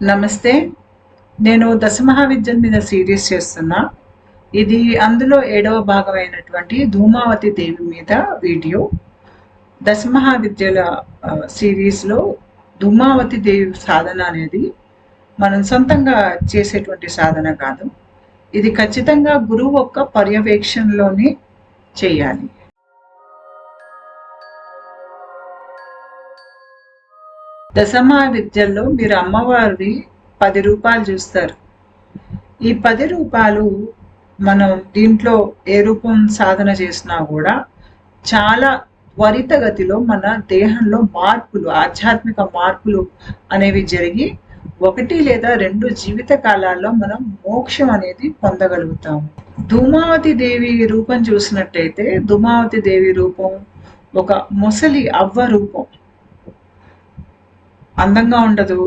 నమస్తే. నేను దశమహావిద్యల మీద సీరీస్ చేస్తున్నా. ఇది అందులో 7వ భాగమైనటువంటి ధూమావతి దేవి మీద వీడియో. దశమహావిద్యల సిరీస్‌లో ధూమావతి దేవి సాధన అనేది మనం సొంతంగా చేసేటువంటి సాధన కాదు. ఇది ఖచ్చితంగా గురువు యొక్క పర్యవేక్షణలోనే చేయాలి. దశమహావిద్యల్లో మీరు అమ్మవారిని 10 రూపాలు చూస్తారు. ఈ 10 రూపాలు మనం దీంట్లో ఏ రూపం సాధన చేసినా కూడా చాలా త్వరితగతిలో మన దేహంలో మార్పులు, ఆధ్యాత్మిక మార్పులు అనేవి జరిగి 1 లేదా 2 జీవిత కాలాల్లో మనం మోక్షం అనేది పొందగలుగుతాము. ధూమావతి దేవి రూపం చూసినట్టయితే ధూమావతి దేవి రూపం ఒక ముసలి అవ్వ రూపం. అందంగా ఉండదు,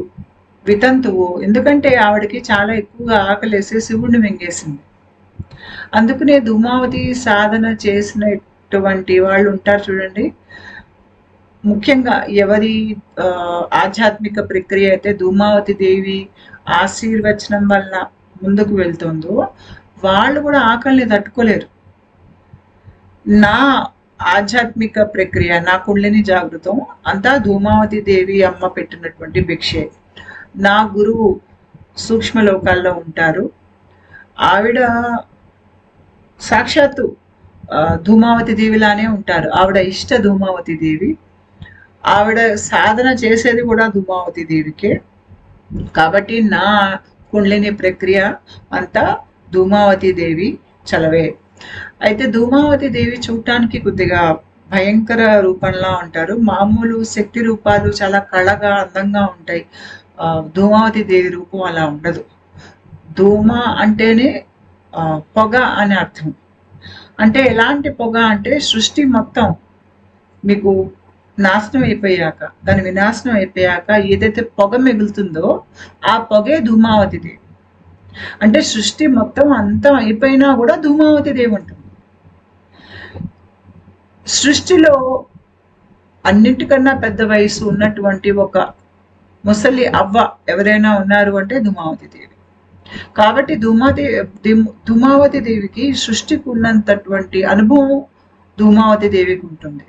వితంతువు. ఎందుకంటే ఆవిడకి చాలా ఎక్కువగా ఆకలేసి శివుడిని మింగేసింది. అందుకనే ధూమావతి సాధన చేసినటువంటి వాళ్ళు ఉంటారు చూడండి. ముఖ్యంగా ఎవరి ఆధ్యాత్మిక ప్రక్రియ అయితే ధూమావతి దేవి ఆశీర్వచనం వలన ముందుకు వెళ్తుందో వాళ్ళు కూడా ఆకలిని తట్టుకోలేరు. నా ఆధ్యాత్మిక ప్రక్రియ, నా కుండలిని జాగృతం అంతా ధూమావతి దేవి అమ్మ పెట్టినటువంటి భిక్షే. నా గురువు సూక్ష్మ లోకాల్లో ఉంటారు. ఆవిడ సాక్షాత్తు ధూమావతి దేవిలానే ఉంటారు. ఆవిడ ఇష్ట ధూమావతి దేవి. ఆవిడ సాధన చేసేది కూడా ధూమావతి దేవికే. కాబట్టి నా కుండలిని ప్రక్రియ అంతా ధూమావతి దేవి చలవే. అయితే ధూమావతి దేవి చూడటానికి కొద్దిగా భయంకర రూపంలా ఉంటారు. మామూలు శక్తి రూపాలు చాలా కళగా అందంగా ఉంటాయి. ధూమావతి దేవి రూపం అలా ఉండదు. ధూమ అంటేనే పొగ అని అర్థం. అంటే ఎలాంటి పొగ అంటే సృష్టి మొత్తం మీకు నాశనం అయిపోయాక, దాని వినాశనం అయిపోయాక ఏదైతే పొగ మిగులుతుందో ఆ పొగే ధూమావతి దేవి. అంటే సృష్టి మొత్తం అంతం అయిపోయినా కూడా ధూమావతి దేవి ఉంటుంది. సృష్టిలో అన్నింటికన్నా పెద్ద వయసు ఉన్నటువంటి ఒక ముసలి అవ్వ ఎవరైనా ఉన్నారు అంటే ధూమావతి దేవి. కాబట్టి ధూమావతి దేవికి సృష్టికి ఉన్నంతటువంటి అనుభవం ధూమావతి దేవికి ఉంటుంది.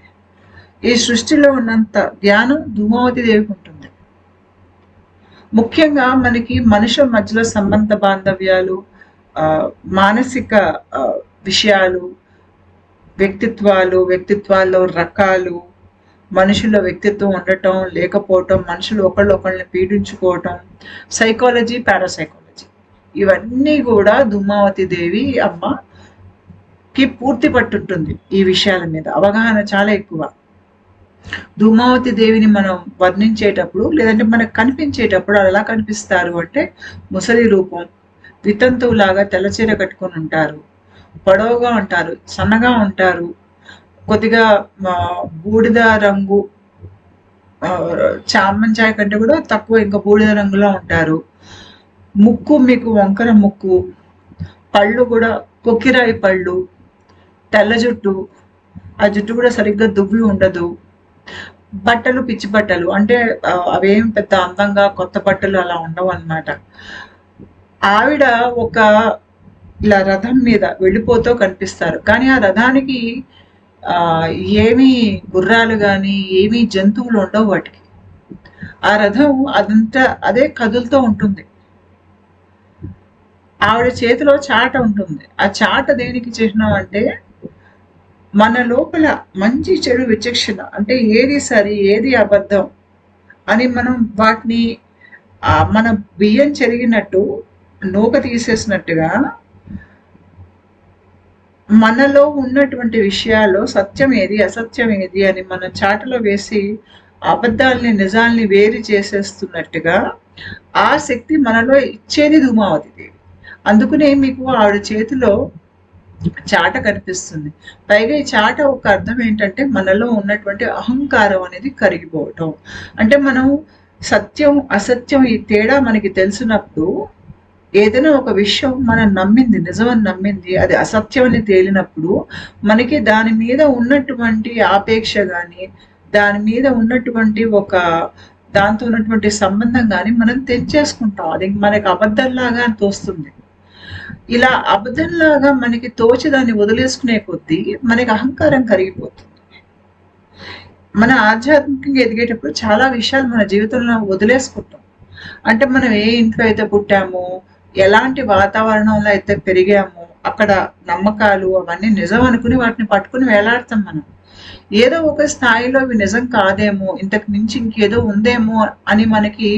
ఈ సృష్టిలో ఉన్నంత జ్ఞానం ధూమావతి దేవికి ఉంటుంది. ముఖ్యంగా మనకి మనుషుల మధ్యలో సంబంధ బాంధవ్యాలు, మానసిక విషయాలు, వ్యక్తిత్వాల్లో రకాలు, మనుషుల వ్యక్తిత్వం ఉండటం లేకపోవటం, మనుషులు ఒకళ్ళని పీడించుకోవటం, సైకాలజీ, పారాసైకాలజీ, ఇవన్నీ కూడా ధూమావతి దేవి అమ్మకి పూర్తి పట్టుంటుంది. ఈ విషయాల మీద అవగాహన చాలా ఎక్కువ. ధూమావతి దేవిని మనం వర్ణించేటప్పుడు లేదంటే మనకు కనిపించేటప్పుడు ఎలా కనిపిస్తారు అంటే ముసలి రూపం, వితంతువులాగా తెల్లచీర కట్టుకొని ఉంటారు, పొడవుగా ఉంటారు, సన్నగా ఉంటారు, కొద్దిగా బూడిద రంగు, చామంచాయ కంటే కూడా తక్కువ ఇంకా బూడిద రంగులో ఉంటారు. ముక్కు మీకు వంకర ముక్కు, పళ్ళు కూడా కొక్కిరాయి పళ్ళు, తెల్ల జుట్టు, ఆ జుట్టు కూడా సరిగ్గా దువ్వి ఉండదు. బట్టలు పిచ్చి బట్టలు, అంటే అవేం పెద్ద అందంగా కొత్త బట్టలు అలా ఉండవు అన్నమాట. ఆవిడ ఒక ఇలా రథం మీద వెళ్ళిపోతూ కనిపిస్తారు. కానీ ఆ రథానికి ఏమీ గుర్రాలు కానీ ఏమీ జంతువులు ఉండవు వాటికి. ఆ రథం అదంతా అదే కదులుతూ ఉంటుంది. ఆవిడ చేతిలో చాట ఉంటుంది. ఆ చాట దేనికి చిహ్నం అంటే మన లోపల మంచి చెడు విచక్షణ, అంటే ఏది సరి ఏది అబద్ధం అని మనం వాటిని మన బియ్యం చెరిగినట్టు నూక తీసేసినట్టుగా మనలో ఉన్నటువంటి విషయాల్లో సత్యం ఏది అసత్యం ఏది అని మన చాటలో వేసి అబద్ధాలని నిజాల్ని వేరు చేసేస్తున్నట్టుగా ఆ శక్తి మనలో ఇచ్చేది ధూమావతి దేవి. అందుకనే మీకు ఆవిడ చేతిలో చాట కనిపిస్తుంది. పైగా ఈ చాట ఒక అర్థం ఏంటంటే మనలో ఉన్నటువంటి అహంకారం అనేది కరిగిపోవటం. అంటే మనం సత్యం అసత్యం ఈ తేడా మనకి తెలిసినప్పుడు, ఏదైనా ఒక విషయం మనం నమ్మింది నిజమని నమ్మింది అది అసత్యం అని తేలినప్పుడు మనకి దాని మీద ఉన్నటువంటి ఆపేక్ష కానీ, దాని మీద ఉన్నటువంటి ఒక దాంతో ఉన్నటువంటి సంబంధం కానీ మనం తెంచేసుకుంటాం. అది మనకి అబద్ధంలాగా అని తోస్తుంది. ఇలా అబద్ధంలాగా మనకి తోచి దాన్ని వదిలేసుకునే కొద్దీ మనకి అహంకారం కరిగిపోతుంది. మన ఆధ్యాత్మికంగా ఎదిగేటప్పుడు చాలా విషయాలు మన జీవితంలో వదిలేసుకుంటాం. అంటే మనం ఏ ఇంట్లో అయితే పుట్టామో, ఎలాంటి వాతావరణంలో అయితే పెరిగామో, అక్కడ నమ్మకాలు అవన్నీ నిజం అనుకుని వాటిని పట్టుకుని వేలాడతాం మనం. ఏదో ఒక స్థాయిలో ఇవి నిజం కాదేమో, ఇంతకు మించి ఇంకేదో ఉందేమో అని మనకి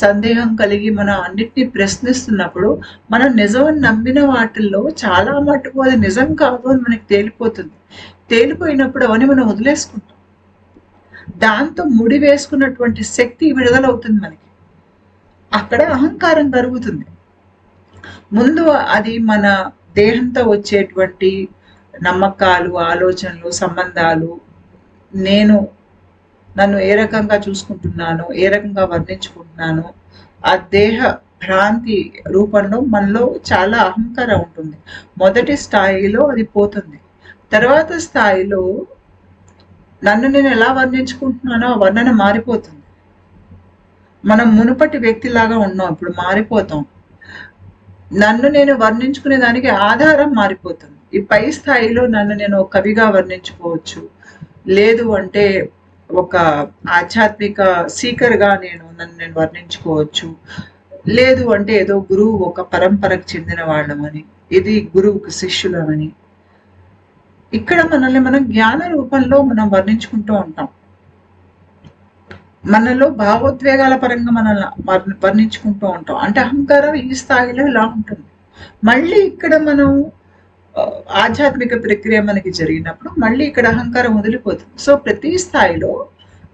సందేహం కలిగి మనం అన్నిటినీ ప్రశ్నిస్తున్నప్పుడు మనం నిజం అని నమ్మిన వాటిల్లో చాలా మటుకు అది నిజం కాదు అని మనకి తేలిపోతుంది. తేలిపోయినప్పుడు అవన్నీ మనం వదిలేసుకుంటాం. దాంతో ముడి వేసుకున్నటువంటి శక్తి విడుదలవుతుంది మనకి. అక్కడ అహంకారం కరుగుతుంది. ముందు అది మన దేహంతో వచ్చేటువంటి నమ్మకాలు, ఆలోచనలు, సంబంధాలు, నన్ను ఏ రకంగా చూసుకుంటున్నాను, ఏ రకంగా వర్ణించుకుంటున్నాను, ఆ దేహ భ్రాంతి రూపంలో మనలో చాలా అహంకారం ఉంటుంది. మొదటి స్థాయిలో అది పోతుంది. తర్వాత స్థాయిలో నన్ను నేను ఎలా వర్ణించుకుంటున్నానో ఆ వర్ణన మారిపోతుంది. మనం మునుపటి వ్యక్తిలాగా ఉన్నాం, ఇప్పుడు మారిపోతాం. నన్ను నేను వర్ణించుకునే దానికి ఆధారం మారిపోతుంది. ఈ పై స్థాయిలో నన్ను నేను ఒక కవిగా వర్ణించుకోవచ్చు, లేదు అంటే ఒక ఆధ్యాత్మిక సీకర్గా నన్ను నేను వర్ణించుకోవచ్చు, లేదు అంటే ఏదో గురువు ఒక పరంపరకు చెందిన వాళ్ళమని, ఇది గురువుకి శిష్యులమని. ఇక్కడ మనల్ని మనం జ్ఞాన రూపంలో మనం వర్ణించుకుంటూ ఉంటాం. మనలో భావోద్వేగాల పరంగా మనల్ని వర్ణించుకుంటూ ఉంటాం. అంటే అహంకారం ఈ స్థాయిలో ఇలా ఉంటుంది. మళ్ళీ ఇక్కడ మనం ఆధ్యాత్మిక ప్రక్రియ మనకి జరిగినప్పుడు మళ్ళీ ఇక్కడ అహంకారం వదిలిపోతుంది. సో ప్రతి స్థాయిలో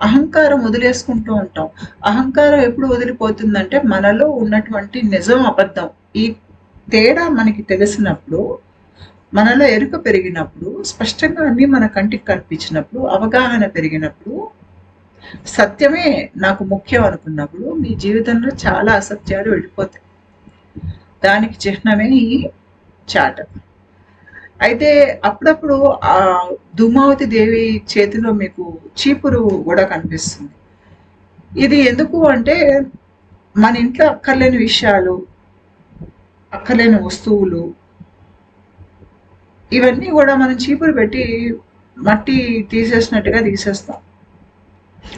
అహంకారం వదిలేసుకుంటూ ఉంటాం. అహంకారం ఎప్పుడు వదిలిపోతుందంటే మనలో ఉన్నటువంటి నిజం, అబద్ధం ఈ తేడా మనకి తెలిసినప్పుడు, మనలో ఎరుక పెరిగినప్పుడు, స్పష్టంగా అన్ని మన కంటికి కనిపించినప్పుడు, అవగాహన పెరిగినప్పుడు, సత్యమే నాకు ముఖ్యం అనుకున్నప్పుడు మీ జీవితంలో చాలా అసత్యాలు వెళ్ళిపోతాయి. దానికి చిహ్నమే ఈ చాట. అయితే అప్పుడప్పుడు ఆ ధూమావతి దేవి చేతిలో మీకు చీపురు కూడా కనిపిస్తుంది. ఇది ఎందుకు అంటే మన ఇంట్లో అక్కర్లేని విషయాలు, అక్కర్లేని వస్తువులు, ఇవన్నీ కూడా మనం చీపురు పెట్టి మట్టి తీసేసినట్టుగా తీసేస్తాం.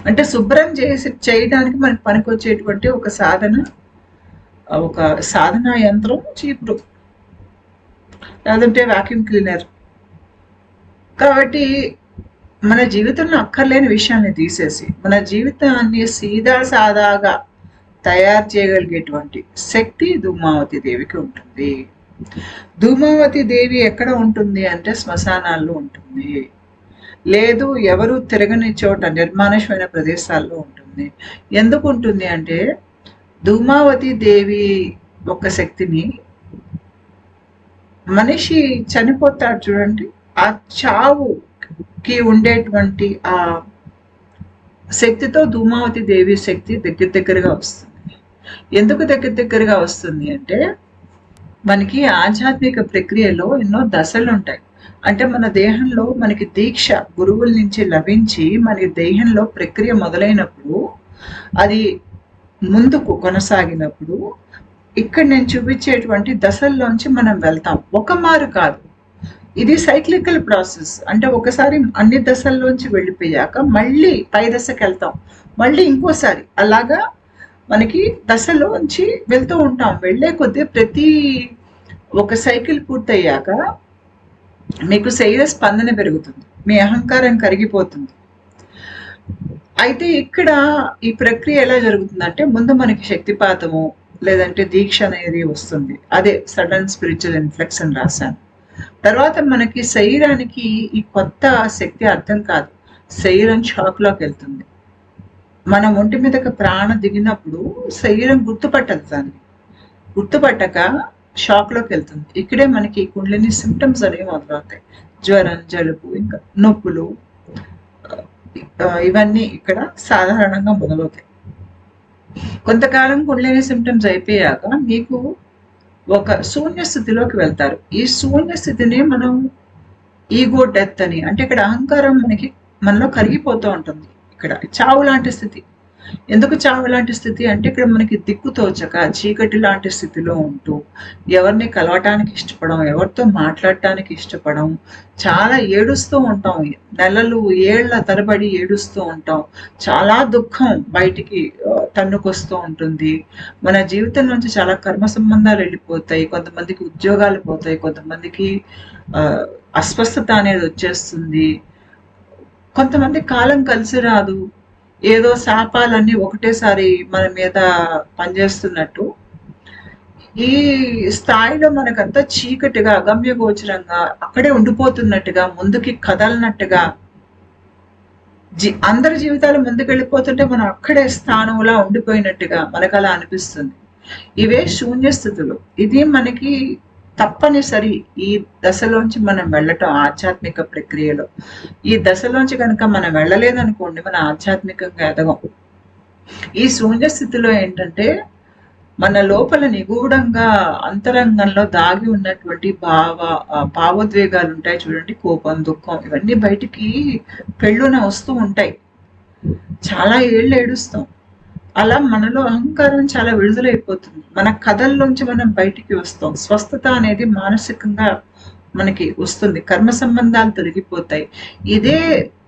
అంటే శుభ్రం చేయడానికి మనకు పనికొచ్చేటువంటి ఒక సాధన యంత్రం చీపురు, లేదంటే వాక్యూమ్ క్లీనర్. కాబట్టి మన జీవితంలో అక్కర్లేని విషయాన్ని తీసేసి మన జీవితాన్ని సీదా సాదాగా తయారు చేయగలిగేటువంటి శక్తి ధూమావతి దేవికి ఉంటుంది. ధూమావతి దేవి ఎక్కడ ఉంటుంది అంటే శ్మశానాల్లో ఉంటుంది, లేదు ఎవరు తిరగని చోట నిర్మానుష్యమైన ప్రదేశాల్లో ఉంటుంది. ఎందుకు ఉంటుంది అంటే ధూమావతి దేవి ఒక శక్తిని, మనిషి చనిపోతాడు చూడండి, ఆ చావుకి ఉండేటువంటి ఆ శక్తితో ధూమావతి దేవి శక్తి దగ్గరగా వస్తుంది. ఎందుకు దగ్గరగా వస్తుంది అంటే మనకి ఆధ్యాత్మిక ప్రక్రియలో ఎన్నో దశలు ఉంటాయి. అంటే మన దేహంలో మనకి దీక్ష గురువుల నుంచి లభించి మనకి దేహంలో ప్రక్రియ మొదలైనప్పుడు, అది ముందుకు కొనసాగినప్పుడు ఇక్కడ నేను చూపించేటువంటి దశల్లోంచి మనం వెళ్తాం. ఒక మారు కాదు, ఇది సైక్లికల్ ప్రాసెస్. అంటే ఒకసారి అన్ని దశల్లోంచి వెళ్ళిపోయాక మళ్ళీ పై దశకి వెళ్తాం, మళ్ళీ ఇంకోసారి అలాగా మనకి దశలోంచి వెళ్తూ ఉంటాం. వెళ్ళే కొద్దీ ప్రతి ఒక సైకిల్ పూర్తయ్యాక మీకు శరీర స్పందన పెరుగుతుంది, మీ అహంకారం కరిగిపోతుంది. అయితే ఇక్కడ ఈ ప్రక్రియ ఎలా జరుగుతుందంటే ముందు మనకి శక్తిపాతము లేదంటే దీక్ష అనేది వస్తుంది, అదే సడన్ స్పిరిచువల్ ఇన్ఫ్లెక్స్ అని రాశాను. తర్వాత మనకి శరీరానికి ఈ కొత్త శక్తి అర్థం కాదు, శరీరం షాక్లోకి వెళ్తుంది. మన ఒంటి మీదకి ప్రాణం దిగినప్పుడు శరీరం గుర్తుపట్టదు, దాన్ని గుర్తుపట్టక షాక్లోకి వెళ్తుంది. ఇక్కడే మనకి కుండలిని సిమ్టమ్స్ అనేవి మొదలవుతాయి. జ్వరం, జలుబు, ఇంకా నొప్పులు, ఇవన్నీ ఇక్కడ సాధారణంగా మొదలవుతాయి. కొంతకాలం కుండలిని సిమ్టమ్స్ అయిపోయాక మీకు ఒక శూన్య స్థితిలోకి వెళ్తారు. ఈ శూన్య స్థితిని మనం ఈగో డెత్ అని, అంటే ఇక్కడ అహంకారం మనలో కరిగిపోతూ ఉంటుంది. ఇక్కడ చావు లాంటి స్థితి. ఎందుకు చావు లాంటి స్థితి అంటే ఇక్కడ మనకి దిక్కు తోచక చీకటి లాంటి స్థితిలో ఉంటూ ఎవరిని కలవటానికి ఇష్టపడం, ఎవరితో మాట్లాడటానికి ఇష్టపడం, చాలా ఏడుస్తూ ఉంటాం, నెలలు ఏళ్ల తరబడి ఏడుస్తూ ఉంటాం, చాలా దుఃఖం బయటికి తన్నుకొస్తూ ఉంటుంది. మన జీవితం నుంచి చాలా కర్మ సంబంధాలు వెళ్ళిపోతాయి, కొంతమందికి ఉద్యోగాలు పోతాయి, కొంతమందికి అస్వస్థత అనేది వచ్చేస్తుంది, కొంతమంది కాలం కలిసి రాదు, ఏదో శాపాలన్నీ ఒకటేసారి మన మీద పనిచేస్తున్నట్టు ఈ స్థాయిలో మనకంతా చీకటిగా అగమ్య గోచరంగా అక్కడే ఉండిపోతున్నట్టుగా, ముందుకి కదలనట్టుగా, అందరి జీవితాలు ముందుకెళ్ళిపోతుంటే మనం అక్కడే స్థానంలా ఉండిపోయినట్టుగా మనకు అలా అనిపిస్తుంది. ఇవే శూన్య స్థితులు. ఇది మనకి తప్పనిసరి ఈ దశలోంచి మనం వెళ్ళటం ఆధ్యాత్మిక ప్రక్రియలో. ఈ దశలోంచి కనుక మనం వెళ్ళలేదనుకోండి, మన ఆధ్యాత్మికంగా ఎదగం. ఈ శూన్య స్థితిలో ఏంటంటే మన లోపల నిగూఢంగా అంతరంగంలో దాగి ఉన్నటువంటి భావోద్వేగాలు ఉంటాయి చూడండి, కోపం, దుఃఖం, ఇవన్నీ బయటికి పెళ్ళున వస్తూ ఉంటాయి. చాలా ఏళ్ళు ఏడుస్తాం. అలా మనలో అహంకారం చాలా విడుదలైపోతుంది. మన కథల్లోంచి మనం బయటికి వస్తాం. స్వస్థత అనేది మానసికంగా మనకి వస్తుంది. కర్మ సంబంధాలు తొలగిపోతాయి. ఇదే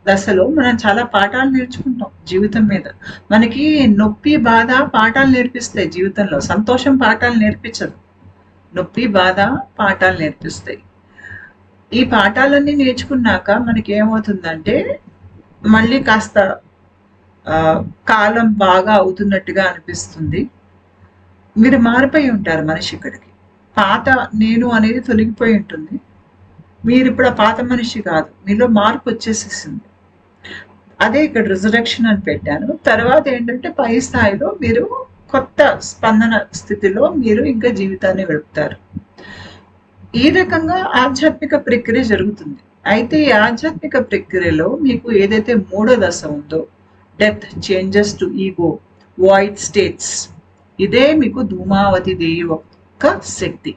దశలో మనం చాలా పాఠాలు నేర్చుకుంటాం జీవితం మీద. మనకి నొప్పి, బాధ పాఠాలు నేర్పిస్తాయి జీవితంలో. సంతోషం పాఠాలు నేర్పించదు, నొప్పి, బాధ పాఠాలు నేర్పిస్తాయి. ఈ పాఠాలన్నీ నేర్చుకున్నాక మనకి ఏమవుతుందంటే మళ్ళీ కాస్త కాలం బాగా అవుతున్నట్టుగా అనిపిస్తుంది. మీరు మారిపోయి ఉంటారు మనిషి. ఇక్కడికి పాత నేను అనేది తొలగిపోయి ఉంటుంది. మీరు ఇప్పుడు ఆ పాత మనిషి కాదు, మీలో మార్పు వచ్చేసేసింది. అదే ఇక్కడ రిజరెక్షన్ అని పెట్టాను. తర్వాత ఏంటంటే పై స్థాయిలో మీరు కొత్త స్పందన స్థితిలో మీరు ఇంకా జీవితాన్ని గడుపుతారు. ఈ రకంగా ఆధ్యాత్మిక ప్రక్రియ జరుగుతుంది. అయితే ఈ ఆధ్యాత్మిక ప్రక్రియలో మీకు ఏదైతే మూడో దశ ఉందో, death, changes to ego, void states, ఇదే మీకు ధూమావతి దేవి ఒక శక్తి.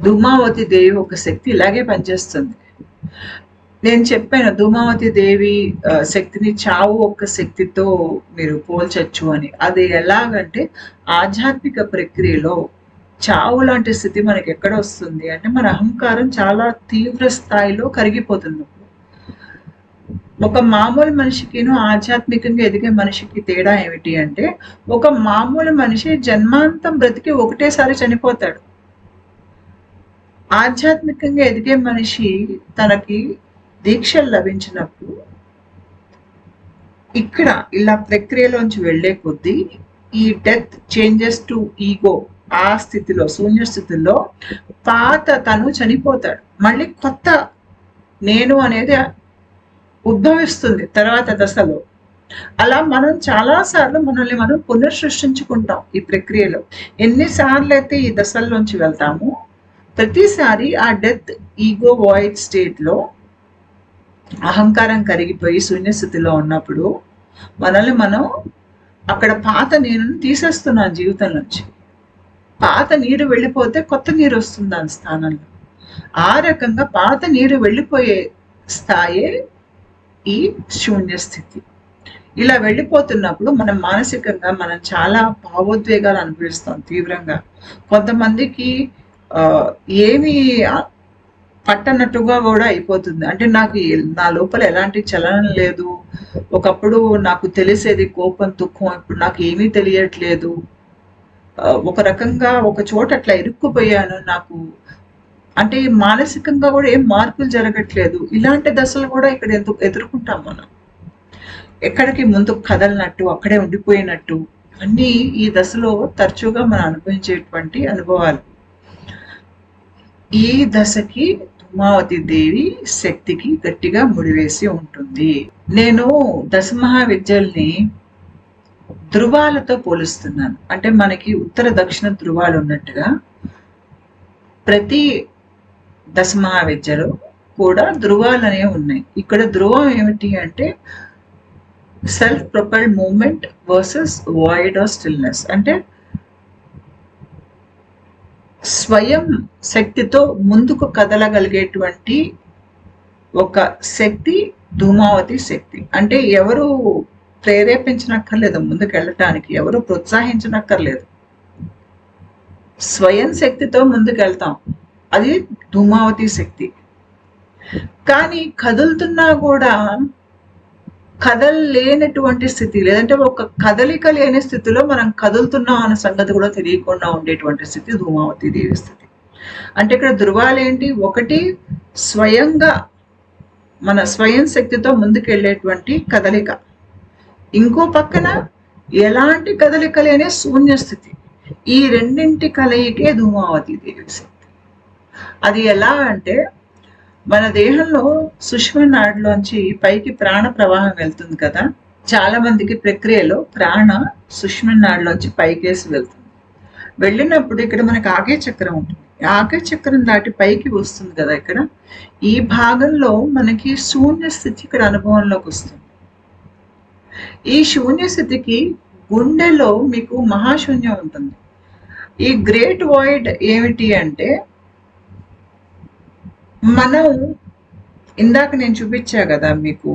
ధూమావతి దేవి ఒక శక్తి ఇలాగే పనిచేస్తుంది. నేను చెప్పాను ధూమావతి దేవి శక్తిని చావు ఒక్క శక్తితో మీరు పోల్చచ్చు అని. అది ఎలాగంటే ఆధ్యాత్మిక ప్రక్రియలో చావు లాంటి స్థితి మనకి ఎక్కడ వస్తుంది అంటే మన అహంకారం చాలా తీవ్ర స్థాయిలో కరిగిపోతుంది. ఒక మామూలు మనిషికిను ఆధ్యాత్మికంగా ఎదిగే మనిషికి తేడా ఏమిటి అంటే, ఒక మామూలు మనిషి జన్మాంతం బ్రతికి ఒకటేసారి చనిపోతాడు. ఆధ్యాత్మికంగా ఎదిగే మనిషి తనకి దీక్షలు లభించినప్పుడు ఇక్కడ ఇలా ప్రక్రియలోంచి వెళ్లే కొద్దీ ఈ డెత్, చేంజెస్ టు ఈగో, ఆ స్థితిలో, శూన్య స్థితిలో పాత తను చనిపోతాడు. మళ్ళీ కొత్త నేను అనేది ఉద్భవిస్తుంది తర్వాత దశలో. అలా మనం చాలా సార్లు మనల్ని మనం పునర్సృష్టించుకుంటాం ఈ ప్రక్రియలో. ఎన్నిసార్లు అయితే ఈ దశల్లోంచి వెళ్తామో ప్రతిసారి ఆ డెత్, ఈగో, వాయిడ్ స్టేట్ లో అహంకారం కరిగిపోయి శూన్యస్థితిలో ఉన్నప్పుడు మనల్ని మనం అక్కడ పాత నీరుని తీసేస్తున్నాం జీవితం నుంచి. పాత నీరు వెళ్ళిపోతే కొత్త నీరు వస్తుంది దాని స్థానంలో. ఆ రకంగా పాత నీరు వెళ్ళిపోయే స్థాయే ఈ శూన్య స్థితి. ఇలా వెళ్ళిపోతున్నప్పుడు మనం మానసికంగా మనం చాలా భావోద్వేగాలు అనుభవిస్తాం తీవ్రంగా. కొంతమందికి ఏమి పట్టనట్టుగా కూడా అయిపోతుంది. అంటే నాకు నా లోపల ఎలాంటి చలనం లేదు, ఒకప్పుడు నాకు తెలిసేది కోపం, దుఃఖం, ఇప్పుడు నాకు ఏమీ తెలియట్లేదు, ఒక రకంగా ఒక చోట అట్లా ఇరుక్కుపోయాను, నాకు అంటే మానసికంగా కూడా ఏం మార్పులు జరగట్లేదు. ఇలాంటి దశలు కూడా ఇక్కడ ఎదుర్కొంటాం మనం. ఎక్కడికి ముందు కదలనట్టు, అక్కడే ఉండిపోయినట్టు, అన్నీ ఈ దశలో తరచుగా మనం అనుభవించేటువంటి అనుభవాలు. ఈ దశకి ధూమావతి దేవి శక్తికి గట్టిగా ముడివేసి ఉంటుంది. నేను దశమహావిద్యల్ని ధృవాలతో పోలుస్తున్నాను. అంటే మనకి ఉత్తర దక్షిణ ధృవాలు ఉన్నట్టుగా ప్రతి దశమహావిద్యలో కూడా ధృవాలు అనేవి ఉన్నాయి. ఇక్కడ ధృవం ఏమిటి అంటే self propelled movement versus void or stillness. అంటే స్వయం శక్తితో ముందుకు కదలగలిగేటువంటి ఒక శక్తి ధూమావతి శక్తి. అంటే ఎవరు ప్రేరేపించనక్కర్లేదు ముందుకు వెళ్ళటానికి, ఎవరు ప్రోత్సహించనక్కర్లేదు. స్వయం శక్తితో ముందుకెళ్తాం. అది ధూమావతి శక్తి. కానీ కదులుతున్నా కూడా కదలలేనటువంటి స్థితి, లేదంటే ఒక కదలిక లేని స్థితిలో మనం కదులుతున్నాం అన్న సంగతి కూడా తెలియకుండా ఉండేటువంటి స్థితి ధూమావతి దేవి స్థితి. అంటే ఇక్కడ ధృవాలు ఏంటి? ఒకటి స్వయంగా మన స్వయం శక్తితో ముందుకెళ్ళేటువంటి కదలిక, ఇంకో పక్కన ఎలాంటి కదలిక లేని శూన్య స్థితి. ఈ రెండింటి కలయికే ధూమావతి దేవి శక్తి. అది ఎలా అంటే, మన దేహంలో సుష్మ నాడిలోంచి పైకి ప్రాణ ప్రవాహం వెళ్తుంది కదా, చాలా మందికి ప్రక్రియలో ప్రాణ సుష్మ నాడిలోంచి పైకేసి వెళ్తుంది. వెళ్ళినప్పుడు ఇక్కడ మనకి ఆగే చక్రం ఉంటుంది. ఆగే చక్రం దాటి పైకి వస్తుంది కదా, ఇక్కడ ఈ భాగంలో మనకి శూన్య స్థితి ఇక్కడ అనుభవంలోకి వస్తుంది. ఈ శూన్య స్థితికి గుండెలో మీకు మహాశూన్యం ఉంటుంది. ఈ గ్రేట్ వాయిడ్ ఏమిటి అంటే, మనం ఇందాక నేను చూపించా కదా మీకు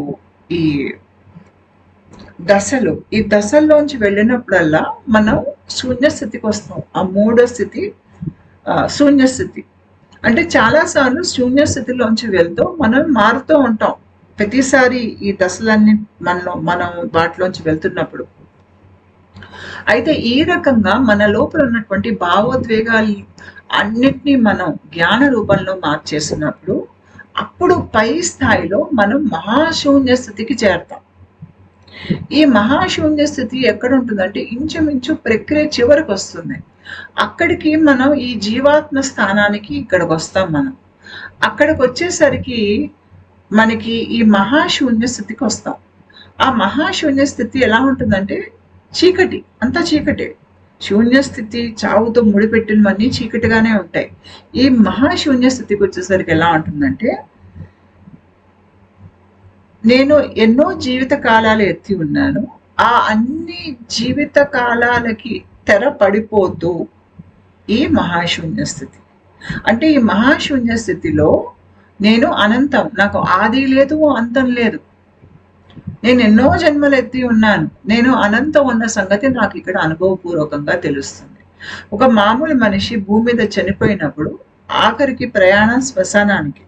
ఈ దశలు, ఈ దశల్లోంచి వెళ్ళినప్పుడల్లా మనం శూన్య స్థితికి వస్తాం. ఆ మూడో స్థితి శూన్య స్థితి. అంటే చాలాసార్లు శూన్య స్థితిలోంచి వెళ్తూ మనం మారుతూ ఉంటాం ప్రతిసారి ఈ దశలన్నీ మనం వాటిలోంచి వెళ్తున్నప్పుడు. అయితే ఈ రకంగా మన లోపల ఉన్నటువంటి భావోద్వేగాలు అన్నిటినీ మనం జ్ఞాన రూపంలో మార్చేసినప్పుడు అప్పుడు పై స్థాయిలో మనం మహాశూన్య స్థితికి చేరతాం. ఈ మహాశూన్య స్థితి ఎక్కడ ఉంటుందంటే ఇంచుమించు ప్రక్రియ చివరికి వస్తుంది. అక్కడికి మనం ఈ జీవాత్మ స్థానానికి ఇక్కడికి వస్తాం. మనం అక్కడికి వచ్చేసరికి మనకి ఈ మహాశూన్య స్థితికి వస్తాం. ఆ మహాశూన్య స్థితి ఎలా ఉంటుందంటే చీకటి, అంతా చీకటే. శూన్య స్థితి చావుతో ముడిపెట్టినవన్నీ చీకటిగానే ఉంటాయి. ఈ మహాశూన్య స్థితికి వచ్చేసరికి ఎలా ఉంటుందంటే, నేను ఎన్నో జీవిత కాలాలు ఎత్తి ఉన్నాను, ఆ అన్ని జీవిత కాలాలకి తెర పడిపోతూ ఈ మహాశూన్య స్థితి. అంటే ఈ మహాశూన్య స్థితిలో నేను అనంతం, నాకు ఆది లేదు అంతం లేదు, నేను ఎన్నో జన్మలు ఎత్తి ఉన్నాను, నేను అనంతం ఉన్న సంగతి నాకు ఇక్కడ అనుభవపూర్వకంగా తెలుస్తుంది. ఒక మామూలు మనిషి భూమి మీద చనిపోయినప్పుడు ఆఖరికి ప్రయాణం శ్మశానానికి,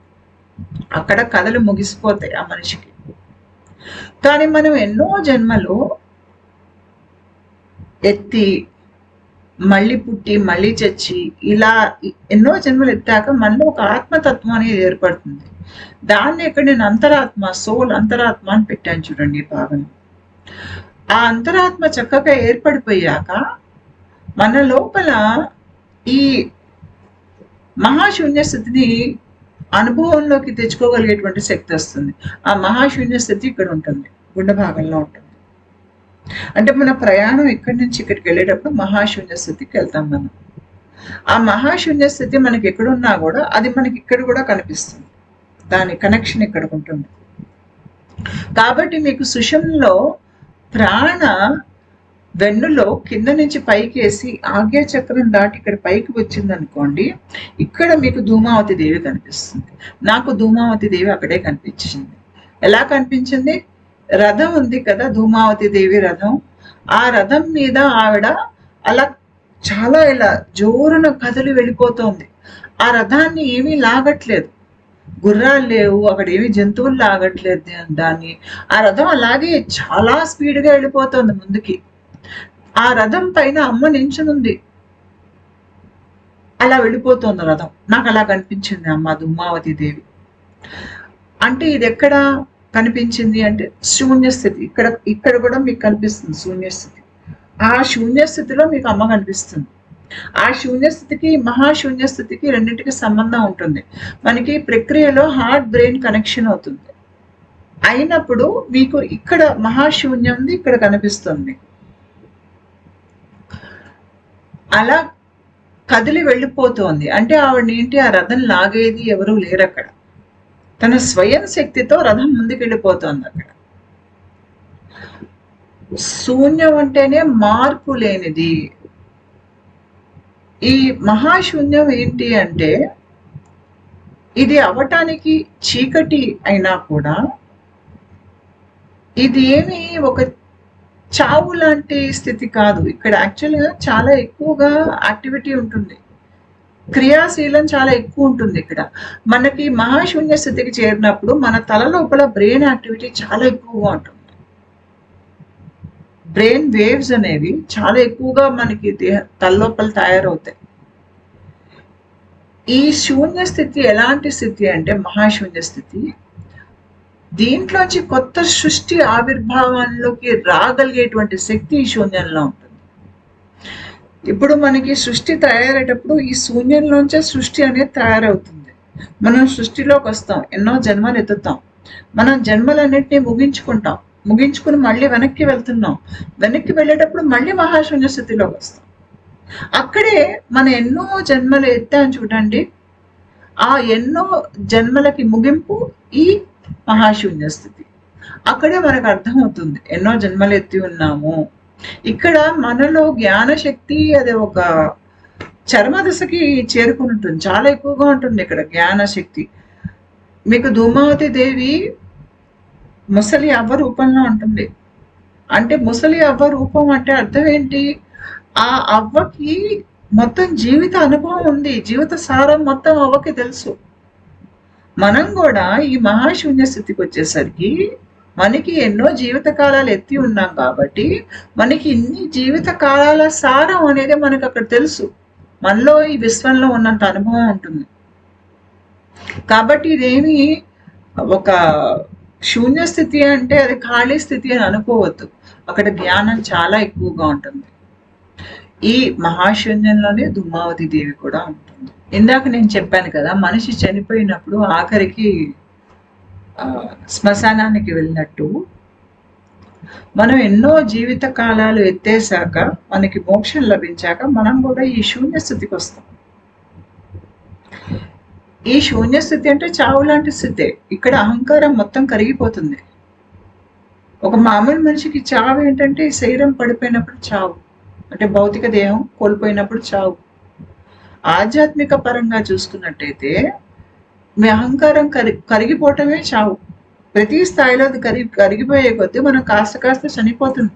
అక్కడ కథలు ముగిసిపోతాయి ఆ మనిషికి. కానీ మనం ఎన్నో జన్మలు ఎత్తి మళ్ళీ పుట్టి మళ్ళీ చచ్చి ఇలా ఎన్నో జన్మలు ఎత్తాక మనలో ఒక ఆత్మతత్వం అనేది ఏర్పడుతుంది. దాన్ని ఇక్కడ నేను అంతరాత్మ, సోల్ అంతరాత్మ అని పెట్టాను చూడండి ఈ భాగం. ఆ అంతరాత్మ చక్కగా ఏర్పడిపోయాక మన లోపల ఈ మహాశూన్య స్థితిని అనుభవంలోకి తెచ్చుకోగలిగేటువంటి శక్తి వస్తుంది. ఆ మహాశూన్య స్థితి ఇక్కడ ఉంటుంది, గుండె భాగంలో ఉంటుంది. అంటే మన ప్రయాణం ఇక్కడి నుంచి ఇక్కడికి వెళ్ళేటప్పుడు మహాశూన్య స్థితికి వెళ్తాం మనం. ఆ మహాశూన్య స్థితి మనకి ఎక్కడున్నా కూడా అది మనకి ఇక్కడ కూడా కనిపిస్తుంది, దాని కనెక్షన్ ఇక్కడికి ఉంటుంది. కాబట్టి మీకు సుషుమ్నలో ప్రాణ వెన్నులో కింద నుంచి పైకి వేసి ఆజ్ఞా చక్రం దాటి ఇక్కడ పైకి వచ్చింది అనుకోండి, ఇక్కడ మీకు ధూమావతి దేవి కనిపిస్తుంది. నాకు ధూమావతి దేవి అక్కడే కనిపించింది. ఎలా కనిపించింది? రథం ఉంది కదా, ధూమావతి దేవి రథం. ఆ రథం మీద ఆవిడ అలా చాలా ఇలా జోరున కదిలి వెళ్ళిపోతోంది. ఆ రథాన్ని ఏమీ లాగట్లేదు, గుర్రాలు లేవు అక్కడ, ఏమి జంతువులు లాగట్లేదు దాన్ని. ఆ రథం అలాగే చాలా స్పీడ్గా వెళ్ళిపోతుంది ముందుకి. ఆ రథం పైన అమ్మ నించునుంది, అలా వెళ్ళిపోతుంది రథం. నాకు అలా కనిపించింది అమ్మ ధూమావతి దేవి. అంటే ఇది ఎక్కడ కనిపించింది అంటే శూన్య స్థితి. ఇక్కడ కూడా మీకు కనిపిస్తుంది శూన్య స్థితి. ఆ శూన్య స్థితిలో మీకు అమ్మ కనిపిస్తుంది. ఆ శూన్య స్థితికి మహాశూన్య స్థితికి రెండింటికి సంబంధం ఉంటుంది. మనకి ప్రక్రియలో హార్ట్ బ్రెయిన్ కనెక్షన్ అవుతుంది. అయినప్పుడు మీకు ఇక్కడ మహాశూన్యం ఉంది, ఇక్కడ కనిపిస్తుంది. అలా కదిలి వెళ్ళిపోతోంది. అంటే ఆవిడ ఏంటి, ఆ రథం లాగేది ఎవరు లేరు అక్కడ. తన స్వయం శక్తితో రథం ముందుకు వెళ్ళిపోతోంది అక్కడ. శూన్యం అంటేనే మార్పు లేనిది. ఈ మహాశూన్యం ఏంటి అంటే, ఇది అవటానికి చీకటి అయినా కూడా ఇది ఏమి ఒక చావు లాంటి స్థితి కాదు. ఇక్కడ యాక్చువల్‌గా చాలా ఎక్కువగా యాక్టివిటీ ఉంటుంది. క్రియాశీలం చాలా ఎక్కువ ఉంటుంది ఇక్కడ. మనకి మహాశూన్య స్థితికి చేరినప్పుడు మన తల లోపల బ్రెయిన్ యాక్టివిటీ చాలా ఎక్కువగా ఉంటుంది. బ్రెయిన్ వేవ్స్ అనేవి చాలా ఎక్కువగా మనకి తల లోపల తయారవుతాయి. ఈ శూన్య స్థితి ఎలాంటి స్థితి అంటే మహాశూన్య స్థితి. దీంట్లోంచి కొత్త సృష్టి ఆవిర్భావంలోకి రాగలిగేటువంటి శక్తి ఈ శూన్యంలో ఉంటుంది. ఇప్పుడు మనకి సృష్టి తయారయ్యేటప్పుడు ఈ శూన్యంలోంచే సృష్టి అనేది తయారవుతుంది. మనం సృష్టిలోకి వస్తాం, ఎన్నో జన్మలు ఎత్తుతాం. మనం జన్మలన్నింటినీ ముగించుకుంటాం, ముగించుకుని మళ్ళీ వెనక్కి వెళ్తున్నాం. వెనక్కి వెళ్ళేటప్పుడు మళ్ళీ మహాశూన్య స్థితిలోకి వస్తాం. అక్కడే మన ఎన్నో జన్మలు ఎత్తాం చూడండి, ఆ ఎన్నో జన్మలకి ముగింపు ఈ మహాశూన్య స్థితి. అక్కడే మనకు అర్థమవుతుంది ఎన్నో జన్మలు ఎత్తి ఉన్నాము. ఇక్కడ మనలో జ్ఞాన శక్తి అది ఒక చర్మ దశకి చేరుకుని ఉంటుంది, చాలా ఎక్కువగా ఉంటుంది ఇక్కడ జ్ఞాన శక్తి. మీకు ధూమావతి దేవి ముసలి అవ్వ రూపంలో ఉంటుంది. అంటే ముసలి అవ్వ రూపం అంటే అర్థం ఏంటి? ఆ అవ్వకి మొత్తం జీవిత అనుభవం ఉంది, జీవిత సారం మొత్తం అవ్వకి తెలుసు. మనం కూడా ఈ మహాశూన్య స్థితికి వచ్చేసరికి మనకి ఎన్నో జీవిత కాలాలు ఎత్తి ఉన్నాం కాబట్టి మనకి ఇన్ని జీవిత కాలాల సారం అనేది మనకు అక్కడ తెలుసు. మనలో ఈ విశ్వంలో ఉన్నంత అనుభవం ఉంటుంది. కాబట్టి ఇదేమి ఒక శూన్య స్థితి అంటే అది ఖాళీ స్థితి అని అనుకోవద్దు. అక్కడ జ్ఞానం చాలా ఎక్కువగా ఉంటుంది. ఈ మహాశూన్యంలోనే ధూమావతి దేవి కూడా ఉంటుంది. ఇందాక నేను చెప్పాను కదా, మనిషి చనిపోయినప్పుడు ఆఖరికి శ్మశానానికి వెళ్ళినట్టు మనం ఎన్నో జీవిత కాలాలు ఎత్తేసాక మనకి మోక్షం లభించాక మనం కూడా ఈ శూన్య స్థితికి వస్తాం. ఈ శూన్య స్థితి అంటే చావు లాంటి స్థితే. ఇక్కడ అహంకారం మొత్తం కరిగిపోతుంది. ఒక మామూలు మనిషికి చావు ఏంటంటే శరీరం పడిపోయినప్పుడు చావు, అంటే భౌతిక దేహం కోల్పోయినప్పుడు చావు. ఆధ్యాత్మిక పరంగా చూసుకున్నట్టయితే మీ అహంకారం కరిగిపోవటమే చావు. ప్రతి స్థాయిలో అది కరిగిపోయే కొద్దీ మనం కాస్త కాస్త చనిపోతుంది.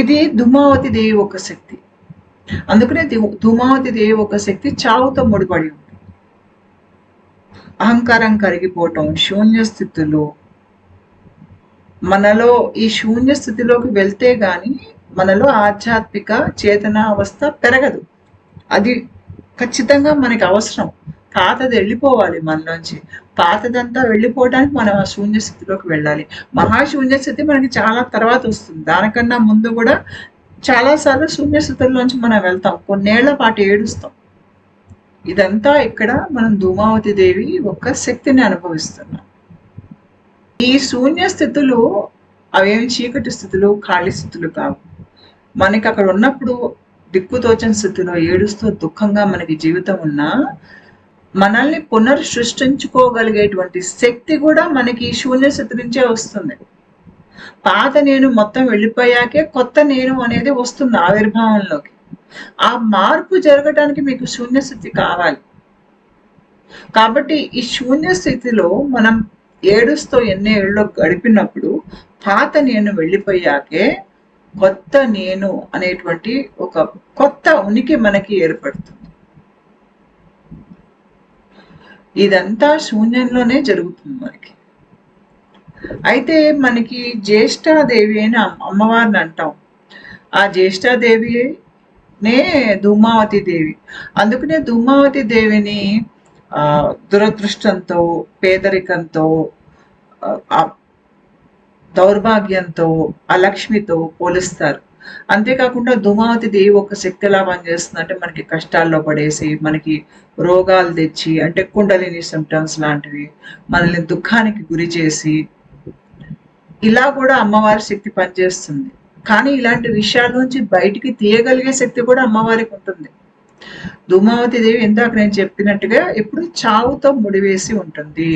ఇది ధూమావతి దేవి ఒక శక్తి. అందుకనే ధూమావతి దేవి ఒక శక్తి చావుతో ముడిపడి ఉంది. అహంకారం కరిగిపోవటం శూన్య స్థితిలో, మనలో ఈ శూన్య స్థితిలోకి వెళ్తే గాని మనలో ఆధ్యాత్మిక చేతన అవస్థ పెరగదు. అది ఖచ్చితంగా మనకి అవసరం. పాతది వెళ్ళిపోవాలి మనలోంచి. పాతదంతా వెళ్ళిపోవడానికి మనం ఆ శూన్య స్థితిలోకి వెళ్ళాలి. మహాశూన్య స్థితి మనకి చాలా తర్వాత వస్తుంది. దానికన్నా ముందు కూడా చాలాసార్లు శూన్య స్థితిలోంచి మనం వెళ్తాం, కొన్నేళ్ల పాటు ఏడుస్తాం. ఇదంతా ఇక్కడ మనం ధూమావతి దేవి ఒక్క శక్తిని అనుభవిస్తున్నాం. ఈ శూన్య స్థితులు అవేమి చీకటి స్థితులు, ఖాళీ స్థితులు కావు. మనకి అక్కడ ఉన్నప్పుడు దిక్కుతోచని స్థితిలో ఏడుస్తూ దుఃఖంగా మనకి జీవితం ఉన్నా మనల్ని పునర్సృష్టించుకోగలిగేటువంటి శక్తి కూడా మనకి ఈ శూన్య స్థితి నుంచే వస్తుంది. పాత నేను మొత్తం వెళ్ళిపోయాకే కొత్త నేను అనేది వస్తుంది ఆవిర్భావంలోకి. ఆ మార్పు జరగడానికి మీకు శూన్య స్థితి కావాలి. కాబట్టి ఈ శూన్య స్థితిలో మనం ఏడుస్తూ ఎన్నేళ్ళలో గడిపినప్పుడు పాత నేను వెళ్ళిపోయాకే కొత్త నేను అనేటువంటి ఒక కొత్త ఉనికి మనకి ఏర్పడుతుంది. ఇదంతా శూన్యంలోనే జరుగుతుంది మనకి. అయితే మనకి జ్యేష్ఠాదేవి అని అమ్మవారిని అంటాం. ఆ జ్యేష్ఠాదేవినే ధూమావతి దేవి. అందుకనే ధూమావతి దేవిని దురదృష్టంతో, పేదరికంతో, దౌర్భాగ్యంతో, అలక్ష్మితో పోలిస్తారు. అంతేకాకుండా ధూమావతి దేవి ఒక శక్తి ఎలా పనిచేస్తుంది అంటే మనకి కష్టాల్లో పడేసి, మనకి రోగాలు తెచ్చి, అంటే కుండలిని సిమ్టమ్స్ లాంటివి, మనల్ని దుఃఖానికి గురి చేసి, ఇలా కూడా అమ్మవారి శక్తి పనిచేస్తుంది. కానీ ఇలాంటి విషయాల నుంచి బయటికి తీయగలిగే శక్తి కూడా అమ్మవారికి ఉంటుంది. ధూమావతి దేవి ఇందాక నేను చెప్పినట్టుగా ఎప్పుడు చావుతో ముడివేసి ఉంటుంది.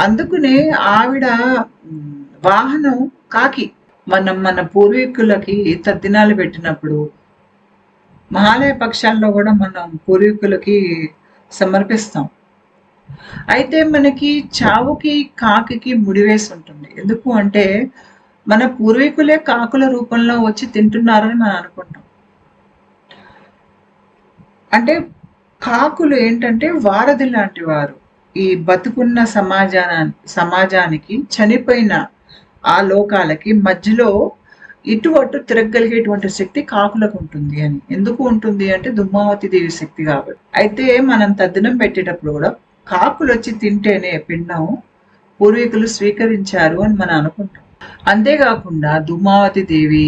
అందుకనే ఆవిడ వాహనం కాకి. మన పూర్వీకులకి తద్దినాలు పెట్టినప్పుడు మహాలయ పక్షాల్లో కూడా మనం పూర్వీకులకి సమర్పిస్తాం. అయితే మనకి చావుకి కాకికి ముడివేసి ఉంటుంది. ఎందుకు అంటే మన పూర్వీకులే కాకుల రూపంలో వచ్చి తింటున్నారని మనం అనుకుంటాం. అంటే కాకులు ఏంటంటే వారధి లాంటి వారు. ఈ బతుకున్న సమాజానికి చనిపోయిన ఆ లోకాలకి మధ్యలో ఇటు అటు తిరగగలిగేటువంటి శక్తి కాకులకు ఉంటుంది అని. ఎందుకు ఉంటుంది అంటే దుమ్మావతి దేవి శక్తి కాబట్టి. అయితే మనం తద్దినం పెట్టేటప్పుడు కూడా కాకులు వచ్చి తింటేనే పిండం పూర్వీకులు స్వీకరించారు అని మనం అనుకుంటాం. అంతేకాకుండా దుమ్మావతి దేవి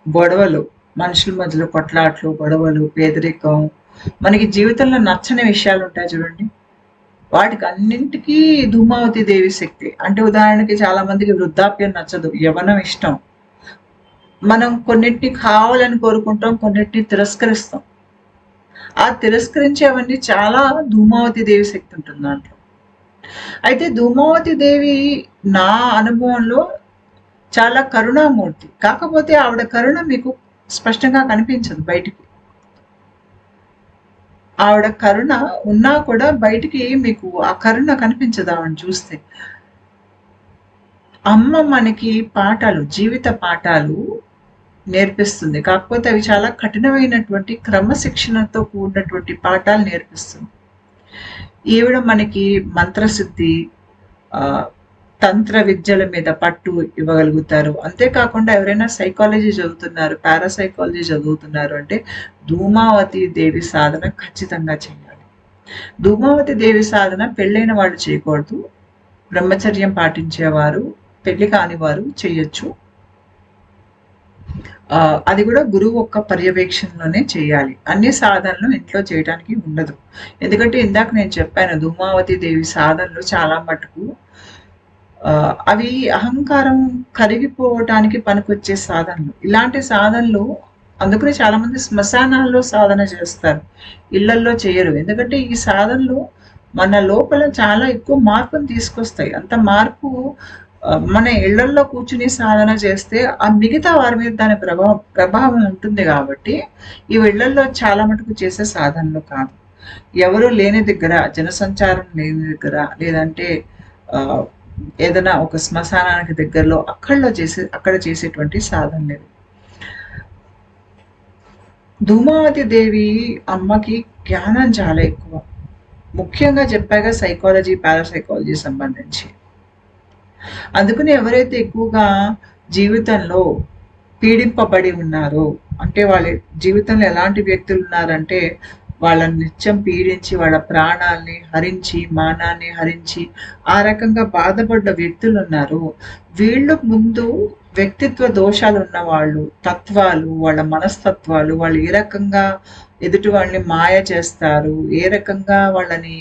గొడవలు, మనుషుల మధ్యలో కొట్లాట్లు, గొడవలు, పేదరికం, మనకి జీవితంలో నచ్చని విషయాలు ఉంటాయి చూడండి, వాటికి అన్నింటికీ ధూమావతి దేవి శక్తి. అంటే ఉదాహరణకి చాలా మందికి వృద్ధాప్యం నచ్చదు, యవ్వనం ఇష్టం. మనం కొన్నిటిని కావాలని కోరుకుంటాం, కొన్నిటిని తిరస్కరిస్తాం. ఆ తిరస్కరించేవన్నీ చాలా ధూమావతి దేవి శక్తి ఉంటుంది దాంట్లో. అయితే ధూమావతి దేవి నా అనుభవంలో చాలా కరుణామూర్తి. కాకపోతే ఆవిడ కరుణ మీకు స్పష్టంగా కనిపించదు బయటికి. ఆవిడ కరుణ ఉన్నా కూడా బయటికి మీకు ఆ కరుణ కనిపించదు ఆవిడ చూస్తే. అమ్మ మనకి పాఠాలు, జీవిత పాఠాలు నేర్పిస్తుంది. కాకపోతే అవి చాలా కఠినమైనటువంటి క్రమశిక్షణతో కూడినటువంటి పాఠాలు నేర్పిస్తుంది. ఈవిడ మనకి మంత్రసిద్ధి, తంత్ర విద్యల మీద పట్టు ఇవ్వగలుగుతారు. అంతేకాకుండా ఎవరైనా సైకాలజీ చదువుతున్నారు, పారాసైకాలజీ చదువుతున్నారు అంటే ధూమావతి దేవి సాధన ఖచ్చితంగా చేయాలి. ధూమావతి దేవి సాధన పెళ్ళైన వాళ్ళు చేయకూడదు, బ్రహ్మచర్యం పాటించేవారు, పెళ్లి కాని వారు చేయొచ్చు. అది కూడా గురువు ఒక్క పర్యవేక్షణలోనే చేయాలి. అన్ని సాధనలు ఇంట్లో చేయడానికి ఉండదు. ఎందుకంటే ఇందాక నేను చెప్పాను, ధూమావతి దేవి సాధనలు చాలా మటుకు అవి అహంకారం కరిగిపోవటానికి పనికొచ్చే సాధనలు. ఇలాంటి సాధనలు అందుకనే చాలా మంది శ్మశానాల్లో సాధన చేస్తారు, ఇళ్లల్లో చేయరు. ఎందుకంటే ఈ సాధనలు మన లోపల చాలా ఎక్కువ మార్పును తీసుకొస్తాయి. అంత మార్పు మన ఇళ్లల్లో కూర్చుని సాధన చేస్తే ఆ మిగతా వారి మీద దాని ప్రభావం ఉంటుంది. కాబట్టి ఈ ఇళ్లల్లో చాలా మటుకు చేసే సాధనలు కాదు. ఎవరు లేని దగ్గర, జనసంచారం లేని దగ్గర, లేదంటే ఏదైనా ఒక శ్మశానానికి దగ్గరలో అక్కడ చేసేటువంటి సాధన లేదు. ధూమావతి దేవి అమ్మకి జ్ఞానం చాలా ఎక్కువ. ముఖ్యంగా చెప్పాగా సైకాలజీ, పారాసైకాలజీ సంబంధించి. అందుకని ఎవరైతే ఎక్కువగా జీవితంలో పీడింపబడి ఉన్నారో, అంటే వాళ్ళ జీవితంలో ఎలాంటి వ్యక్తులు ఉన్నారంటే వాళ్ళని నిత్యం పీడించి, వాళ్ళ ప్రాణాల్ని హరించి, మానాన్ని హరించి ఆ రకంగా బాధపడ్డ వ్యక్తులు ఉన్నారు. వీళ్ళు ముందు వ్యక్తిత్వ దోషాలు ఉన్న వాళ్ళు, తత్వాలు, వాళ్ళ మనస్తత్వాలు, వాళ్ళు ఏ రకంగా ఎదుటి వాళ్ళని మాయ చేస్తారు, ఏ రకంగా వాళ్ళని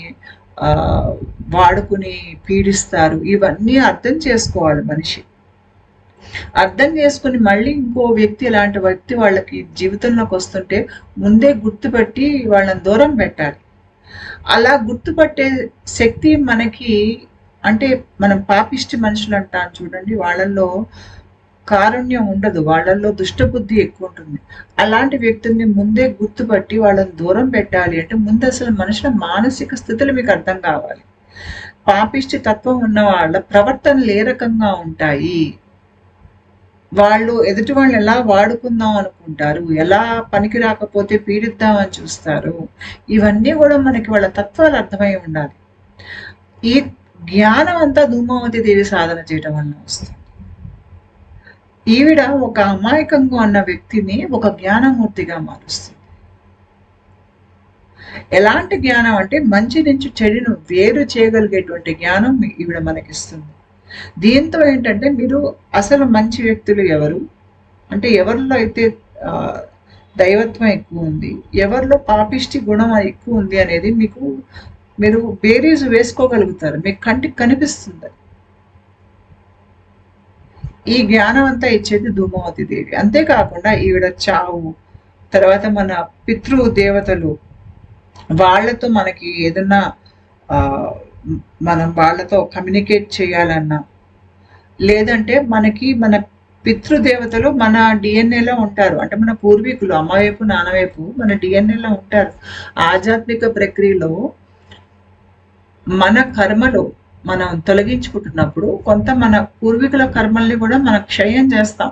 వాడుకుని పీడిస్తారు, ఇవన్నీ అర్థం చేసుకోవాలి మనిషి. అర్థం చేసుకుని మళ్ళీ ఇంకో వ్యక్తి, ఇలాంటి వ్యక్తి వాళ్ళకి జీవితంలోకి వస్తుంటే ముందే గుర్తుపట్టి వాళ్ళని దూరం పెట్టాలి. అలా గుర్తుపట్టే శక్తి మనకి, అంటే మనం పాపిష్టి మనుషులు అంటాం చూడండి, వాళ్ళల్లో కారుణ్యం ఉండదు, వాళ్ళల్లో దుష్టబుద్ధి ఎక్కువ ఉంటుంది. అలాంటి వ్యక్తుల్ని ముందే గుర్తుపట్టి వాళ్ళని దూరం పెట్టాలి అంటే ముందు అసలు మనుషుల మానసిక స్థితులు మీకు అర్థం కావాలి. పాపిష్టి తత్వం ఉన్న వాళ్ళ ప్రవర్తనలు ఏ రకంగా ఉంటాయి, వాళ్ళు ఎదుటి వాళ్ళని ఎలా వాడుకుందాం అనుకుంటారు, ఎలా పనికి రాకపోతే పీడిద్దామని చూస్తారు, ఇవన్నీ కూడా మనకి వాళ్ళ తత్వాలు అర్థమై ఉండాలి. ఈ జ్ఞానం అంతా ధూమావతి దేవి సాధన చేయడం వల్ల వస్తుంది. ఈవిడ ఒక అమాయకంగా ఉన్న వ్యక్తిని ఒక జ్ఞానమూర్తిగా మారుస్తుంది. ఎలాంటి జ్ఞానం అంటే మంచి నుంచి చెడును వేరు చేయగలిగేటువంటి జ్ఞానం ఈవిడ మనకిస్తుంది. దీంతో ఏంటంటే మీరు అసలు మంచి వ్యక్తులు ఎవరు, అంటే ఎవరిలో అయితే దైవత్వం ఎక్కువ ఉంది, ఎవరిలో పాపిష్టి గుణం ఎక్కువ ఉంది అనేది మీరు బేరీజు వేసుకోగలుగుతారు, మీకు కంటికి కనిపిస్తుంది. ఈ జ్ఞానం అంతా ఇచ్చేది ధూమావతి దేవి. అంతేకాకుండా ఈవిడ చావు, తర్వాత మన పితృ దేవతలు, వాళ్ళతో మనకి ఏదన్నా మనం వాళ్ళతో కమ్యూనికేట్ చేయాలన్నా, లేదంటే మన పితృదేవతలు మన డిఎన్ఏలో ఉంటారు. అంటే మన పూర్వీకులు అమ్మ వైపు, నాన్న వైపు మన డిఎన్ఏలో ఉంటారు. ఆధ్యాత్మిక ప్రక్రియలో మన కర్మలు మనం తొలగించుకుంటున్నప్పుడు కొంత మన పూర్వీకుల కర్మల్ని కూడా మనం క్షయం చేస్తాం.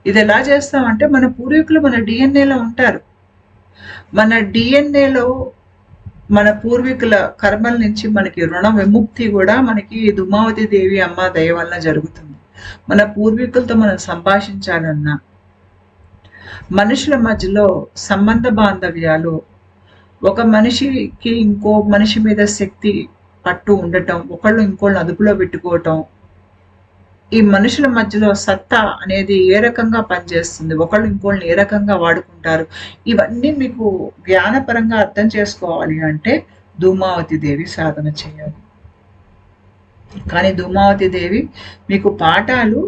ఇది ఎలా చేస్తాం అంటే మన పూర్వీకులు మన డిఎన్ఏలో ఉంటారు. మన డిఎన్ఏలో మన పూర్వీకుల కర్మల నుంచి మనకి రుణ విముక్తి కూడా మనకి దుమావతి దేవి అమ్మ దయ వల్ల జరుగుతుంది. మన పూర్వీకులతో మనం సంభాషించాలన్నా, మనుషుల మధ్యలో సంబంధ బాంధవ్యాలు, ఒక మనిషికి ఇంకో మనిషి మీద శక్తి పట్టు ఉండటం, ఒకళ్ళు ఇంకోళ్ళని అదుపులో పెట్టుకోవటం, ఈ మనుషుల మధ్యలో సత్తా అనేది ఏ రకంగా పనిచేస్తుంది, ఒకళ్ళు ఇంకోళ్ళని ఏ రకంగా వాడుకుంటారు, ఇవన్నీ మీకు జ్ఞానపరంగా అర్థం చేసుకోవాలి అంటే ధూమావతి దేవి సాధన చేయాలి. కానీ ధూమావతి దేవి మీకు పాఠాలు,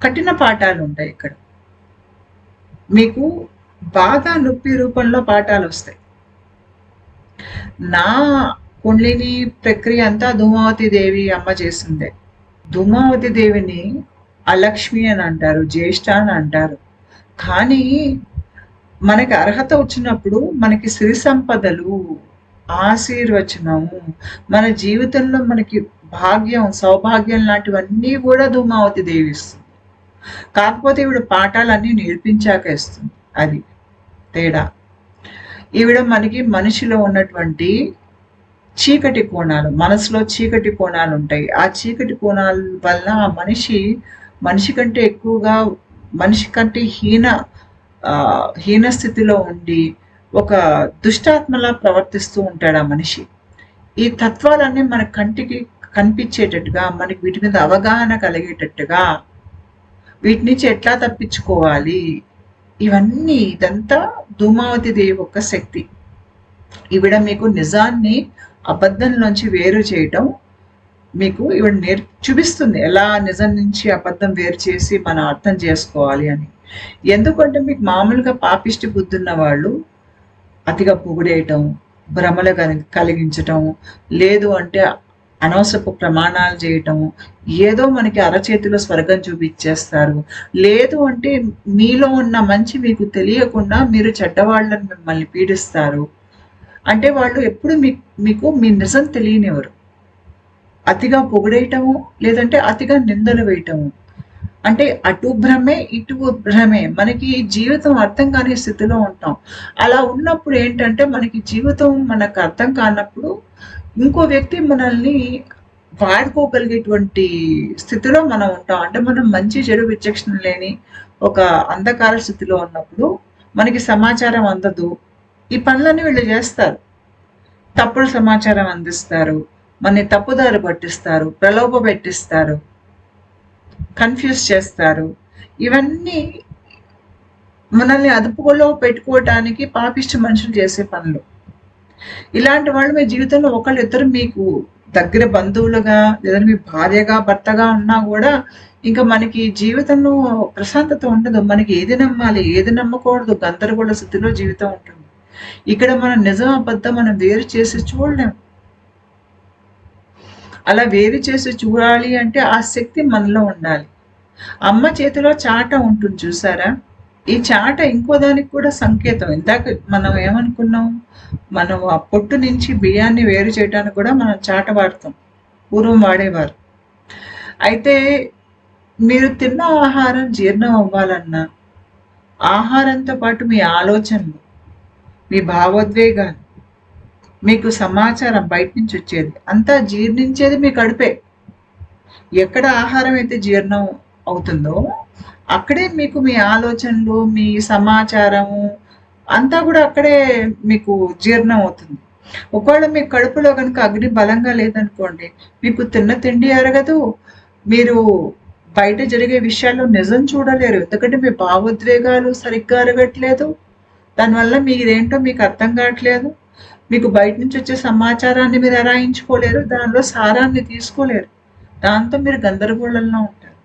కఠిన పాఠాలు ఉంటాయి. ఇక్కడ మీకు బాగా నొప్పి రూపంలో పాఠాలు వస్తాయి. నా కుండలిని ప్రక్రియ అంతా ధూమావతి దేవి అమ్మ చేసిందే. ధూమావతి దేవిని అలక్ష్మి అని అంటారు, జ్యేష్ఠ అని అంటారు. కానీ మనకి అర్హత వచ్చినప్పుడు మనకి సిరి సంపదలు, ఆశీర్వచనము, మన జీవితంలో మనకి భాగ్యం, సౌభాగ్యం లాంటివన్నీ కూడా ధూమావతి దేవి ఇస్తుంది. కాకపోతే ఈవిడ పాఠాలన్నీ నేర్పించాక ఇస్తుంది. అది తేడా. ఈవిడ మనకి మనిషిలో ఉన్నటువంటి చీకటి కోణాలు, మనసులో చీకటి కోణాలు ఉంటాయి. ఆ చీకటి కోణాల వల్ల ఆ మనిషి కంటే ఎక్కువగా, మనిషి కంటే హీన స్థితిలో ఉండి ఒక దుష్టాత్మలా ప్రవర్తిస్తూ ఉంటాడు ఆ మనిషి. ఈ తత్వాలన్నీ మన కంటికి కనిపించేటట్టుగా, మనకి వీటి మీద అవగాహన కలిగేటట్టుగా, వీటి నుంచి ఎట్లా తప్పించుకోవాలి, ఇదంతా ధూమావతి దేవి యొక్క శక్తి. ఈవిడ మీకు నిజాన్ని అబద్ధంలోంచి వేరు చేయటం మీకు ఈవిడ చూపిస్తుంది, ఎలా నిజం నుంచి అబద్ధం వేరు చేసి మనం అర్థం చేసుకోవాలి అని. ఎందుకంటే మీకు మామూలుగా పాపిష్టి బుద్ధున్న వాళ్ళు అతిగా పొగిడేయటం, భ్రమలు కలిగించటం, లేదు అంటే అనవసరపు ప్రమాణాలు చేయటం, ఏదో మనకి అరచేతిలో స్వర్గం చూపించేస్తారు, లేదు అంటే మీలో ఉన్న మంచి మీకు తెలియకుండా మీరు చెడ్డవాళ్ళని మిమ్మల్ని పీడిస్తారు. అంటే వాళ్ళు ఎప్పుడు మీకు మీ నిజం తెలియనివ్వరు. అతిగా పొగిడేయటము, లేదంటే అతిగా నిందలు వేయటము, అంటే అటు భ్రమే ఇటు భ్రమే, మనకి జీవితం అర్థం కాని స్థితిలో ఉంటాం. అలా ఉన్నప్పుడు ఏంటంటే మనకి జీవితం మనకు అర్థం కానప్పుడు ఇంకో వ్యక్తి మనల్ని వాడుకోగలిగేటువంటి స్థితిలో మనం ఉంటాం. అంటే మనం మంచి చెడు విచక్షణ లేని ఒక అంధకార స్థితిలో ఉన్నప్పుడు మనకి సమాచారం అందదు. ఈ పనులన్నీ వీళ్ళు చేస్తారు. తప్పుడు సమాచారం అందిస్తారు, మనని తప్పుదారి పట్టిస్తారు, ప్రలోభ పెట్టిస్తారు, కన్ఫ్యూజ్ చేస్తారు. ఇవన్నీ మనల్ని అదుపులో పెట్టుకోవటానికి పాపిష్టి మనుషులు చేసే పనులు. ఇలాంటి వాళ్ళు మీ జీవితంలో ఒకళ్ళు ఇద్దరు మీకు దగ్గర బంధువులుగా, లేదా మీ భార్యగా, భర్తగా ఉన్నా కూడా ఇంకా మనకి జీవితంలో ప్రశాంతత ఉండదు. మనకి ఏది నమ్మాలి, ఏది నమ్మకూడదు, గందరగోళ స్థితిలో జీవితం ఉంటుంది. ఇక్కడ మనం నిజం అబద్ధం మనం వేరు చేసి చూడలేం. అలా వేరు చేసి చూడాలి అంటే ఆ శక్తి మనలో ఉండాలి. అమ్మ చేతిలో చాట ఉంటుంది చూసారా, ఈ చాట ఇంకో దానికి కూడా సంకేతం. ఇందాక మనం ఏమనుకున్నాం, మనం ఆ పొట్టు నుంచి బియ్యాన్ని వేరు చేయడానికి కూడా మనం చాట వాడతాం, పూర్వం వాడేవారు. అయితే మీరు తిన్న ఆహారం జీర్ణం అవ్వాలన్నా, ఆహారంతో పాటు మీ ఆలోచనలు, మీ భావోద్వేగాలు, మీకు సమాచారం బయట నుంచి వచ్చేది అంతా జీర్ణించేది మీ కడుపే. ఎక్కడ ఆహారం అయితే జీర్ణం అవుతుందో అక్కడే మీకు మీ ఆలోచనలు, మీ సమాచారము అంతా కూడా అక్కడే మీకు జీర్ణం అవుతుంది. ఒకవేళ మీ కడుపులో కనుక అగ్ని బలంగా లేదనుకోండి, మీకు తిన్న తిండి అరగదు, మీరు బయట జరిగే విషయాల్లో నిజం చూడలేరు. ఎందుకంటే మీ భావోద్వేగాలు సరిగ్గా అరగట్లేదు, దానివల్ల మీరేంటో మీకు అర్థం కావట్లేదు. మీకు బయట నుంచి వచ్చే సమాచారాన్ని మీరు అరాయించుకోలేరు, దానిలో సారాన్ని తీసుకోలేరు. దాంతో మీరు గందరగోళంలో ఉంటారు.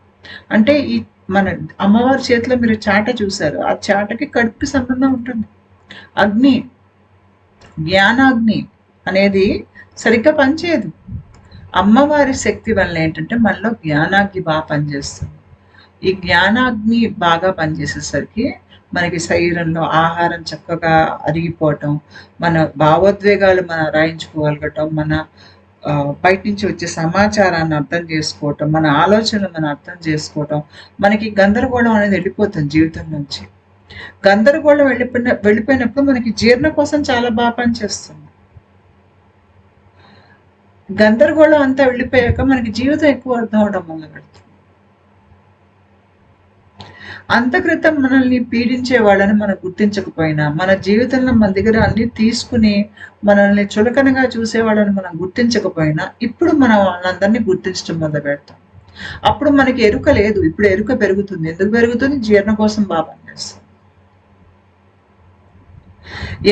అంటే ఈ మన అమ్మవారి చేతిలో మీరు చాట చూశారు, ఆ చాటకి కడుపుకి సంబంధం ఉంటుంది. అగ్ని, జ్ఞానాగ్ని అనేది సరిగ్గా పనిచేయదు. అమ్మవారి శక్తి వల్ల ఏంటంటే మనలో జ్ఞానాగ్ని బాగా పనిచేస్తుంది. ఈ జ్ఞానాగ్ని బాగా పనిచేసేసరికి మనకి శరీరంలో ఆహారం చక్కగా అరిగిపోవటం, మన భావోద్వేగాలు మనం రాయించుకోగలగటం, మన బయట నుంచి వచ్చే సమాచారాన్ని అర్థం చేసుకోవటం, మన ఆలోచనలు మనం అర్థం చేసుకోవటం, మనకి గందరగోళం అనేది వెళ్ళిపోతుంది జీవితం నుంచి. గందరగోళం వెళ్ళిపోయినప్పుడు మనకి జీర్ణం కోసం చాలా బాగా పనిచేస్తుంది. గందరగోళం అంతా వెళ్ళిపోయాక మనకి జీవితం ఎక్కువ అర్థం అవడం మొదలుపెడుతుంది. అంతక్రితం మనల్ని పీడించే వాళ్ళని మనం గుర్తించకపోయినా, మన జీవితంలో మన దగ్గర అన్ని తీసుకుని మనల్ని చులకనగా చూసే వాళ్ళని మనం గుర్తించకపోయినా, ఇప్పుడు మనం వాళ్ళందరినీ గుర్తించడం మొదలు పెడతాం. అప్పుడు మనకి ఎరుక లేదు. ఇప్పుడు ఎరుక పెరుగుతుంది. ఎందుకు పెరుగుతుంది? జీర్ణం కోసం బాగా పనిచేస్తుంది.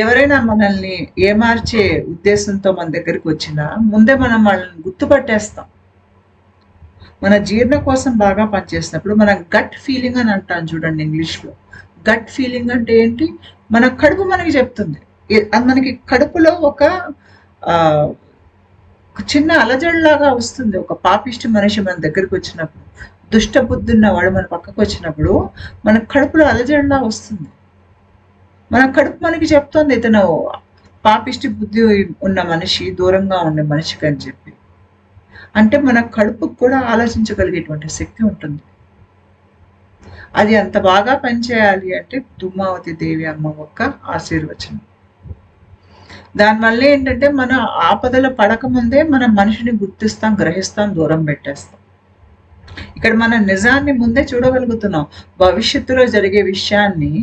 ఎవరైనా మనల్ని ఏమార్చే ఉద్దేశంతో మన దగ్గరికి వచ్చినా ముందే మనం వాళ్ళని గుర్తుపట్టేస్తాం. మన జీర్ణం కోసం బాగా పనిచేసినప్పుడు మన గట్ ఫీలింగ్ అని అంటాం చూడండి ఇంగ్లీష్లో. గట్ ఫీలింగ్ అంటే ఏంటి? మన కడుపు మనకి చెప్తుంది. మనకి కడుపులో ఒక చిన్న అలజడిలాగా వస్తుంది. ఒక పాపిష్టి మనిషి మన దగ్గరికి వచ్చినప్పుడు, దుష్ట బుద్ధి ఉన్నవాడు మన పక్కకు వచ్చినప్పుడు మన కడుపులో అలజడిలా వస్తుంది. మన కడుపు మనకి చెప్తోంది ఇతను పాపిష్టి బుద్ధి ఉన్న మనిషి, దూరంగా ఉండే మనిషికి అని చెప్పి. అంటే మన కడుపుకు కూడా ఆలోచించగలిగేటువంటి శక్తి ఉంటుంది. అది అంత బాగా పనిచేయాలి అంటే ధూమావతి దేవి అమ్మ యొక్క ఆశీర్వచనం. దానివల్ల ఏంటంటే మన ఆపదలు పడకముందే మన మనిషిని గుర్తిస్తాం, గ్రహిస్తాం, దూరం పెట్టేస్తాం. ఇక్కడ మన నిజాన్ని ముందే చూడగలుగుతున్నాం. భవిష్యత్తులో జరిగే విషయాన్ని,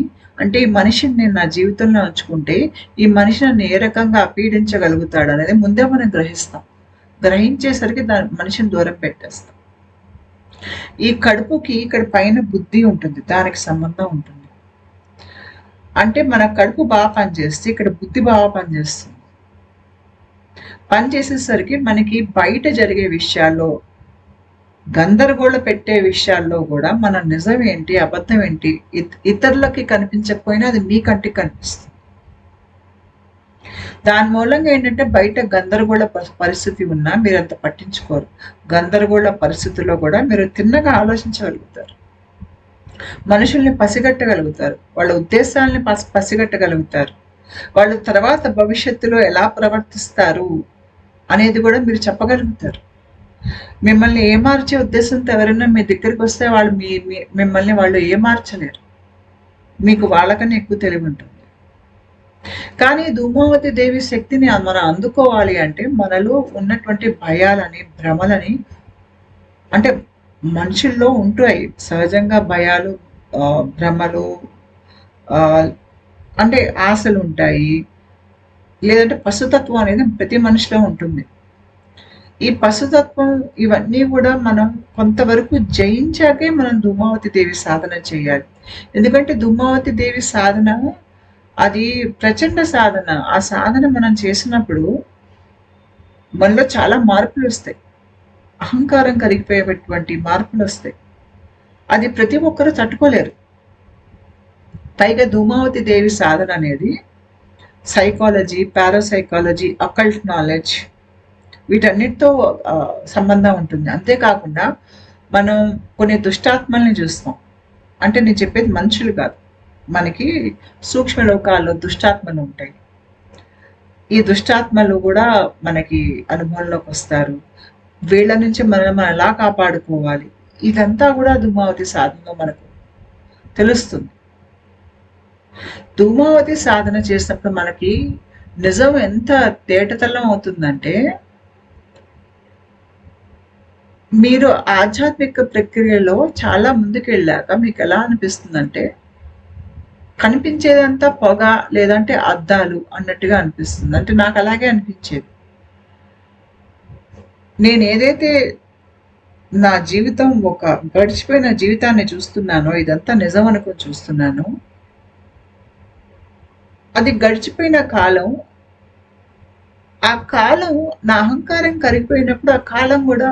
అంటే ఈ మనిషిని నేను నా జీవితంలో ఉంచుకుంటే ఈ మనిషి నన్ను ఏ రకంగా పీడించగలుగుతాడు అనేది ముందే మనం గ్రహిస్తాం. గ్రహించేసరికి దాని మనిషిని దూరం పెట్టేస్తాం. ఈ కడుపుకి ఇక్కడ పైన బుద్ధి ఉంటుంది, దానికి సంబంధం ఉంటుంది. అంటే మన కడుపు బాగా పనిచేస్తే ఇక్కడ బుద్ధి బాగా పనిచేస్తుంది. పనిచేసేసరికి మనకి బయట జరిగే విషయాల్లో, గందరగోళ పెట్టే విషయాల్లో కూడా మన నిజం ఏంటి, అబద్ధం ఏంటి ఇతరులకి కనిపించకపోయినా అది మీ కంటికి కనిపిస్తుంది. దాని మూలంగా ఏంటంటే బయట గందరగోళ పరిస్థితి ఉన్నా మీరు అంత పట్టించుకోరు. గందరగోళ పరిస్థితుల్లో కూడా మీరు తిన్నగా ఆలోచించగలుగుతారు, మనుషుల్ని పసిగట్టగలుగుతారు, వాళ్ళ ఉద్దేశాలని పసిగట్టగలుగుతారు, వాళ్ళు తర్వాత భవిష్యత్తులో ఎలా ప్రవర్తిస్తారు అనేది కూడా మీరు చెప్పగలుగుతారు. మిమ్మల్ని ఏమార్చే ఉద్దేశంతో ఎవరైనా మీ దగ్గరికి వస్తే వాళ్ళు మిమ్మల్ని వాళ్ళు ఏమార్చలేరు. మీకు వాళ్ళకన్నా ఎక్కువ తెలివి ఉంటుంది. కానీ ధూమావతి దేవి శక్తిని మనం అందుకోవాలి అంటే మనలో ఉన్నటువంటి భయాలని, భ్రమలని, అంటే మనుషుల్లో ఉంటాయి సహజంగా భయాలు, భ్రమలు, అంటే ఆశలు ఉంటాయి. లేదంటే పశుతత్వం అనేది ప్రతి మనిషిలో ఉంటుంది. ఈ పశుతత్వం ఇవన్నీ కూడా మనం కొంతవరకు జయించాకే మనం ధూమావతి దేవి సాధన చేయాలి. ఎందుకంటే ధూమావతి దేవి సాధన అది ప్రచండ సాధన. ఆ సాధన మనం చేసినప్పుడు మనలో చాలా మార్పులు వస్తాయి. అహంకారం కరిగిపోయేటువంటి మార్పులు వస్తాయి. అది ప్రతి ఒక్కరూ తట్టుకోలేరు. పైగా ధూమావతి దేవి సాధన అనేది సైకాలజీ, పారాసైకాలజీ, అకల్ట్ నాలెడ్జ్ వీటన్నిటితో సంబంధం ఉంటుంది. అంతేకాకుండా మనం కొన్ని దుష్టాత్మల్ని చూస్తాం. అంటే నేను చెప్పేది మనుషులు కాదు, మనకి సూక్ష్మ లోకాల్లో దుష్టాత్మలు ఉంటాయి. ఈ దుష్టాత్మలు కూడా మనకి అనుభవంలోకి వస్తారు. వీళ్ళ నుంచి మనం ఎలా కాపాడుకోవాలి ఇదంతా కూడా ధూమావతి సాధనలో మనకు తెలుస్తుంది. ధూమావతి సాధన చేసినప్పుడు మనకి నిజం ఎంత తేటతలం అవుతుందంటే, మీరు ఆధ్యాత్మిక ప్రక్రియలో చాలా ముందుకు వెళ్ళాక మీకు ఎలా అనిపిస్తుందంటే కనిపించేదంతా పొగ లేదంటే అద్దాలు అన్నట్టుగా అనిపిస్తుంది. అంటే నాకు అలాగే అనిపించేది. నేను ఏదైతే నా జీవితం ఒక గడిచిపోయిన జీవితాన్ని చూస్తున్నానో, ఇదంతా నిజం అనుకుని చూస్తున్నానో, అది గడిచిపోయిన కాలం. ఆ కాలం నా అహంకారం కరిగిపోయినప్పుడు ఆ కాలం కూడా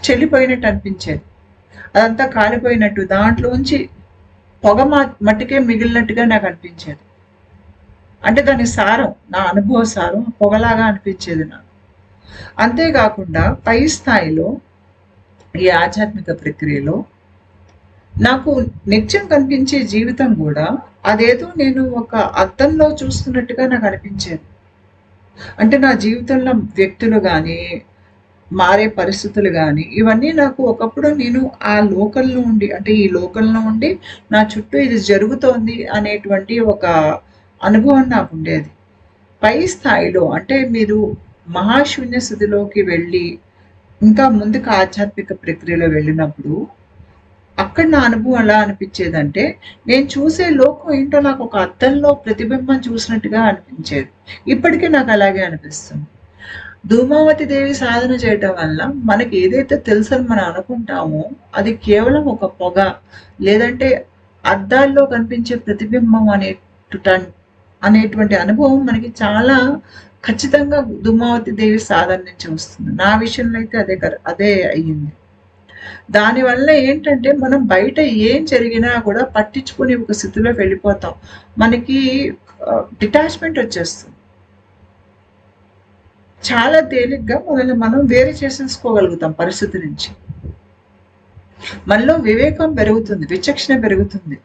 చెల్లిపోయినట్టు అనిపించేది. అదంతా కాలిపోయినట్టు, దాంట్లోంచి పొగ మట్టుకే మిగిలినట్టుగా నాకు అనిపించేది. అంటే దాని సారం, నా అనుభవ సారం పొగలాగా అనిపించేది నాకు. అంతేకాకుండా పై స్థాయిలో ఈ ఆధ్యాత్మిక ప్రక్రియలో నాకు నిత్యం కనిపించే జీవితం కూడా అదేదో నేను ఒక అద్దంలో చూస్తున్నట్టుగా నాకు అనిపించేది. అంటే నా జీవితంలో వ్యక్తులు కానీ, మారే పరిస్థితులు కానీ, ఇవన్నీ నాకు ఒకప్పుడు నేను ఆ లోకంలో ఉండి, అంటే ఈ లోకంలో ఉండి నా చుట్టూ ఇది జరుగుతోంది అనేటువంటి ఒక అనుభవం నాకు ఉండేది. పై స్థాయిలో అంటే మీరు మహాశూన్య స్థితిలోకి వెళ్ళి ఇంకా ముందుకు ఆధ్యాత్మిక ప్రక్రియలో వెళ్ళినప్పుడు అక్కడ నా అనుభవం ఎలా అనిపించేదంటే, నేను చూసే లోకం ఏంటో నాకు ఒక అద్దంలో ప్రతిబింబం చూసినట్టుగా అనిపించేది. ఇప్పటికీ నాకు అలాగే అనిపిస్తుంది. ధూమావతి దేవి సాధన చేయటం వల్ల మనకి ఏదైతే తెలుసని మనం అనుకుంటామో అది కేవలం ఒక పొగ, లేదంటే అద్దాల్లో కనిపించే ప్రతిబింబం అనేటువంటి అనుభవం మనకి చాలా ఖచ్చితంగా ధూమావతి దేవి సాధన నుంచి వస్తుంది. నా విషయంలో అయితే అదే అయ్యింది. దానివల్ల ఏంటంటే మనం బయట ఏం జరిగినా కూడా పట్టించుకుని ఒక స్థితిలో వెళ్ళిపోతాం. మనకి డిటాచ్మెంట్ వచ్చేస్తుంది. చాలా తేలిగ్గా మనల్ని మనం వేరే చేసేసుకోగలుగుతాం పరిస్థితి నుంచి. మనలో వివేకం పెరుగుతుంది, విచక్షణ పెరుగుతుంది.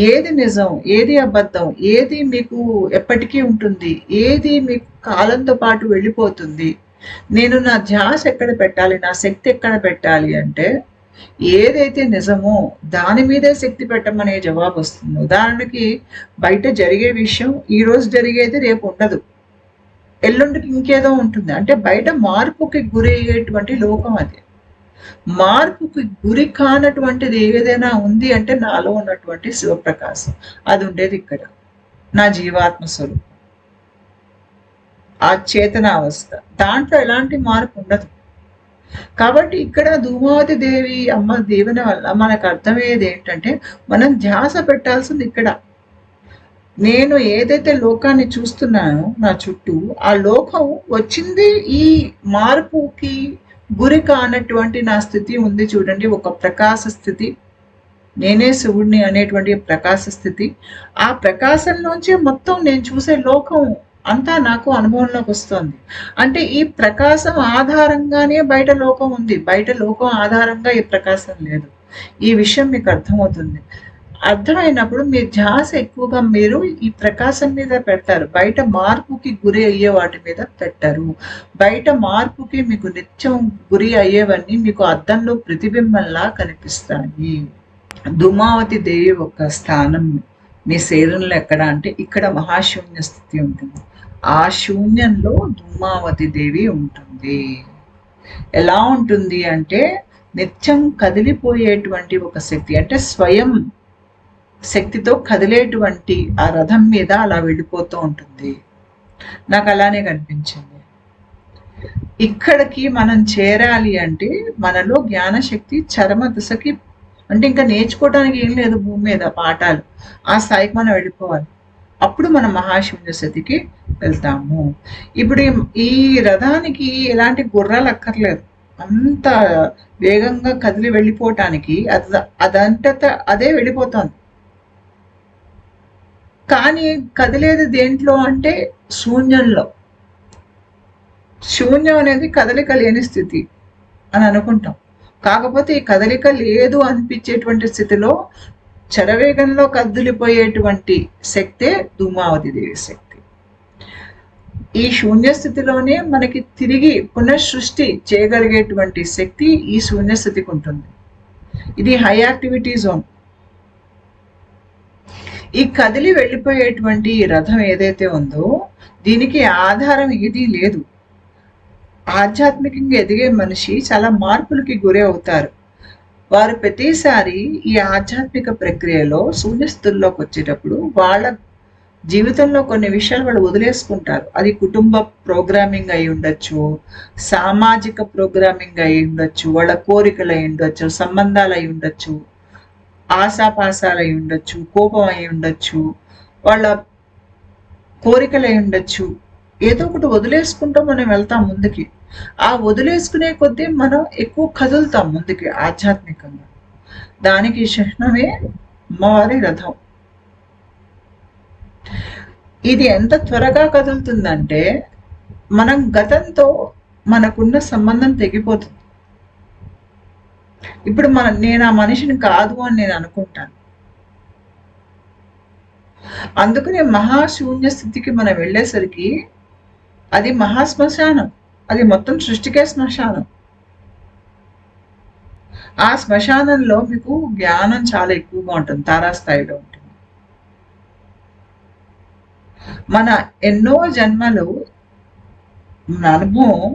ఏది నిజం, ఏది అబద్ధం, ఏది మీకు ఎప్పటికీ ఉంటుంది, ఏది మీకు కాలంతో పాటు వెళ్ళిపోతుంది, నేను నా ధ్యాస ఎక్కడ పెట్టాలి, నా శక్తి ఎక్కడ పెట్టాలి అంటే ఏదైతే నిజమో దాని మీదే శక్తి పెట్టమనే జవాబు వస్తుంది. ఉదాహరణకి బయట జరిగే విషయం ఈ రోజు జరిగేది రేపు ఉండదు, ఎల్లుండికి ఇంకేదో ఉంటుంది. అంటే బయట మార్పుకి గురి అయ్యేటువంటి లోకం అది. మార్పుకి గురి కానటువంటిది ఏదైనా ఉంది అంటే నాలో ఉన్నటువంటి శివప్రకాశం, అది ఉండేది ఇక్కడ, నా జీవాత్మ స్వరూపం, ఆ చేతనావస్థ. దాంట్లో ఎలాంటి మార్పు ఉండదు. కాబట్టి ఇక్కడ ధూమావతి దేవి అమ్మ దీవెన వల్ల మనకు అర్థమయ్యేది ఏంటంటే, మనం ధ్యాస పెట్టాల్సింది ఇక్కడ. నేను ఏదైతే లోకాన్ని చూస్తున్నానో నా చుట్టూ, ఆ లోకం వచ్చింది ఈ మార్పుకి గురి కానటువంటి నా స్థితి ఉంది చూడండి, ఒక ప్రకాశ స్థితి, నేనే శివుడిని అనేటువంటి ప్రకాశ స్థితి. ఆ ప్రకాశంలోంచి మొత్తం నేను చూసే లోకం అంతా నాకు అనుభవంలోకి వస్తుంది. అంటే ఈ ప్రకాశం ఆధారంగానే బయట లోకం ఉంది, బయట లోకం ఆధారంగా ఈ ప్రకాశం లేదు. ఈ విషయం మీకు అర్థమవుతుంది. అర్థమైనప్పుడు మీ ధ్యాస ఎక్కువగా మీరు ఈ ప్రకాశం మీద పెడతారు, బయట మార్పుకి గురి అయ్యే వాటి మీద పెట్టరు. బయట మార్పుకి మీకు నిత్యం గురి అయ్యేవన్నీ మీకు అద్దంలో ప్రతిబింబంలా కనిపిస్తాయి. ధూమావతి దేవి ఒక స్థానం మీ శరీరంలో ఎక్కడ అంటే ఇక్కడ మహాశూన్య స్థితి ఉంటుంది. ఆ శూన్యంలో ధూమావతి దేవి ఉంటుంది. ఎలా ఉంటుంది అంటే నిత్యం కదిలిపోయేటువంటి ఒక శక్తి, అంటే స్వయం శక్తితో కదిలేటువంటి ఆ రథం మీద అలా వెళ్ళిపోతూ ఉంటుంది. నాకు అలానే కనిపించింది. ఇక్కడికి మనం చేరాలి అంటే మనలో జ్ఞానశక్తి చరమ దశకి, అంటే ఇంకా నేర్చుకోవడానికి ఏం లేదు భూమి మీద పాఠాలు, ఆ స్థాయికి మనం వెళ్ళిపోవాలి. అప్పుడు మనం మహాశూన్య స్థితికి వెళ్తాము. ఇప్పుడు ఈ రథానికి ఎలాంటి గుర్రాలు అక్కర్లేదు, అంత వేగంగా కదిలి వెళ్ళిపోవటానికి అదంతట అదే వెళ్ళిపోతుంది. కానీ కదిలేది దేంట్లో అంటే శూన్యంలో. శూన్యం అనేది కదలిక లేని స్థితి అని అనుకుంటాం. కాకపోతే ఈ కదలిక లేదు అనిపించేటువంటి స్థితిలో చరవేగంలో కదిలిపోయేటువంటి శక్తే ధూమావతి దేవి శక్తి. ఈ శూన్య స్థితిలోనే మనకి తిరిగి పునఃసృష్టి చేయగలిగేటువంటి శక్తి ఈ శూన్య స్థితికి ఉంటుంది. ఇది హై యాక్టివిటీ జోన్. ఈ కదిలి వెళ్ళిపోయేటువంటి రథం ఏదైతే ఉందో దీనికి ఆధారం ఏదీ లేదు. ఆధ్యాత్మికంగా ఎదిగే మనిషి చాలా మార్పులకి గురి అవుతారు. వారు ప్రతిసారి ఈ ఆధ్యాత్మిక ప్రక్రియలో శూన్యస్థుల్లోకి వచ్చేటప్పుడు వాళ్ళ జీవితంలో కొన్ని విషయాలు వాళ్ళు వదిలేసుకుంటారు. అది కుటుంబ ప్రోగ్రామింగ్ అయి ఉండొచ్చు, సామాజిక ప్రోగ్రామింగ్ అయి ఉండొచ్చు, వాళ్ళ కోరికలు అయి ఉండొచ్చు, సంబంధాలు అయి ఉండొచ్చు, ఆశాపాశాలు అయి ఉండొచ్చు, కోపం అయి ఉండొచ్చు, వాళ్ళ కోరికలు అయి ఉండొచ్చు. ఏదో ఒకటి వదిలేసుకుంటూ మనం వెళ్తాం ముందుకి. ఆ వదిలేసుకునే కొద్దీ మనం ఎక్కువ కదులుతాం ముందుకి ఆధ్యాత్మికంగా. దానికి చిహ్నమే అమ్మవారి రథం. ఇది ఎంత త్వరగా కదులుతుందంటే మనం గతంతో మనకున్న సంబంధం తెగిపోతుంది. ఇప్పుడు నేను ఆ మనిషిని కాదు అని నేను అనుకుంటాను. అందుకనే మహాశూన్య స్థితికి మనం వెళ్ళేసరికి అది మహాశ్మశానం. అది మొత్తం సృష్టికే శ్మశానం. ఆ శ్మశానంలో మీకు జ్ఞానం చాలా ఎక్కువగా ఉంటుంది, తారాస్థాయిలో ఉంటుంది. మన ఎన్నో జన్మలు అనుభవం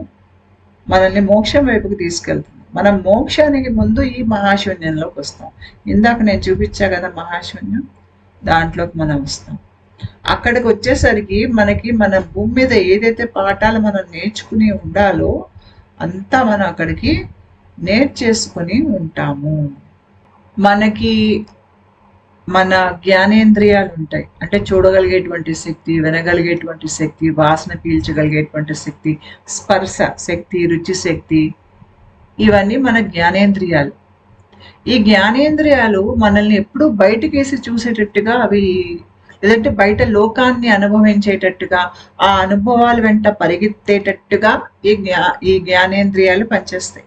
మనల్ని మోక్షం వైపుకి తీసుకెళ్తుంది. మనం మోక్షానికి ముందు ఈ మహాశూన్యంలోకి వస్తాం. ఇందాక నేను చూపించా కదా మహాశూన్యం, దాంట్లోకి మనం వస్తాం. అక్కడికి వచ్చేసరికి మనకి మన భూమి మీద ఏదైతే పాఠాలు మనం నేర్చుకుని ఉండాలో అంతా మనం అక్కడికి నేర్చేసుకుని ఉంటాము. మనకి మన జ్ఞానేంద్రియాలు ఉంటాయి, అంటే చూడగలిగేటువంటి శక్తి, వినగలిగేటువంటి శక్తి, వాసన పీల్చగలిగేటువంటి శక్తి, స్పర్శ శక్తి, రుచి శక్తి, ఇవన్నీ మన జ్ఞానేంద్రియాలు. ఈ జ్ఞానేంద్రియాలు మనల్ని ఎప్పుడూ బయటకేసి చూసేటట్టుగా అవి, లేదంటే బయట లోకాన్ని అనుభవించేటట్టుగా, ఆ అనుభవాల వెంట పరిగెత్తేటట్టుగా ఈ జ్ఞానేంద్రియాలు పనిచేస్తాయి.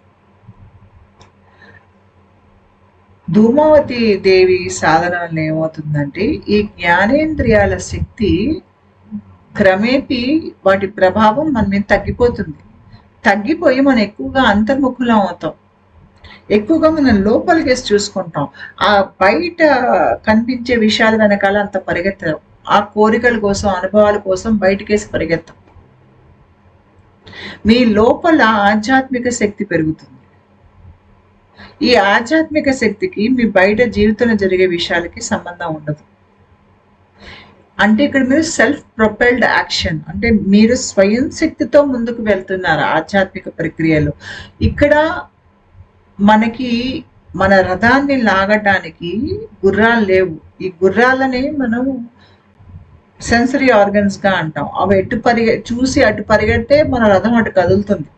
ధూమావతి దేవి సాధనలో ఏమవుతుందంటే ఈ జ్ఞానేంద్రియాల శక్తి క్రమేపీ వాటి ప్రభావం మన మీద తగ్గిపోతుంది. తగ్గిపోయి మనం ఎక్కువగా అంతర్ముఖులం అవుతాం. ఎక్కువగా మనం లోపలికేసి చూసుకుంటాం. ఆ బయట కనిపించే విషయాల వెనకాల అంత పరిగెత్తాం. ఆ కోరికల కోసం, అనుభవాల కోసం బయటకేసి పరిగెత్తాం. మీ లోపల ఆధ్యాత్మిక శక్తి పెరుగుతుంది. ఈ ఆధ్యాత్మిక శక్తికి మీ బయట జీవితంలో జరిగే విషయాలకి సంబంధం ఉండదు. అంటే ఇక్కడ మీరు సెల్ఫ్ ప్రొపెల్డ్ యాక్షన్, అంటే మీరు స్వయం శక్తితో ముందుకు వెళ్తున్నారు ఆధ్యాత్మిక ప్రక్రియలో. ఇక్కడ మనకి మన రథాన్ని లాగటానికి గుర్రాలు లేవు. ఈ గుర్రాలని మనం సెన్సరీ ఆర్గన్స్ గా అంటాం. అవి చూసి అటు పరిగెట్టే మన రథం అటు కదులుతుంది.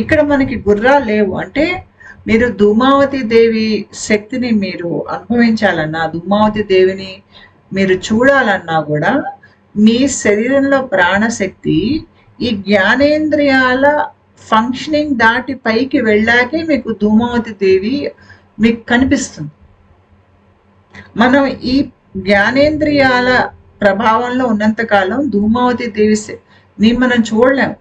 ఇక్కడ మనకి గుర్రాలు లేవు. అంటే మీరు ధూమావతి దేవి శక్తిని మీరు అనుభవించాలన్నా, ధూమావతి దేవిని మీరు చూడాలన్నా కూడా మీ శరీరంలో ప్రాణశక్తి ఈ జ్ఞానేంద్రియాల ఫంక్షనింగ్ దాటి పైకి వెళ్ళాకే మీకు ధూమావతి దేవి మీకు కనిపిస్తుంది. మనం ఈ జ్ఞానేంద్రియాల ప్రభావంలో ఉన్నంతకాలం ధూమావతి దేవిని మనం చూడలేము.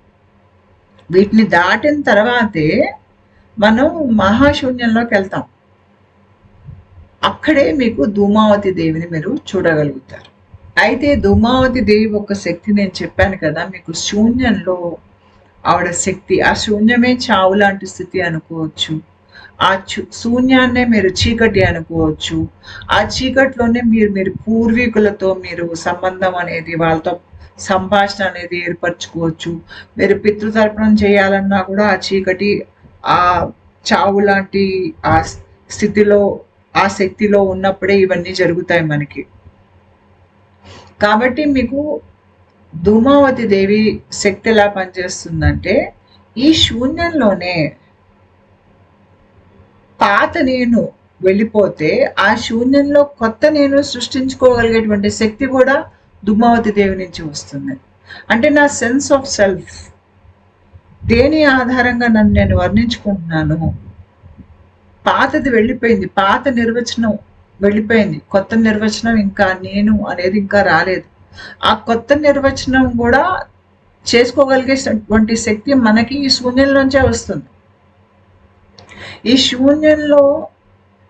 వీటిని దాటిన తర్వాతే మనం మహాశూన్యంలోకి వెళ్తాం. అక్కడే మీకు ధూమావతి దేవిని మీరు చూడగలుగుతారు. అయితే ధూమావతి దేవి ఒక శక్తి నేను చెప్పాను కదా మీకు, శూన్యంలో ఆవిడ శక్తి, ఆ శూన్యమే చావు లాంటి స్థితి అనుకోవచ్చు. ఆ శూన్యాన్నే మీరు చీకటి అనుకోవచ్చు. ఆ చీకటిలోనే మీరు పూర్వీకులతో మీరు సంబంధం అనేది, వాళ్ళతో సంభాషణ అనేది ఏర్పరచుకోవచ్చు. మీరు పితృతర్పణం చేయాలన్నా కూడా ఆ చీకటి, ఆ చావు లాంటి ఆ స్థితిలో, ఆ శక్తిలో ఉన్నప్పుడే ఇవన్నీ జరుగుతాయి మనకి. కాబట్టి మీకు ధూమావతి దేవి శక్తి ఎలా పనిచేస్తుందంటే ఈ శూన్యంలోనే పాత నేను వెళ్ళిపోతే ఆ శూన్యంలో కొత్త నేను సృష్టించుకోగలిగేటువంటి శక్తి కూడా ధూమావతి దేవి నుంచి వస్తుంది. అంటే నా సెన్స్ ఆఫ్ సెల్ఫ్ దేని ఆధారంగా నన్ను నేను వర్ణించుకుంటున్నాను, పాతది వెళ్ళిపోయింది, పాత నిర్వచనం వెళ్ళిపోయింది, కొత్త నిర్వచనం ఇంకా నేను అనేది ఇంకా రాలేదు. ఆ కొత్త నిర్వచనం కూడా చేసుకోగలిగేటువంటి శక్తి మనకి ఈ శూన్యంలోంచే వస్తుంది. ఈ శూన్యంలో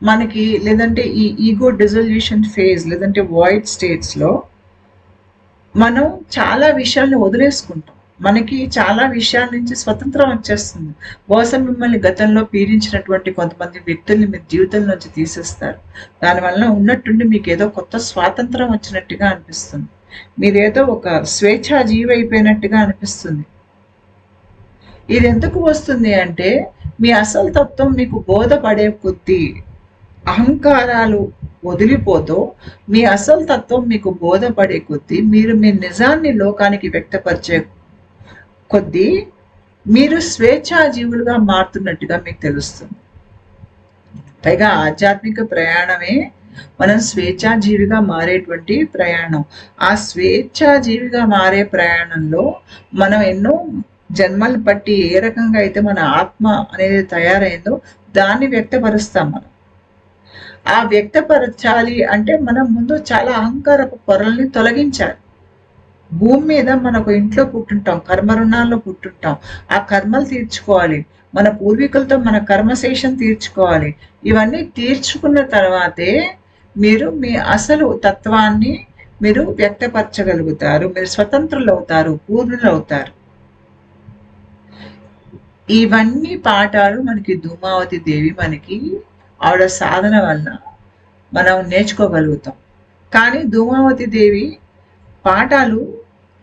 మనకి, లేదంటే ఈ ఈగో డిజల్యూషన్ ఫేజ్, లేదంటే వాయిడ్ స్టేట్స్లో మనం చాలా విషయాల్ని వదిలేసుకుంటాం. మనకి చాలా విషయాల నుంచి స్వతంత్రం వచ్చేస్తుంది. బహుశా మిమ్మల్ని గతంలో పీడించినటువంటి కొంతమంది వ్యక్తుల్ని మీ జీవితం నుంచి తీసేస్తారు. దానివల్ల ఉన్నట్టుండి మీకు ఏదో కొత్త స్వాతంత్రం వచ్చినట్టుగా అనిపిస్తుంది. మీరేదో ఒక స్వేచ్ఛా జీవి అయిపోయినట్టుగా అనిపిస్తుంది. ఇది ఎందుకు వస్తుంది అంటే మీ అసలు తత్వం మీకు బోధపడే కొద్దీ అహంకారాలు వదిలిపోతూ మీ అసలు తత్వం మీకు బోధపడే కొద్దీ మీరు మీ నిజాన్ని లోకానికి వ్యక్తపరిచే కొద్దీ మీరు స్వేచ్ఛా జీవులుగా మారుతున్నట్టుగా మీకు తెలుస్తుంది. పైగా ఆధ్యాత్మిక ప్రయాణమే మనం స్వేచ్ఛాజీవిగా మారేటువంటి ప్రయాణం. ఆ స్వేచ్ఛాజీవిగా మారే ప్రయాణంలో మనం ఎన్నో జన్మలు బట్టి ఏ రకంగా అయితే మన ఆత్మ అనేది తయారైందో దాన్ని వ్యక్తపరుస్తాం మనం. ఆ వ్యక్తపరచాలి అంటే మనం ముందు చాలా అహంకారపు పొరల్ని తొలగించాలి. భూమి మీద మనకు ఇంట్లో పుట్టుంటాం, కర్మ రుణాల్లో పుట్టుంటాం. ఆ కర్మలు తీర్చుకోవాలి. మన పూర్వీకులతో మన కర్మశేషం తీర్చుకోవాలి. ఇవన్నీ తీర్చుకున్న తర్వాతే మీరు మీ అసలు తత్వాన్ని మీరు వ్యక్తపరచగలుగుతారు. మీరు స్వతంత్రులవుతారు, పూర్ణులవుతారు. ఇవన్నీ పాఠాలు మనకి ధూమావతి దేవి మనకి ఆవిడ సాధన వల్ల మనం నేర్చుకోగలుగుతాం. కానీ ధూమావతి దేవి పాఠాలు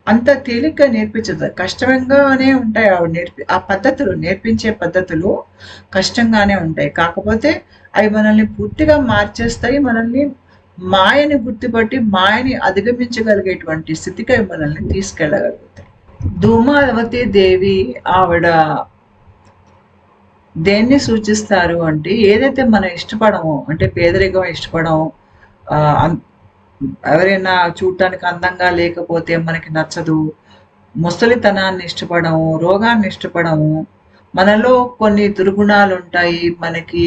అంత తేలిగ్గా నేర్పించదు, కష్టంగానే ఉంటాయి. ఆవిడ ఆ పద్ధతులు నేర్పించే పద్ధతులు కష్టంగానే ఉంటాయి. కాకపోతే అవి మనల్ని పూర్తిగా మార్చేస్తాయి. మనల్ని మాయని గుర్తుపట్టి మాయని అధిగమించగలిగేటువంటి స్థితికి అవి మనల్ని తీసుకెళ్ళగలుగుతాయి. ధూమావతి దేవి ఆవిడ దేన్ని సూచిస్తారు అంటే, ఏదైతే మనం ఇష్టపడమో, అంటే పేదరికం ఇష్టపడము, ఎవరైనా చూడటానికి అందంగా లేకపోతే మనకి నచ్చదు, ముసలితనాన్ని ఇష్టపడము, రోగాన్ని ఇష్టపడము, మనలో కొన్ని దుర్గుణాలు ఉంటాయి, మనకి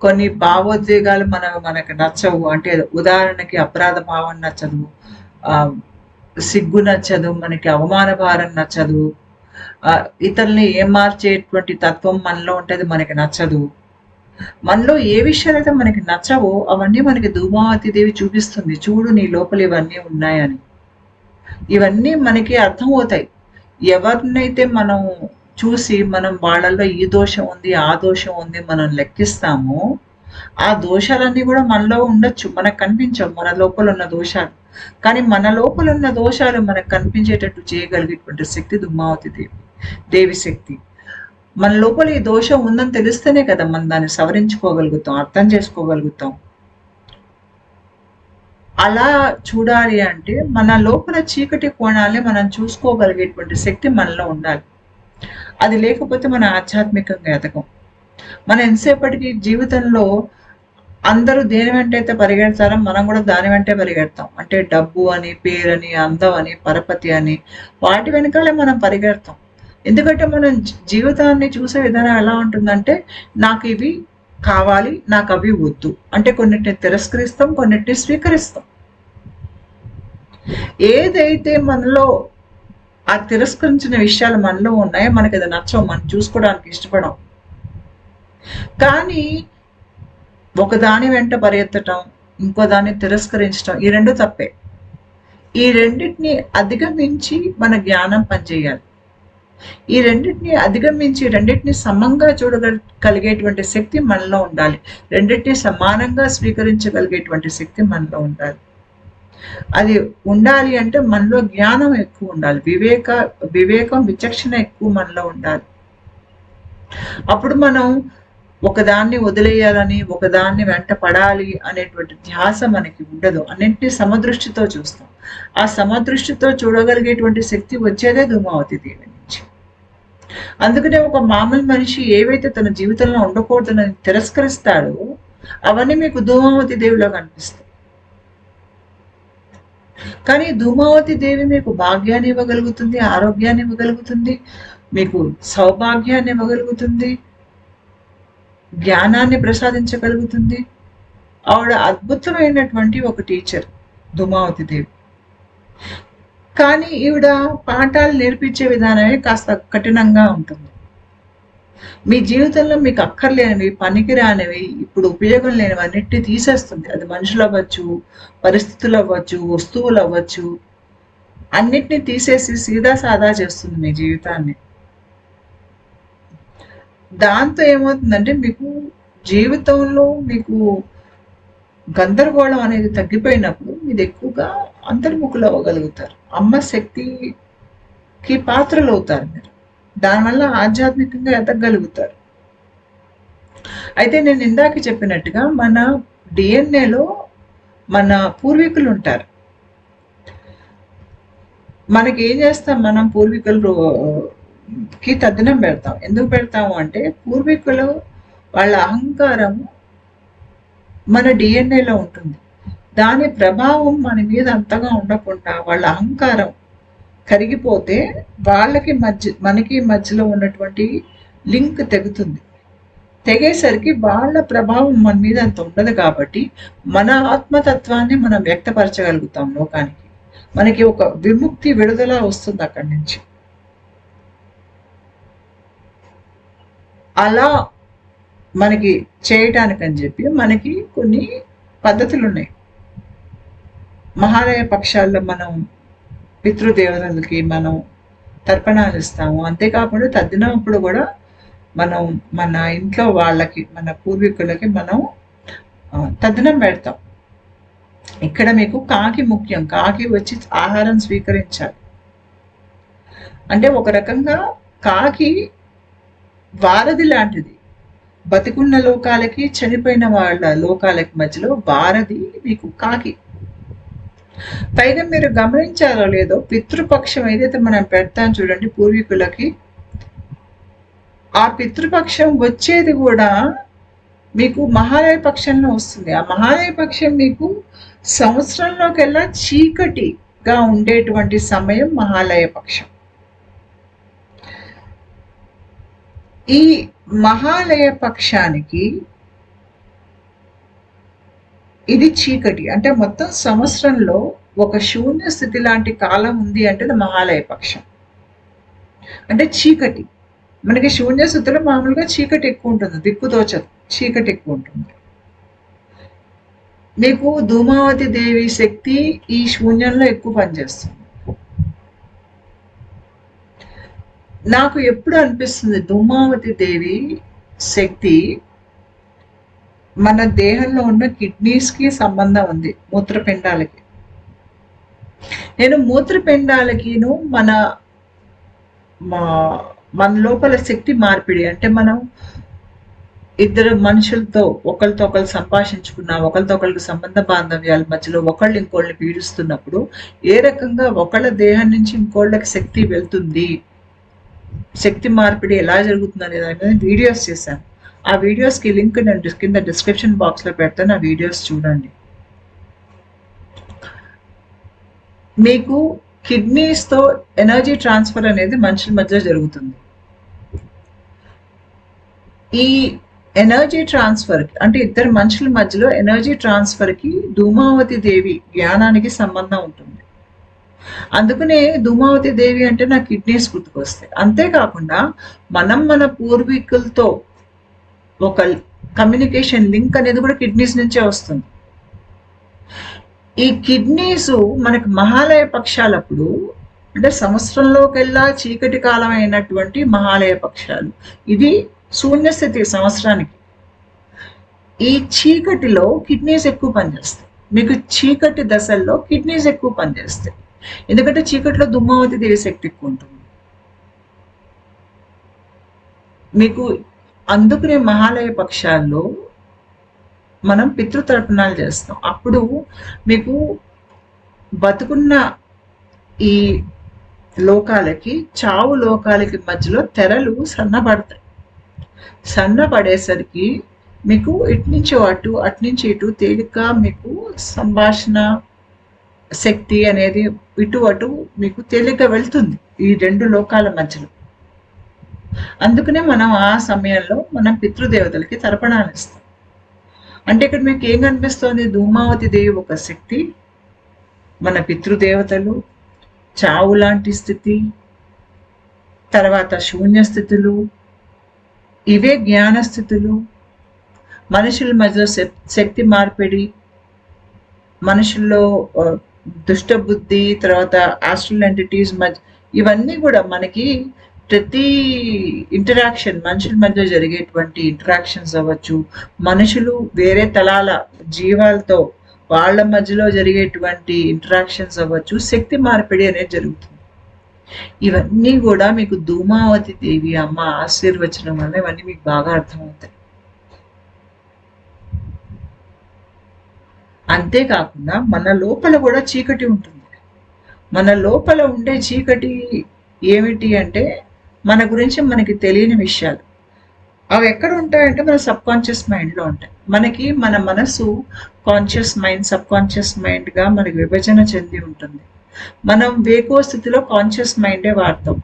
కొన్ని భావోద్వేగాలు మనకు నచ్చవు. అంటే ఉదాహరణకి అపరాధ భావం నచ్చదు, సిగ్గు నచ్చదు, మనకి అవమాన భారం నచ్చదు, ఇతరుల్ని ఏమార్చేటువంటి తత్వం మనలో ఉంటుంది, మనకి నచ్చదు. మనలో ఏ విషయాలైతే మనకి నచ్చవో అవన్నీ మనకి ధూమావతి దేవి చూపిస్తుంది. చూడు నీ లోపల ఇవన్నీ ఉన్నాయని. ఇవన్నీ మనకి అర్థమవుతాయి. ఎవరినైతే మనం చూసి మనం వాళ్ళల్లో ఈ దోషం ఉంది, ఆ దోషం ఉంది మనం లెక్కిస్తామో, ఆ దోషాలన్నీ కూడా మనలో ఉండొచ్చు, మనకు కనిపించవు మన లోపల ఉన్న దోషాలు. కానీ మన లోపల ఉన్న దోషాలు మనకు కనిపించేటట్టు చేయగలిగేటువంటి శక్తి ధూమావతి దేవి శక్తి. మన లోపల ఈ దోషం ఉందని తెలిస్తేనే కదా మనం దాన్ని సవరించుకోగలుగుతాం, అర్థం చేసుకోగలుగుతాం. అలా చూడాలి అంటే మన లోపల చీకటి కోణాలే మనం చూసుకోగలిగేటువంటి శక్తి మనలో ఉండాలి. అది లేకపోతే మన ఆధ్యాత్మికంగా ఎదగం. మనం ఎంతసేపటికి జీవితంలో అందరూ దేని వెంటైతే పరిగెడతారో మనం కూడా దాని వెంటే పరిగెడతాం. అంటే డబ్బు అని, పేరని, అందం అని, పరపతి అని, వాటి వెనకాలే మనం పరిగెడతాం. ఎందుకంటే మనం జీవితాన్ని చూసే విధానం ఎలా ఉంటుందంటే, నాకు ఇవి కావాలి, నాకు అవి వద్దు. అంటే కొన్నిటిని తిరస్కరిస్తాం, కొన్నిటిని స్వీకరిస్తాం. ఏదైతే మనలో ఆ తిరస్కరించిన విషయాలు మనలో ఉన్నాయో మనకి అది నచ్చవు, మనం చూసుకోవడానికి ఇష్టపడం. కానీ ఒకదాని వెంట పరిగెత్తటం, ఇంకో దాన్ని తిరస్కరించడం, ఈ రెండు తప్పే. ఈ రెండింటిని అధిగమించి మన జ్ఞానం పనిచేయాలి. ఈ రెండింటిని అధిగమించి రెండింటిని సమంగా చూడగలిగేటువంటి శక్తి మనలో ఉండాలి. రెండింటిని సమానంగా స్వీకరించగలిగేటువంటి శక్తి మనలో ఉండాలి. అది ఉండాలి అంటే మనలో జ్ఞానం ఎక్కువ ఉండాలి, వివేకం విచక్షణ ఎక్కువ మనలో ఉండాలి. అప్పుడు మనం ఒకదాన్ని వదిలేయాలని, ఒకదాన్ని వెంట పడాలి అనేటువంటి ధ్యాస మనకి ఉండదు. అన్నింటినీ సమదృష్టితో చూస్తాం. ఆ సమదృష్టితో చూడగలిగేటువంటి శక్తి వచ్చేదే ధూమావతి దేవి నుంచి. అందుకనే ఒక మామూలు మనిషి ఏవైతే తన జీవితంలో ఉండకూడదని తిరస్కరిస్తాడో అవన్నీ మీకు ధూమావతి దేవిలో కనిపిస్తాయి. కానీ ధూమావతి దేవి మీకు భాగ్యాన్ని ఇవ్వగలుగుతుంది, ఆరోగ్యాన్ని ఇవ్వగలుగుతుంది, మీకు సౌభాగ్యాన్ని ఇవ్వగలుగుతుంది, జ్ఞానాన్ని ప్రసాదించగలుగుతుంది. ఆవిడ అద్భుతమైనటువంటి ఒక టీచర్ ధూమావతి దేవి. కానీ ఈవిడ పాఠాలు నేర్పించే విధానమే కాస్త కఠినంగా ఉంటుంది. మీ జీవితంలో మీకు అక్కర్లేనివి, పనికిరానివి, ఇప్పుడు ఉపయోగం లేనివి అన్నిటినీ తీసేస్తుంది. అది మనుషులు అవ్వచ్చు, పరిస్థితులు అవ్వచ్చు, వస్తువులు అవ్వచ్చు, అన్నిటినీ తీసేసి సీదా సాదా చేస్తుంది మీ జీవితాన్ని. దాంతో ఏమవుతుందంటే మీకు జీవితంలో మీకు గందరగోళం అనేది తగ్గిపోయినప్పుడు మీరు ఎక్కువగా అంతర్ముఖులు అవ్వగలుగుతారు. అమ్మ శక్తికి పాత్రలు అవుతారు మీరు. దానివల్ల ఆధ్యాత్మికంగా ఎదగలుగుతారు. అయితే నేను ఇందాక చెప్పినట్టుగా మన డిఎన్ఏలో మన పూర్వీకులు ఉంటారు. మనకి ఏం చేస్తాం, మనం పూర్వీకులకి తద్దినం పెడతాం. ఎందుకు పెడతాము అంటే పూర్వీకులు వాళ్ళ అహంకారం మన డిఎన్ఏలో ఉంటుంది. దాని ప్రభావం మన మీద అంతగా ఉండకుండా వాళ్ళ అహంకారం కరిగిపోతే వాళ్ళకి మనకి మధ్యలో ఉన్నటువంటి లింక్ తెగుతుంది. తెగేసరికి వాళ్ళ ప్రభావం మన మీద అంత ఉండదు కాబట్టి మన ఆత్మతత్వాన్ని మనం వ్యక్తపరచగలుగుతాం లోకానికి. మనకి ఒక విముక్తి, విడుదల వస్తుంది అక్కడి నుంచి. అలా మనకి చేయటానికని చెప్పి మనకి కొన్ని పద్ధతులు ఉన్నాయి. మహాలయ పక్షాల్లో మనం పితృదేవతలకి మనం తర్పణాలు ఇస్తాము. అంతేకాకుండా తద్దినప్పుడు కూడా మనం మన ఇంట్లో వాళ్ళకి, మన పూర్వీకులకి మనం తద్దినం పెడతాం. ఇక్కడ మీకు కాకి ముఖ్యం. కాకి వచ్చి ఆహారం స్వీకరించాలి. అంటే ఒక రకంగా కాకి వారధి లాంటిది. బతికున్న లోకాలకి, చనిపోయిన వాళ్ళ లోకాలకి మధ్యలో వారధి మీకు కాకి. పైగా మీరు గమనించారో లేదో, పితృపక్షం ఏదైతే మనం పెడతాం చూడండి పూర్వీకులకి, ఆ పితృపక్షం వచ్చేది కూడా మీకు మహాలయ పక్షంలో వస్తుంది. ఆ మహాలయ పక్షం మీకు సంవత్సరంలోకెల్లా చీకటిగా ఉండేటువంటి సమయం మహాలయ పక్షం. ఈ మహాలయ పక్షానికి ఇది చీకటి. అంటే మొత్తం సంవత్సరంలో ఒక శూన్య స్థితి లాంటి కాలం ఉంది అంటే మహాలయ పక్షం. అంటే చీకటి. మనకి శూన్య స్థితిలో మామూలుగా చీకటి ఎక్కువ ఉంటుంది, దిక్కుతోచదు, చీకటి ఎక్కువ ఉంటుంది. మీకు ధూమావతి దేవి శక్తి ఈ శూన్యంలో ఎక్కువ పనిచేస్తుంది. నాకు ఎప్పుడు అనిపిస్తుంది ధూమావతి దేవి శక్తి మన దేహంలో ఉన్న కిడ్నీస్కి సంబంధం ఉంది, మూత్రపిండాలకి. నేను మూత్రపిండాలకిను మన లోపల శక్తి మార్పిడి అంటే మనం ఇద్దరు మనుషులతో ఒకరితో ఒకరు సంభాషించుకున్నా, ఒకరితో ఒకరికి సంబంధ బాంధవ్యాల మధ్యలో ఒకళ్ళు ఇంకోళ్ళని పీడిస్తున్నప్పుడు ఏ రకంగా ఒకళ్ళ దేహం నుంచి ఇంకోళ్ళకి శక్తి వెళ్తుంది, శక్తి మార్పిడి ఎలా జరుగుతుంది అనే దాని మీద వీడియోస్ చేశాను. ఆ వీడియోస్కి లింక్ నేను కింద డిస్క్రిప్షన్ బాక్స్లో పెడతాను. ఆ వీడియోస్ చూడండి. మీకు కిడ్నీస్తో ఎనర్జీ ట్రాన్స్ఫర్ అనేది మనుషుల మధ్య జరుగుతుంది. ఈ ఎనర్జీ ట్రాన్స్ఫర్ అంటే ఇద్దరు మనుషుల మధ్యలో ఎనర్జీ ట్రాన్స్ఫర్కి ధూమావతి దేవి జ్ఞానానికి సంబంధం ఉంటుంది. అందుకనే ధూమావతి దేవి అంటే నా కిడ్నీస్ గుర్తుకొస్తాయి. అంతేకాకుండా మనం మన పూర్వీకులతో ఒక కమ్యూనికేషన్ లింక్ అనేది కూడా కిడ్నీస్ నుంచే వస్తుంది. ఈ కిడ్నీస్ మనకు మహాలయ పక్షాలప్పుడు అంటే సంవత్సరంలోకెల్లా చీకటి కాలం అయినటువంటి మహాలయ పక్షాలు, ఇది శూన్యస్థితి సంవత్సరానికి. ఈ చీకటిలో కిడ్నీస్ ఎక్కువ పనిచేస్తాయి. మీకు చీకటి దశల్లో కిడ్నీస్ ఎక్కువ పనిచేస్తాయి. ఎందుకంటే చీకటిలో ధూమావతి దేవి శక్తి ఎక్కువ ఉంటుంది మీకు. అందుకనే మహాలయ పక్షాల్లో మనం పితృతర్పణాలు చేస్తాం. అప్పుడు మీకు బతుకున్న ఈ లోకాలకి, చావు లోకాలకి మధ్యలో తెరలు సన్నపడతాయి. సన్నపడేసరికి మీకు ఇటు నుంచి అటు, అటు నుంచి ఇటు తేలిక మీకు సంభాషణ శక్తి అనేది ఇటు అటు మీకు తేలిక వెళ్తుంది ఈ రెండు లోకాల మధ్యలో. అందుకనే మనం ఆ సమయంలో మనం పితృదేవతలకి తర్పణాలు ఇస్తాం. అంటే ఇక్కడ మీకు ఏం కనిపిస్తుంది? ధూమావతి దేవి ఒక శక్తి, మన పితృదేవతలు, చావు లాంటి స్థితి, తర్వాత శూన్య స్థితులు, ఇవే జ్ఞాన స్థితులు, మనుషుల మధ్య శక్తి మార్పిడి, మనుషుల్లో దుష్ట బుద్ధి, తర్వాత ఆస్ట్రల్ ఎంటిటీస్ మధ్య, ఇవన్నీ కూడా మనకి ప్రతి ఇంటరాక్షన్, మనుషుల మధ్య జరిగేటువంటి ఇంటరాక్షన్స్ అవ్వచ్చు, మనుషులు వేరే తలాల జీవాలతో వాళ్ళ మధ్యలో జరిగేటువంటి ఇంటరాక్షన్స్ అవ్వచ్చు, శక్తి మార్పిడి అనేది జరుగుతుంది. ఇవన్నీ కూడా మీకు ధూమావతి దేవి అమ్మ ఆశీర్వచనం వల్ల ఇవన్నీ మీకు బాగా అర్థమవుతాయి. అంతేకాకుండా మన లోపల కూడా చీకటి ఉంటుంది. మన లోపల ఉండే చీకటి ఏమిటి అంటే మన గురించి మనకి తెలియని విషయాలు. అవి ఎక్కడ ఉంటాయంటే మన సబ్ కాన్షియస్ మైండ్లో ఉంటాయి. మనకి మన మనసు కాన్షియస్ మైండ్, సబ్ కాన్షియస్ మైండ్గా మనకి విభజన చెంది ఉంటుంది. మనం వేకో స్థితిలో కాన్షియస్ మైండే వాడతాం.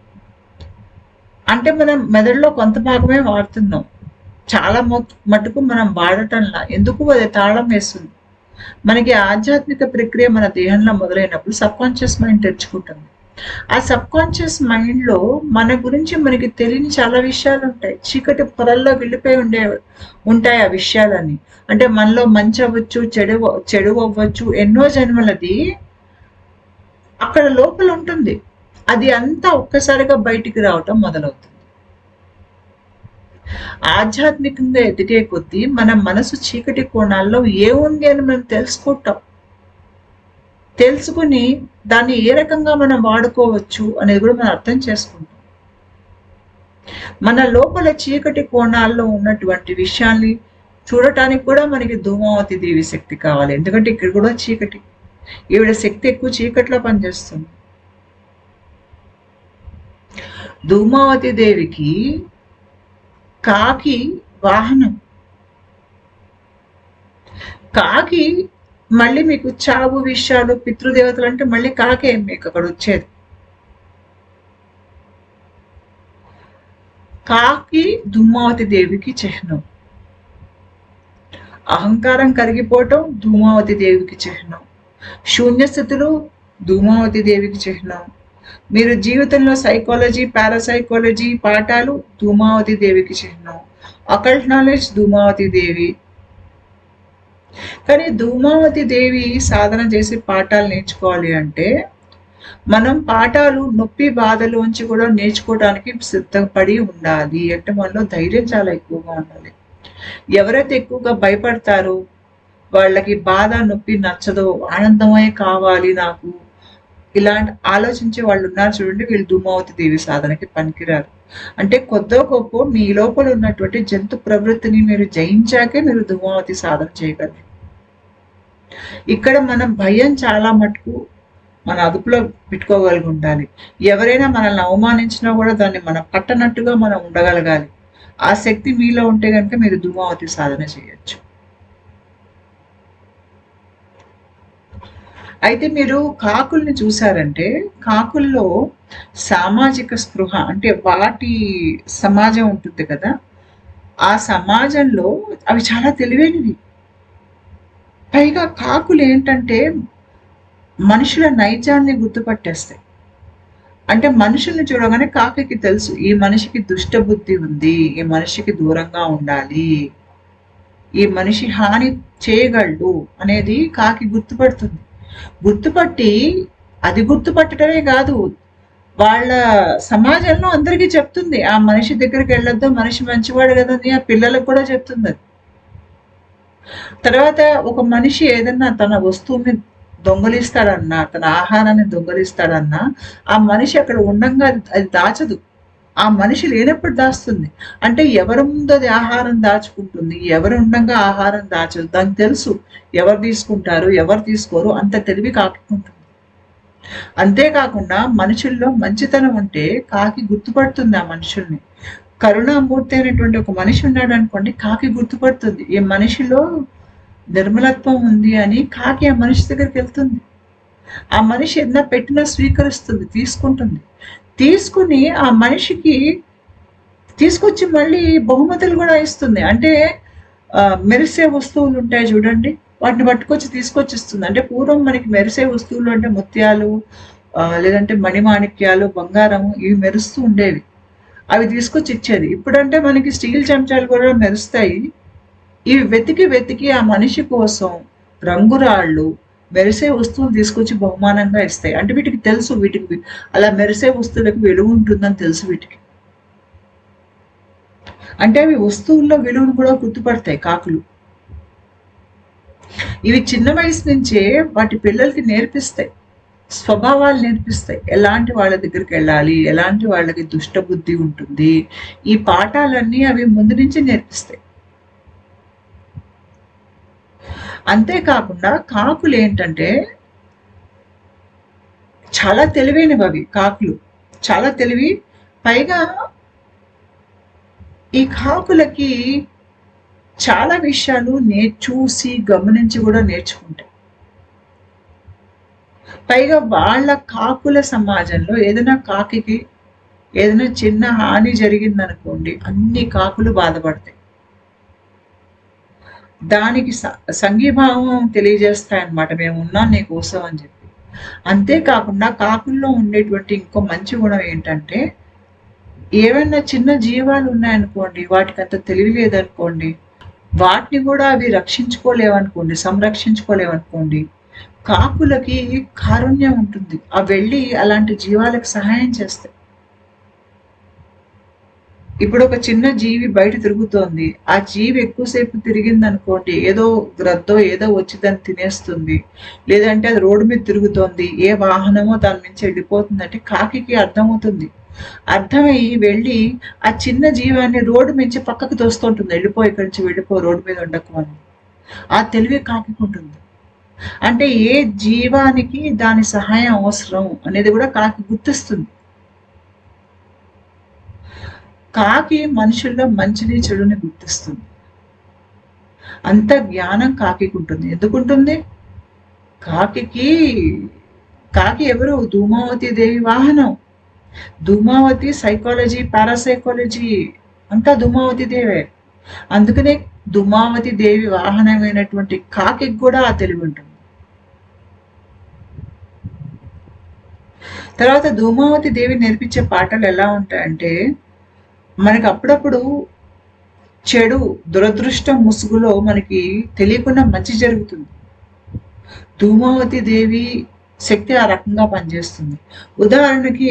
అంటే మనం మెదడులో కొంత భాగమే వాడుతున్నాం. చాలా మటుకు మనం వాడటంలా. ఎందుకు అది తాళం వేస్తుంది. మనకి ఆధ్యాత్మిక ప్రక్రియ మన దేహంలో మొదలైనప్పుడు సబ్కాన్షియస్ మైండ్ తెరుచుకుంటుంది. ఆ సబ్కాన్షియస్ మైండ్లో మన గురించి మనకి తెలియని చాలా విషయాలు ఉంటాయి. చీకటి పొరల్లో వెళ్ళిపోయి ఉంటాయి ఆ విషయాలన్నీ. అంటే మనలో మంచి అవ్వచ్చు, చెడు అవ్వచ్చు, ఎన్నో జన్మలది అక్కడ లోపల ఉంటుంది. అది అంతా ఒక్కసారిగా బయటికి రావటం మొదలవుతుంది. ఆధ్యాత్మికంగా ఎదిగే కొద్దీ మన మనసు చీకటి కోణాల్లో ఏముంది అని మనం తెలుసుకుంటాం. తెలుసుకుని దాన్ని ఏ రకంగా మనం వాడుకోవచ్చు అనేది కూడా మనం అర్థం చేసుకుంటాం. మన లోపల చీకటి కోణాల్లో ఉన్నటువంటి విషయాల్ని చూడటానికి కూడా మనకి ధూమావతి దేవి శక్తి కావాలి. ఎందుకంటే ఇక్కడ కూడా చీకటి, ఈవిడ శక్తి ఎక్కువ చీకట్లో పనిచేస్తుంది. ధూమావతి దేవికి కాకి వాహనం. కాకి మళ్ళీ మీకు చావు విషయాలు, పితృదేవతలు అంటే మళ్ళీ కాకే మీకు అక్కడ వచ్చేది. కాకి ధూమావతి దేవికి చిహ్నం. అహంకారం కరిగిపోవటం ధూమావతి దేవికి చిహ్నం. శూన్యస్థితులు ధూమావతి దేవికి చిహ్నం. మీరు జీవితంలో సైకాలజీ, పారాసైకాలజీ పాఠాలు ధూమావతి దేవికి చిహ్నం. అకల్ట్ నాలెడ్జ్ ధూమావతి దేవి. కానీ ధూమావతి దేవి సాధన చేసి పాఠాలు నేర్చుకోవాలి అంటే మనం పాఠాలు నొప్పి బాధలోంచి కూడా నేర్చుకోవడానికి సిద్ధపడి ఉండాలి. అంటే మనలో ధైర్యం చాలా ఎక్కువగా ఉండాలి. ఎవరైతే ఎక్కువగా భయపడతారో వాళ్ళకి బాధ నొప్పి నచ్చదో, ఆనందమే కావాలి నాకు, ఇలాంటి ఆలోచించే వాళ్ళు ఉన్నారు చూడండి, వీళ్ళు ధూమావతి దేవి సాధనకి పనికిరారు. అంటే కొద్దో గొప్ప మీ లోపల ఉన్నటువంటి జంతు ప్రవృత్తిని మీరు జయించాకే మీరు ధూమావతి సాధన చేయగలరు. ఇక్కడ మనం భయం చాలా మటుకు మన అదుపులో పెట్టుకోగలిగి ఉండాలి. ఎవరైనా మనల్ని అవమానించినా కూడా దాన్ని మనం పట్టనట్టుగా మనం ఉండగలగాలి. ఆ శక్తి మీలో ఉంటే కనుక మీరు ధూమావతి సాధన చేయొచ్చు. అయితే మీరు కాకుల్ని చూసారంటే కాకుల్లో సామాజిక స్పృహ, అంటే వాటి సమాజం ఉంటుంది కదా, ఆ సమాజంలో అవి చాలా తెలివైనవి. పైగా కాకులు ఏంటంటే మనుషుల నైజాన్ని గుర్తుపట్టేస్తాయి. అంటే మనుషుల్ని చూడగానే కాకి తెలుసు ఈ మనిషికి దుష్ట బుద్ధి ఉంది, ఈ మనిషికి దూరంగా ఉండాలి, ఈ మనిషి హాని చేయగలడు అనేది కాకి గుర్తుపడుతుంది. గుర్తుపట్టి అది గుర్తుపట్టడమే కాదు, వాళ్ళ సమాజంలో అందరికీ చెప్తుంది ఆ మనిషి దగ్గరికి వెళ్ళొద్దు, మనిషి మంచివాడు కదని ఆ పిల్లలకు కూడా చెప్తుంది. అది తర్వాత ఒక మనిషి ఏదన్నా తన వస్తువుని దొంగలిస్తాడన్నా, తన ఆహారాన్ని దొంగలిస్తాడన్నా ఆ మనిషి అక్కడ ఉండంగా అది దాచదు. ఆ మనిషి లేనప్పుడు దాస్తుంది. అంటే ఎవరి ముందు అది ఆహారం దాచుకుంటుంది, ఎవరు ఉండంగా ఆహారం దాచదు. దానికి తెలుసు ఎవరు తీసుకుంటారు, ఎవరు తీసుకోరు, అంత తెలివి కాకుంటుంది. అంతేకాకుండా మనుషుల్లో మంచితనం ఉంటే కాకి గుర్తుపడుతుంది ఆ మనుషుల్ని. కరుణామూర్తి అయినటువంటి ఒక మనిషి ఉన్నాడు అనుకోండి, కాకి గుర్తుపడుతుంది ఈ మనిషిలో నిర్మలత్వం ఉంది అని. కాకి ఆ మనిషి దగ్గరికి వెళ్తుంది. ఆ మనిషి ఏదైనా పెట్టినా స్వీకరిస్తుంది, తీసుకుంటుంది. తీసుకుని ఆ మనిషికి తీసుకొచ్చి మళ్ళీ బహుమతులు కూడా ఇస్తుంది. అంటే మెరిసే వస్తువులు ఉంటాయి చూడండి, వాటిని పట్టుకొచ్చి తీసుకొచ్చి ఇస్తుంది. అంటే పూర్వం మనకి మెరిసే వస్తువులు అంటే ముత్యాలు, లేదంటే మణిమాణిక్యాలు, బంగారము, ఇవి మెరుస్తూ ఉండేవి. అవి తీసుకొచ్చి ఇచ్చేది. ఇప్పుడంటే మనకి స్టీల్ చెంచాలు కూడా మెరుస్తాయి. ఇవి వెతికి వెతికి ఆ మనిషి కోసం రంగురాళ్ళు, మెరిసే వస్తువులు తీసుకొచ్చి బహుమానంగా ఇస్తాయి. అంటే వీటికి తెలుసు, వీటికి అలా మెరిసే వస్తువులకు విలువ ఉంటుందని తెలుసు వీటికి. అంటే అవి వస్తువుల్లో విలువను కూడా గుర్తుపడతాయి కాకులు. ఇవి చిన్న వయసు నుంచే వాటి పిల్లలకి నేర్పిస్తాయి, స్వభావాలు నేర్పిస్తాయి. ఎలాంటి వాళ్ళ దగ్గరికి వెళ్ళాలి, ఎలాంటి వాళ్ళకి దుష్ట బుద్ధి ఉంటుంది, ఈ పాఠాలన్నీ అవి ముందు నుంచి నేర్పిస్తాయి. అంతేకాకుండా కాకులు ఏంటంటే చాలా తెలివైనవి. అవి కాకులు చాలా తెలివి. పైగా ఈ కాకులకి చాలా విషయాలు చూసి గమనించి కూడా నేర్చుకుంటాయి. పైగా వాళ్ళ కాకుల సమాజంలో ఏదైనా కాకికి ఏదైనా చిన్న హాని జరిగిందనుకోండి, అన్ని కాకులు బాధపడతాయి. దానికి సంఘీభావం తెలియజేస్తాయన్నమాట, మేము ఉన్నాం నీ కోసం అని చెప్పి. అంతేకాకుండా కాకుల్లో ఉండేటువంటి ఇంకో మంచి గుణం ఏంటంటే, ఏవైనా చిన్న జీవాలు ఉన్నాయనుకోండి, వాటికి అంత తెలివి లేదనుకోండి, వాటిని కూడా అవి రక్షించుకోలేవనుకోండి, సంరక్షించుకోలేవనుకోండి, కాకులకి కారుణ్యం ఉంటుంది. అవి వెళ్ళి అలాంటి జీవాలకు సహాయం చేస్తాయి. ఇప్పుడు ఒక చిన్న జీవి బయట తిరుగుతోంది, ఆ జీవి ఎక్కువసేపు తిరిగింది అనుకోండి, ఏదో గ్రద్దో ఏదో వచ్చి దాన్ని తినేస్తుంది, లేదంటే అది రోడ్డు మీద తిరుగుతోంది, ఏ వాహనమో దాని నుంచి వెళ్ళిపోతుందంటే కాకి అర్థమవుతుంది. అర్థమయ్యి వెళ్ళి ఆ చిన్న జీవాన్ని రోడ్డు నుంచి పక్కకు తోస్తుంటుంది, వెళ్ళిపో ఇక్కడి నుంచి, వెళ్ళిపో, రోడ్డు మీద ఉండకు అని. ఆ తెలివి కాకి ఉంటుంది. అంటే ఏ జీవానికి దాని సహాయం అవసరం అనేది కూడా కాకి గుర్తిస్తుంది. కాకి మనుషుల్లో మంచిని చెడుని గుర్తిస్తుంది. అంత జ్ఞానం కాకి ఉంటుంది. ఎందుకుంటుంది? కాకి ఎవరు? ధూమావతి దేవి వాహనం. ధూమావతి సైకాలజీ, పారాసైకాలజీ అంతా ధూమావతి దేవే. అందుకనే ధూమావతి దేవి వాహనమైనటువంటి కాకి కూడా ఆ తెలివి ఉంటుంది. తర్వాత ధూమావతి దేవి నేర్పించే పాటలు ఎలా ఉంటాయంటే, మనకి అప్పుడప్పుడు చెడు దురదృష్టం ముసుగులో మనకి తెలియకుండా మంచి జరుగుతుంది. ధూమావతి దేవి శక్తి ఆ రకంగా పనిచేస్తుంది. ఉదాహరణకి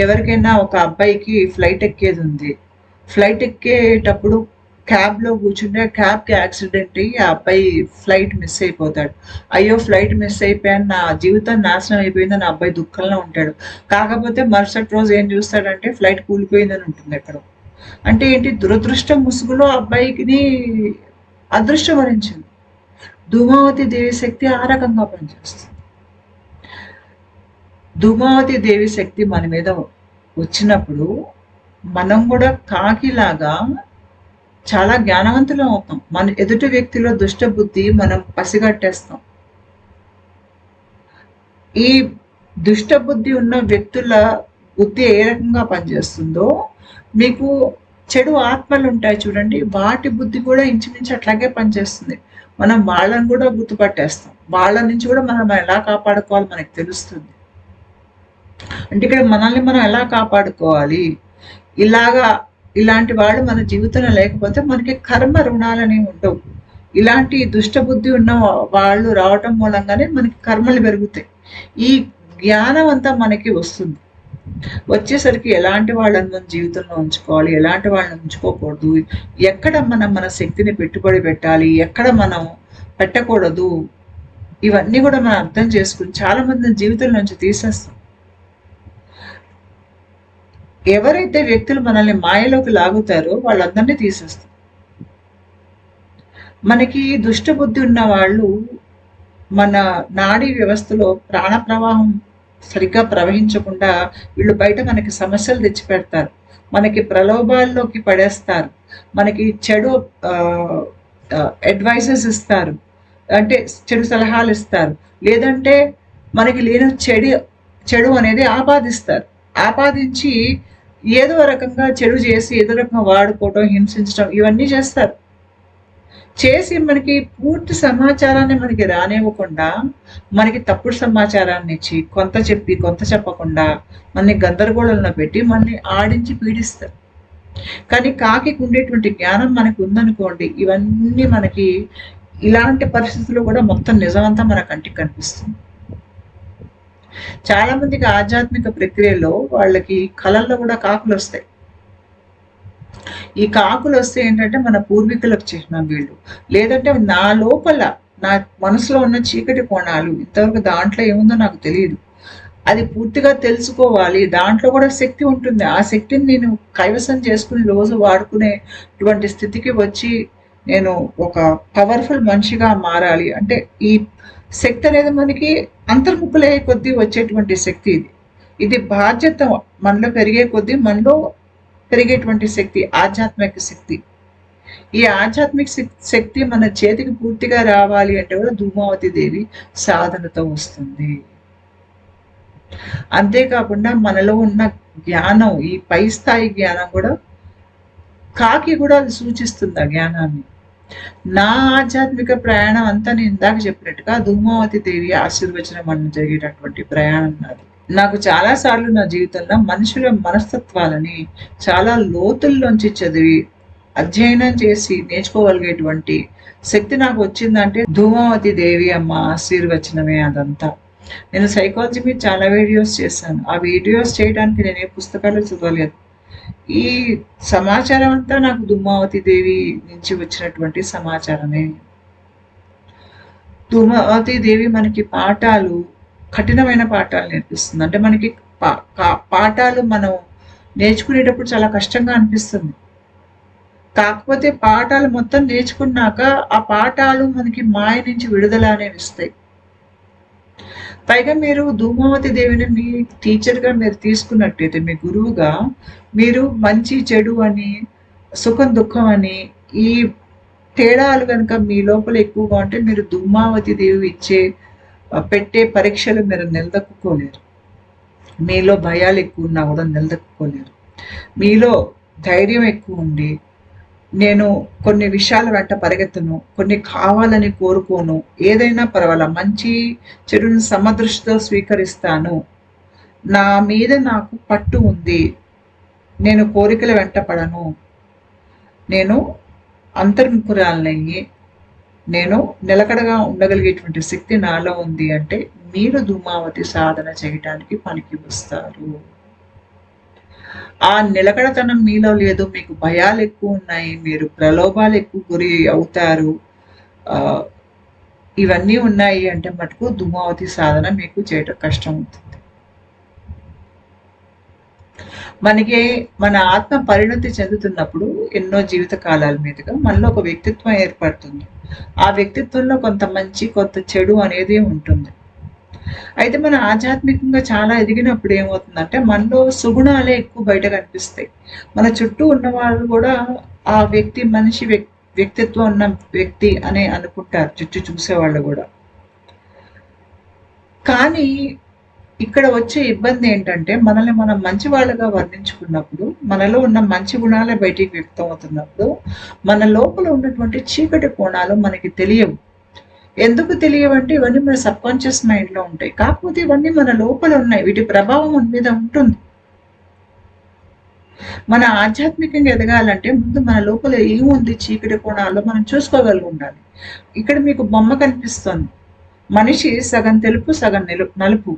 ఎవరికైనా ఒక అబ్బాయికి ఫ్లైట్ ఎక్కేది ఉంది. ఫ్లైట్ ఎక్కేటప్పుడు క్యాబ్లో కూర్చుంటే క్యాబ్కి యాక్సిడెంట్ అయ్యి ఆ అబ్బాయి ఫ్లైట్ మిస్ అయిపోతాడు. అయ్యో ఫ్లైట్ మిస్ అయిపోయాను, నా జీవితం నాశనం అయిపోయిందని ఆ అబ్బాయి దుఃఖంలో ఉంటాడు. కాకపోతే మరుసటి రోజు ఏం చూస్తాడంటే ఫ్లైట్ కూలిపోయిందని ఉంటుంది ఎక్కడ. అంటే ఏంటి? దురదృష్టం ముసుగులో అబ్బాయికి అదృష్టం వరించింది. ధూమావతి దేవి శక్తి ఆ రకంగా పనిచేస్తుంది. ధూమావతి దేవి శక్తి మన మీద వచ్చినప్పుడు మనం కూడా కాకిలాగా చాలా జ్ఞానవంతులం అవుతాం. మన ఎదుటి వ్యక్తిలో దుష్ట బుద్ధి మనం పసిగట్టేస్తాం. ఈ దుష్ట బుద్ధి ఉన్న వ్యక్తుల బుద్ధి ఏ రకంగా పనిచేస్తుందో, మీకు చెడు ఆత్మలు ఉంటాయి చూడండి, వాటి బుద్ధి కూడా ఇంచుమించు అట్లాగే పనిచేస్తుంది. మనం వాళ్ళని కూడా గుర్తుపట్టేస్తాం. వాళ్ళ నుంచి కూడా మనం ఎలా కాపాడుకోవాలి మనకు తెలుస్తుంది. అంటే ఇక్కడ మనల్ని మనం ఎలా కాపాడుకోవాలి, ఇలాంటి వాళ్ళు మన జీవితంలో లేకపోతే మనకి కర్మ రుణాలని ఉండవు. ఇలాంటి దుష్టబుద్ధి ఉన్న వాళ్ళు రావటం మూలంగానే మనకి కర్మలు పెరుగుతాయి. ఈ జ్ఞానం అంతా మనకి వస్తుంది. వచ్చేసరికి ఎలాంటి వాళ్ళని మన జీవితంలో ఉంచుకోవాలి, ఎలాంటి వాళ్ళని ఉంచుకోకూడదు, ఎక్కడ మనం మన శక్తిని పెట్టుబడి పెట్టాలి, ఎక్కడ మనం పెట్టకూడదు, ఇవన్నీ కూడా మనం అర్థం చేసుకుని చాలా మంది జీవితం నుంచి తీసేస్తాం. ఎవరైతే వ్యక్తులు మనల్ని మాయలోకి లాగుతారో వాళ్ళందరినీ తీసేస్తాం. మనకి దుష్టబుద్ధి ఉన్న వాళ్ళు మన నాడీ వ్యవస్థలో ప్రాణ ప్రవాహం సరిగ్గా ప్రవహించకుండా వీళ్ళు బయట మనకి సమస్యలు తెచ్చిపెడతారు, మనకి ప్రలోభాల్లోకి పడేస్తారు, మనకి చెడు అడ్వైజెస్ ఇస్తారు, అంటే చెడు సలహాలు ఇస్తారు, లేదంటే మనకి లేని చెడు అనేది ఆపాదించి ఏదో రకంగా చెడు చేసి ఏదో రకంగా వాడుకోవటం, హింసించడం ఇవన్నీ చేస్తారు. చేసి మనకి పూర్తి సమాచారాన్ని మనకి రానివ్వకుండా మనకి తప్పుడు సమాచారాన్ని ఇచ్చి కొంత చెప్పి కొంత చెప్పకుండా మనని గందరగోళంలో పెట్టి మనని ఆడించి పీడిస్తారు. కానీ కాకి ఉండేటువంటి జ్ఞానం మనకు ఉందనుకోండి, ఇవన్నీ మనకి ఇలాంటి పరిస్థితుల్లో కూడా మొత్తం నిజమంతా మన కంటికి కనిపిస్తుంది. చాలా మందికి ఆధ్యాత్మిక ప్రక్రియలో వాళ్ళకి కళల్లో కూడా కాకులు వస్తాయి. ఈ కాకులు వస్తే ఏంటంటే మన పూర్వీకులకు చిహ్నం వీళ్ళు, లేదంటే నా లోపల నా మనసులో ఉన్న చీకటి కోణాలు, ఇంతవరకు దాంట్లో ఏముందో నాకు తెలియదు, అది పూర్తిగా తెలుసుకోవాలి. దాంట్లో కూడా శక్తి ఉంటుంది. ఆ శక్తిని నేను కైవసం చేసుకుని రోజు వాడుకునేటువంటి స్థితికి వచ్చి నేను ఒక పవర్ఫుల్ మనిషిగా మారాలి అంటే, ఈ శక్తి అనేది మనకి అంతర్ముఖులయ్యే కొద్దీ వచ్చేటువంటి శక్తి. ఇది బాధ్యత మనలో పెరిగే కొద్దీ మనలో పెరిగేటువంటి శక్తి ఆధ్యాత్మిక శక్తి. ఈ ఆధ్యాత్మిక శక్తి మన చేతికి పూర్తిగా రావాలి అంటే కూడా ధూమావతి దేవి సాధనతో వస్తుంది. అంతేకాకుండా మనలో ఉన్న జ్ఞానం, ఈ పై స్థాయి జ్ఞానం కూడా కాకి కూడా అది సూచిస్తుంది ఆ జ్ఞానాన్ని. నా ఆధ్యాత్మిక ప్రయాణం అంతా నేను ఇందాక చెప్పినట్టుగా ధూమావతి దేవి ఆశీర్వచనం అని జరిగేటటువంటి ప్రయాణం నాది. నాకు చాలా సార్లు నా జీవితంలో మనుషుల మనస్తత్వాలని చాలా లోతుల్లోంచి చదివి అధ్యయనం చేసి నేర్చుకోగలిగేటువంటి శక్తి నాకు వచ్చిందంటే ధూమావతి దేవి అమ్మ ఆశీర్వచనమే అదంతా. నేను సైకాలజీ మీద చాలా వీడియోస్ చేశాను. ఆ వీడియోస్ చేయడానికి నేను ఏ పుస్తకాలు చదవలేదు. ఈ సమాచారం అంతా నాకు ధూమావతి దేవి నుంచి వచ్చినటువంటి సమాచారమే. ధూమావతి దేవి మనకి పాఠాలు, కఠినమైన పాఠాలు నేర్పిస్తుంది. అంటే మనకి పాఠాలు మనం నేర్చుకునేటప్పుడు చాలా కష్టంగా అనిపిస్తుంది. కాకపోతే పాఠాలు మొత్తం నేర్చుకున్నాక ఆ పాఠాలు మనకి మాయ నుంచి విడుదల అనేవి ఇస్తాయి. పైగా మీరు ధూమావతి దేవిని మీ టీచర్గా మీరు తీసుకున్నట్టయితే, మీ గురువుగా, మీరు మంచి చెడు అని, సుఖం దుఃఖం అని ఈ తేడాలు కనుక మీ లోపల ఎక్కువగా ఉంటే మీరు ధూమావతి దేవి పెట్టే పరీక్షలు మీరు నిలదొక్కుకోలేరు. మీలో భయాలు ఎక్కువ ఉన్నా కూడా నిలదొక్కుకోలేరు. మీలో ధైర్యం ఎక్కువ ఉండి, నేను కొన్ని విషయాల వెంట పరిగెత్తను, కొన్ని కావాలని కోరుకోను, ఏదైనా పర్వాలా, మంచి చెడుని సమదృష్టితో స్వీకరిస్తాను, నా మీద నాకు పట్టు ఉంది, నేను కోరికల వెంట పడను, నేను అంతర్ముఖురాలనయ్యి నేను నిలకడగా ఉండగలిగేటువంటి శక్తి నాలో ఉంది అంటే మీరు ధూమావతి సాధన చేయటానికి పనికి వస్తారు. ఆ నిలకడతనం మీలో లేదు, మీకు భయాలు ఎక్కువ ఉన్నాయి, మీరు ప్రలోభాలు ఎక్కువ గురి అవుతారు, ఇవన్నీ ఉన్నాయి అంటే మటుకు ధూమావతి సాధన మీకు చేయటం కష్టం అవుతుంది. మనకి మన ఆత్మ పరిణతి చెందుతున్నప్పుడు ఎన్నో జీవిత కాలాల మీదుగా మనలో ఒక వ్యక్తిత్వం ఏర్పడుతుంది. ఆ వ్యక్తిత్వంలో కొంత మంచి, కొంత చెడు అనేది ఉంటుంది. అయితే మన ఆధ్యాత్మికంగా చాలా ఎదిగినప్పుడు ఏమవుతుందంటే మనలో సుగుణాలే ఎక్కువ బయట కనిపిస్తాయి. మన చుట్టూ ఉన్న వాళ్ళు కూడా ఆ వ్యక్తి మనిషి వ్యక్తిత్వం ఉన్న వ్యక్తి అని అనుకుంటారు, చుట్టూ చూసేవాళ్ళు కూడా. కానీ ఇక్కడ వచ్చే ఇబ్బంది ఏంటంటే మనల్ని మనం మంచి వాళ్ళగా వర్ణించుకున్నప్పుడు, మనలో ఉన్న మంచి గుణాలే బయటికి వ్యక్తం అవుతున్నప్పుడు మన లోపల ఉన్నటువంటి చీకటి కోణాలు మనకి తెలియవు. ఎందుకు తెలియవంటే ఇవన్నీ మన సబ్కాన్షియస్ మైండ్లో ఉంటాయి. కాకపోతే ఇవన్నీ మన లోపల ఉన్నాయి, వీటి ప్రభావం మన మీద ఉంటుంది. మన ఆధ్యాత్మికంగా ఎదగాలంటే ముందు మన లోపల ఏముంది చీకటి కోణాల్లో మనం చూసుకోగలిగి ఉండాలి. ఇక్కడ మీకు బొమ్మ కనిపిస్తుంది, మనిషి సగం తెలుపు సగం నలుపు.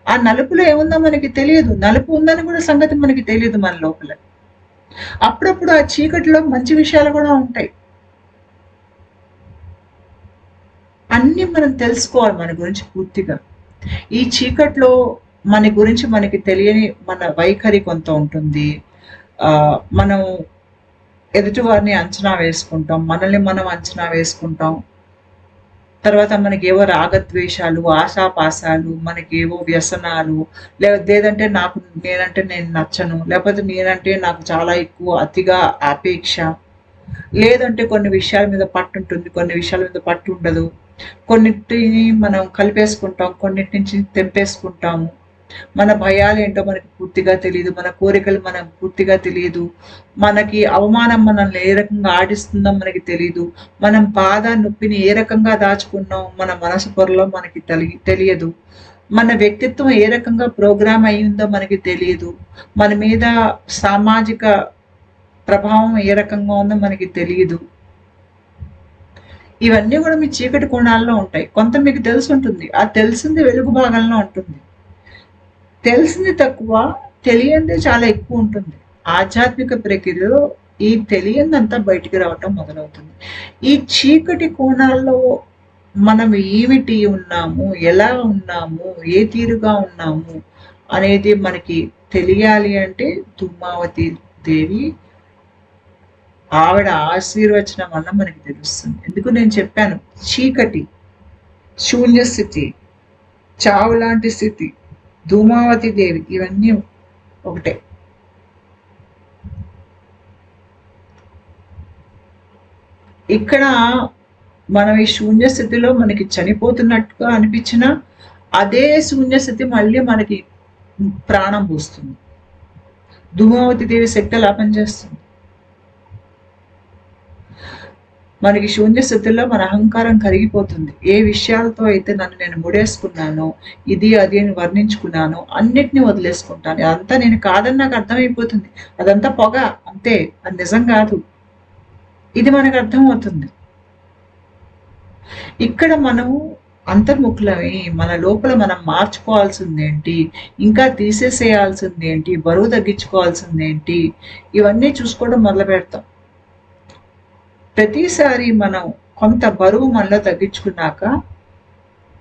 ఆ నలుపులో ఏముందో మనకి తెలియదు, నలుపు ఉందని కూడా సంగతి మనకి తెలియదు మన లోపల. అప్పుడప్పుడు ఆ చీకటిలో మంచి విషయాలు కూడా ఉంటాయి. అన్ని మనం తెలుసుకోవాలి మన గురించి పూర్తిగా. ఈ చీకట్లో మన గురించి మనకి తెలియని మన వైఖరి కొంత ఉంటుంది. మనం ఎదుటి వారిని అంచనా వేసుకుంటాం, మనల్ని మనం అంచనా వేసుకుంటాం. తర్వాత మనకి ఏవో రాగద్వేషాలు, ఆశాపాశాలు, మనకి ఏవో వ్యసనాలు, లేదంటే నేనంటే నేను నచ్చను, లేకపోతే నేనంటే నాకు చాలా ఎక్కువ అతిగా ఆపేక్ష, లేదంటే కొన్ని విషయాల మీద పట్టు ఉంటుంది, కొన్ని విషయాల మీద పట్టు ఉండదు. కొన్నిటిని మనం కలిపేసుకుంటాం, కొన్నిటి నుంచి తెంపేసుకుంటాము. మన భయాలు ఏంటో మనకి పూర్తిగా తెలియదు, మన కోరికలు మనకు పూర్తిగా తెలియదు, మనకి అవమానం మనల్ని ఏ రకంగా ఆడిస్తుందో మనకి తెలియదు, మనం బాధ నొప్పిని ఏ రకంగా దాచుకున్నాం మన మనసు పొరలో మనకి తెలియదు, మన వ్యక్తిత్వం ఏ రకంగా ప్రోగ్రామ్ అయ్యిందో మనకి తెలియదు, మన మీద సామాజిక ప్రభావం ఏ రకంగా ఉందో మనకి తెలియదు. ఇవన్నీ కూడా మీ చీకటి కోణాల్లో ఉంటాయి. కొంత మీకు తెలిసి ఉంటుంది, ఆ తెలిసింది వెలుగు భాగంలో ఉంటుంది. తెలిసింది తక్కువ, తెలియంది చాలా ఎక్కువ ఉంటుంది. ఆధ్యాత్మిక ప్రక్రియలో ఈ తెలియందంతా బయటికి రావటం మొదలవుతుంది. ఈ చీకటి కోణాల్లో మనం ఏమిటి ఉన్నాము, ఎలా ఉన్నాము, ఏ తీరుగా ఉన్నాము అనేది మనకి తెలియాలి అంటే ధూమావతి దేవి ఆవిడ ఆశీర్వచనం వల్ల మనకి తెలుస్తుంది. ఎందుకు నేను చెప్పాను, చీకటి, శూన్య స్థితి, చావు లాంటి స్థితి, ధూమావతి దేవి, ఇవన్నీ ఒకటే. ఇక్కడ మనం ఈ శూన్య స్థితిలో మనకి చనిపోతున్నట్టుగా అనిపించిన అదే శూన్య స్థితి మళ్ళీ మనకి ప్రాణం పోస్తుంది. ధూమావతి దేవి శక్తి ఎలా పనిచేస్తుంది? మనకి శూన్య స్థితిలో మన అహంకారం కరిగిపోతుంది. ఏ విషయాలతో అయితే నన్ను నేను ముడేసుకున్నానో, ఇది అది అని వర్ణించుకున్నానో అన్నిటిని వదిలేసుకుంటాను. అదంతా నేను కాదని నాకు అర్థమైపోతుంది. అదంతా పొగ అంతే. అది నిజం కాదు. ఇది మనకు అర్థమవుతుంది. ఇక్కడ మనం అంతర్ముఖులమై మన లోపల మనం మార్చుకోవాల్సిందేంటి, ఇంకా తీసేసేయాల్సిందేంటి, బరువు తగ్గించుకోవాల్సిందేంటి, ఇవన్నీ చూసుకోవడం మొదలు పెడతాం. ప్రతిసారి మనం కొంత బరువు మనలో తగ్గించుకున్నాక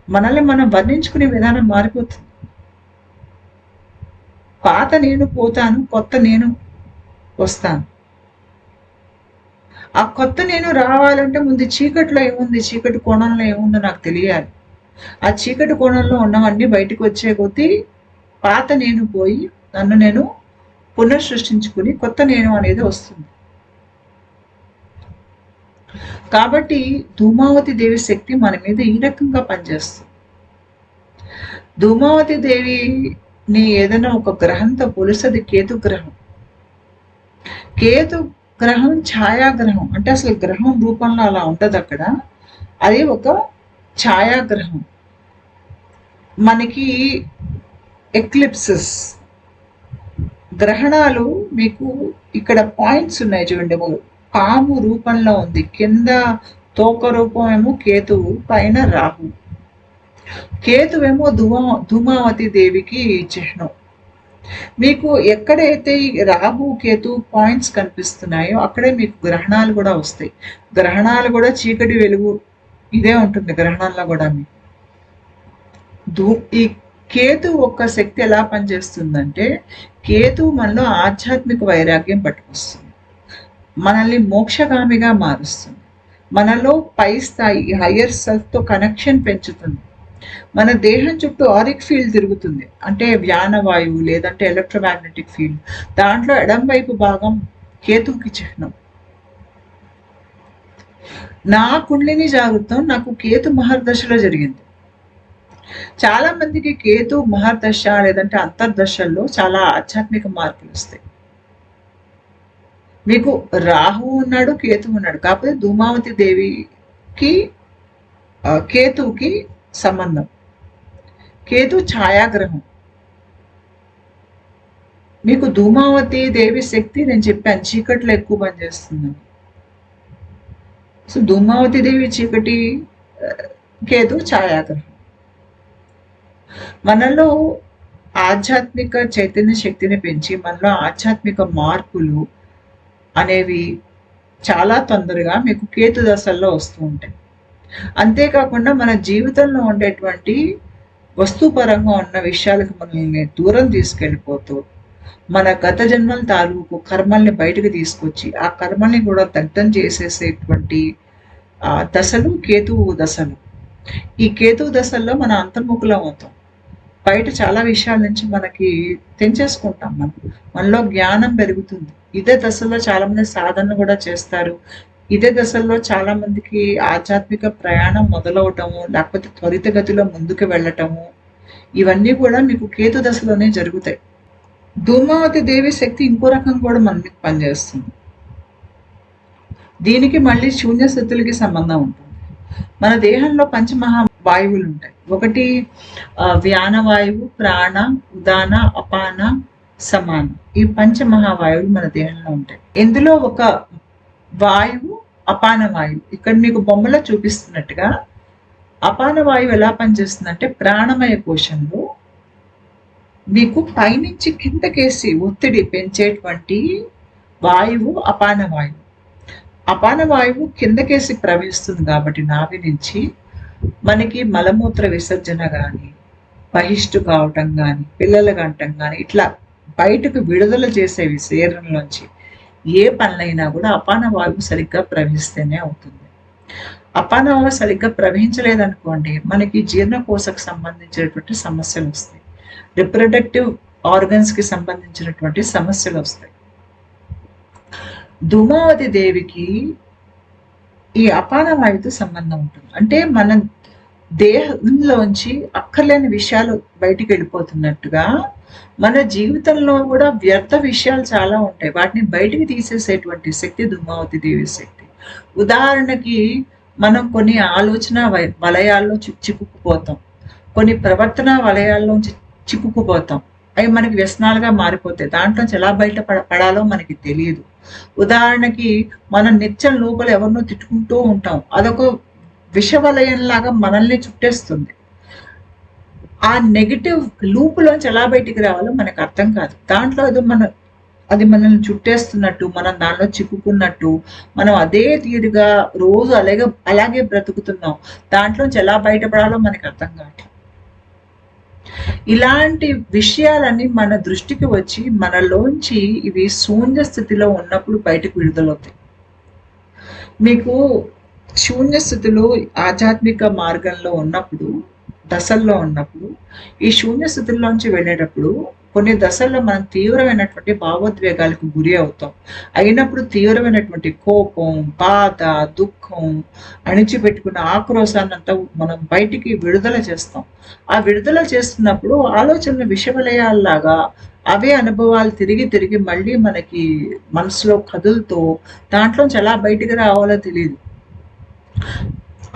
మనల్ని మనం వర్ణించుకునే విధానం మారిపోతుంది. పాత నేను పోతాను, కొత్త నేను వస్తాను. ఆ కొత్త నేను రావాలంటే ముందు చీకట్లో ఏముంది, చీకటి కోణంలో ఏముందో నాకు తెలియాలి. ఆ చీకటి కోణంలో ఉన్నవన్నీ బయటకు వచ్చే కొద్దీ పాత నేను పోయి నన్ను నేను పునఃసృష్టించుకుని కొత్త నేను అనేది వస్తుంది. కాబట్టి ధూమావతి దేవి శక్తి మన మీద ఈ రకంగా పనిచేస్తుంది. ధూమావతి దేవిని ఏదైనా ఒక గ్రహంతో పోలిస్తే కేతు గ్రహం. కేతు గ్రహం ఛాయాగ్రహం, అంటే అసలు గ్రహం రూపంలో అలా ఉండదు అక్కడ. అది ఒక ఛాయాగ్రహం. మనకి ఎక్లిప్సెస్ గ్రహణాలు మీకు ఇక్కడ పాయింట్స్ ఉన్నాయి చూడండి. పాము రూపంలో ఉంది, కింద తోక రూపం ఏమో కేతువు, పైన రాహు. కేతువేమో ధూమావతి దేవికి చిహ్నం. మీకు ఎక్కడైతే ఈ రాహు కేతు పాయింట్స్ కనిపిస్తున్నాయో అక్కడే మీకు గ్రహణాలు కూడా వస్తాయి. గ్రహణాలు కూడా చీకటి వెలుగు ఇదే ఉంటుంది గ్రహణంలో కూడా. మీకు ఈ కేతు ఒక్క శక్తి ఎలా పనిచేస్తుందంటే, కేతు మనలో ఆధ్యాత్మిక వైరాగ్యం పట్టుకొస్తుంది, మనల్ని మోక్షగామిగా మారుస్తుంది, మనలో పై స్థాయి హయ్యర్ సెల్ఫ్తో కనెక్షన్ పెంచుతుంది. మన దేహం చుట్టూ ఆరిక్ ఫీల్డ్ తిరుగుతుంది, అంటే వ్యానవాయువు లేదంటే ఎలక్ట్రోమాగ్నెటిక్ ఫీల్డ్. దాంట్లో ఎడం వైపు భాగం కేతువుకి చిహ్నం. నా కుండలిని జాగృతం నాకు కేతు మహర్దశలో జరిగింది. చాలా మందికి కేతు మహర్దశ లేదంటే అంతర్దశల్లో చాలా ఆధ్యాత్మిక మార్పులు వస్తాయి. మీకు రాహు ఉన్నాడు, కేతు ఉన్నాడు, కాకపోతే ధూమావతి దేవికి కేతువుకి సంబంధం. కేతు ఛాయాగ్రహం. మీకు ధూమావతి దేవి శక్తి నేను చెప్పాను చీకట్లో ఎక్కువ పనిచేస్తుందని. సో ధూమావతి దేవి చీకటి, కేతు ఛాయాగ్రహం. మనలో ఆధ్యాత్మిక చైతన్య శక్తిని పెంచి మనలో ఆధ్యాత్మిక మార్పులు అనేవి చాలా తొందరగా మీకు కేతు దశల్లో వస్తూ ఉంటాయి. అంతేకాకుండా మన జీవితంలో ఉండేటువంటి వస్తుపరంగా ఉన్న విషయాలకు మనల్ని దూరం తీసుకెళ్ళిపోతూ మన గత జన్మల తాలూకు కర్మల్ని బయటకు తీసుకొచ్చి ఆ కర్మల్ని కూడా దగ్ధం చేసేసేటువంటి దశలు కేతువు దశలు. ఈ కేతువు దశల్లో మన అంతర్ముఖులం అవుతాం. బయట చాలా విషయాల నుంచి మనకి తెంచేసుకుంటాం. మనలో జ్ఞానం పెరుగుతుంది. ఇదే దశలో చాలా మంది సాధన కూడా చేస్తారు. ఇదే దశల్లో చాలా మందికి ఆధ్యాత్మిక ప్రయాణం మొదలవటము, లేకపోతే త్వరితగతిలో ముందుకు వెళ్ళటము, ఇవన్నీ కూడా మీకు కేతు దశలోనే జరుగుతాయి. ధూమావతి దేవి శక్తి ఇంకో రకం కూడా మన మీద పనిచేస్తుంది. దీనికి మళ్ళీ శూన్య స్థితులకి సంబంధం ఉంటుంది. మన దేహంలో పంచమహా వాయువులు ఉంటాయి. ఒకటి వ్యానవాయువు, ప్రాణ, ఉదాన, అపాన, సమాన. ఈ పంచమహావాయువులు మన దేహంలో ఉంటాయి. ఇందులో ఒక వాయువు అపాన వాయువు. ఇక్కడ మీకు బొమ్మలో చూపిస్తున్నట్టుగా అపాన వాయువు ఎలా పనిచేస్తుందంటే, ప్రాణమయ కోశంలో మీకు పైనుంచి కిందకేసి ఒత్తిడి పెంచేటువంటి వాయువు అపాన వాయువు. అపాన వాయువు కిందకేసి ప్రవహిస్తుంది కాబట్టి నాభి నుంచి మనకి మలమూత్ర విసర్జన కానీ, బహిష్టు కావటం కానీ, పిల్లల గంటం కానీ, ఇట్లా బయటకు విడుదల చేసేవి శరీరంలోంచి ఏ పనులైనా కూడా అపాన వాయువు సరిగ్గా ప్రవహిస్తేనే అవుతుంది. అపాన వాయువు సరిగ్గా ప్రవహించలేదనుకోండి, మనకి జీర్ణకోశకు సంబంధించినటువంటి సమస్యలు వస్తాయి, రిప్రొడక్టివ్ ఆర్గన్స్కి సంబంధించినటువంటి సమస్యలు వస్తాయి. ధూమావతి దేవికి ఈ అపాన వాయువుతో సంబంధం ఉంటుంది. అంటే మన దేహంలోంచి అక్కర్లేని విషయాలు బయటికి వెళ్ళిపోతున్నట్టుగా మన జీవితంలో కూడా వ్యర్థ విషయాలు చాలా ఉంటాయి. వాటిని బయటికి తీసేసేటువంటి శక్తి ధూమావతి దేవి శక్తి. ఉదాహరణకి మనం కొన్ని ఆలోచన వలయాల్లో చిక్కుకుపోతాం. కొన్ని ప్రవర్తన వలయాల్లోంచి చిక్కుకుపోతాం. అవి మనకి వ్యసనాలుగా మారిపోతాయి. దాంట్లోంచి ఎలా పడాలో మనకి తెలియదు. ఉదాహరణకి మనం నిత్యం లోపల ఎవరినో తిట్టుకుంటూ ఉంటాం. అదొక విషవలయంలాగా మనల్ని చుట్టేస్తుంది. ఆ నెగెటివ్ లూప్‌లోంచి ఎలా బయటికి రావాలో మనకు అర్థం కాదు. దాంట్లో ఏదో అది మనల్ని చుట్టేస్తున్నట్టు, మనం దానిలో చిక్కుకున్నట్టు, మనం అదే తీరుగా రోజు అలాగే బ్రతుకుతున్నాం. దాంట్లోంచి ఎలా బయటపడాలో మనకు అర్థం కావట్లేదు. ఇలాంటి విషయాలన్నీ మన దృష్టికి వచ్చి మనలోంచి ఇవి శూన్య స్థితిలో ఉన్నప్పుడు బయటకు విడుదలవుతాయి. మీకు శూన్య స్థితిలో ఆధ్యాత్మిక మార్గంలో ఉన్నప్పుడు, దశల్లో ఉన్నప్పుడు, ఈ శూన్య స్థితిలోంచి వెళ్ళేటప్పుడు కొన్ని దశల్లో మనం తీవ్రమైనటువంటి భావోద్వేగాలకు గురి అవుతాం. అయినప్పుడు తీవ్రమైనటువంటి కోపం, బాధ, దుఃఖం, అణిచిపెట్టుకున్న ఆక్రోశాన్నంతా మనం బయటికి విడుదల చేస్తాం. ఆ విడుదల చేస్తున్నప్పుడు ఆలోచనలు విషవలయాల్లాగా అవే అనుభవాలు తిరిగి తిరిగి మళ్ళీ మనకి మనసులో కదులుతూ దాంట్లోంచి ఎలా బయటికి రావాలో తెలియదు.